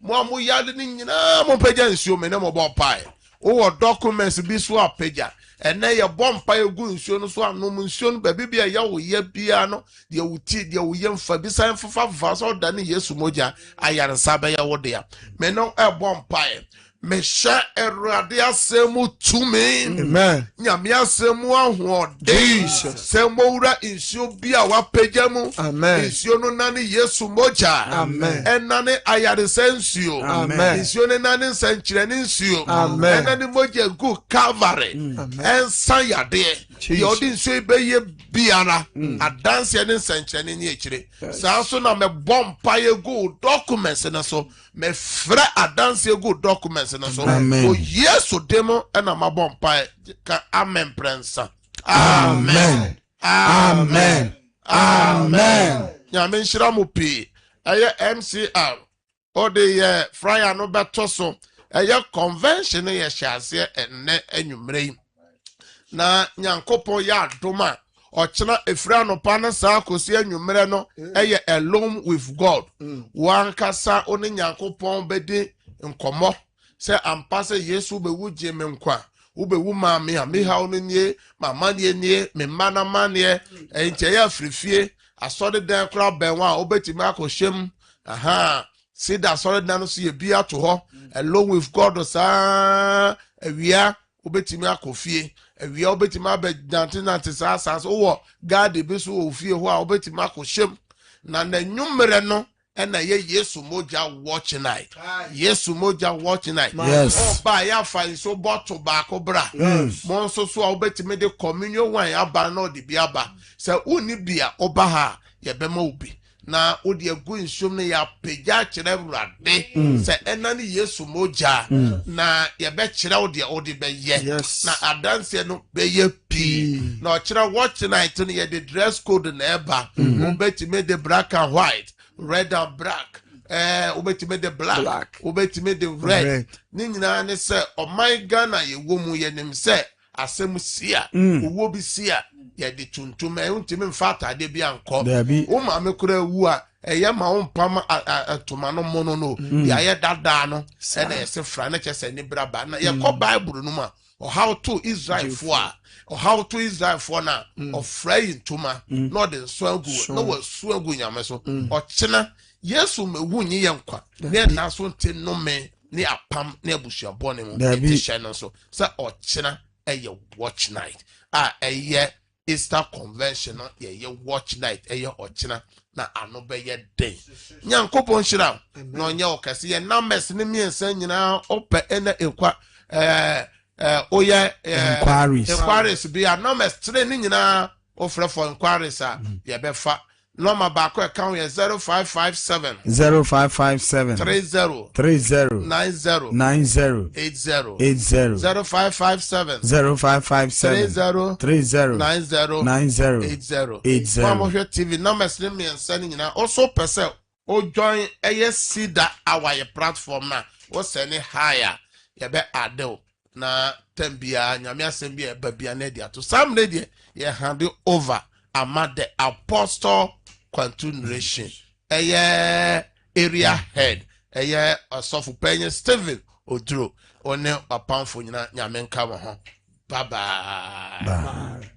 Mu amo yade ni nyina mo mpagya nsuo me ne mo bo pae. Wo documents bi so apagya. Ene ye bompa egu nsuo no so anom nsuo no ba bibia ya wo ye bia no de wuti de wo ye mfa bi san fafa so da ne Yesu moja ayaresa ba ya wo de ya. Me no e bompa e. Mesha erade asemu tumi. Amen. Nyame asemu ahode. Semo ura insio bia wapagya mu. Amen. Insio no nane Yesu moja. Amen. Enane ayaresensio. Amen. Insio ne nane sanchirene insio. Amen. Enane moja gu Calvary. Ensan yade. Yodi insio ibeye biara. Adansi ene sanchirene ni echire. Sa so na me bompa ye gu documents na so. Me fra adansi ye gu documents na so. O Yesu demo ena mabompa ka amen prensa. Amen. Amen. Amen. Nyame nhyira mo pi. Eye MCR. O de ye fryer no beto so. Eye convention ye hyase enne enwumrei. Na nyankopo ya adoma. Ochena efra no pana sa kosi enwumre no eye alone with God. Wankasa oni nyankopon bedi nkomo. Se ampase Yesu be wuje me nkwa ube wu maame a me ha ono nie mama nie me mana mane enche ya frifie asode dan kra benwa obetimi akoshem sida asode dan no so ye bia to ho alone with God sa awia obetimi akofie awia obetimi abedantinante sa wo God be so ofie ho a obetimi akoshem na nwumre no and ye Yesu moja watch night. Yesu moja watch night. Yes. Oh, ba ya fa so bottle back obra. Mon so obeti me de communion wan aba no de biaba. Se uni bia oba ha ye bema obi. Na odi egu nsom ne ya pegya kire wrade. Se enani Yesu moja na ye be kire odi be ye. Na adanse no be ye pi. Na kire watch night no ye the dress code na eba. Obeti me de black and white. Red and black. Obetime the black. Obetime the red. Ni nyina ne se o my Ghana ye wo mu ye nim se asem sia. Wo bi sia ye de tuntum e untime mfata de bi anko. O ma me kura wu a eye ma wo mpam atoma no mono no. Ya ye dada no e na ye se fra na chese ni braba na ye ko Bible no ma. Or how to Israel for or how to Israel for na of frying tuma no the swangu no was swangu nyameso or china Yesu me wunyi yankwa ne na so nte no me ne apam ne abusua bone mu e shine so say or china eye watch night eye Easter convention no ye watch night eye or china na ano be ye day nyankopon hira no nya okase ye numbers ne miensa nyina ope ena ekwa inquiries be a numbers 3 ni nyina offer for inquiries ye be fa number back account 0557 0557 30 90 0557 30 Mama TV numbers ni me send nyina also person o join sida our platform na o send higher ye be adel na tambia nyame asembia babia na dia to some lady ye hand over ama the apostle continuation area head osofu penye Steven Odro one apamfo nyina nyame nka wo ho bye bye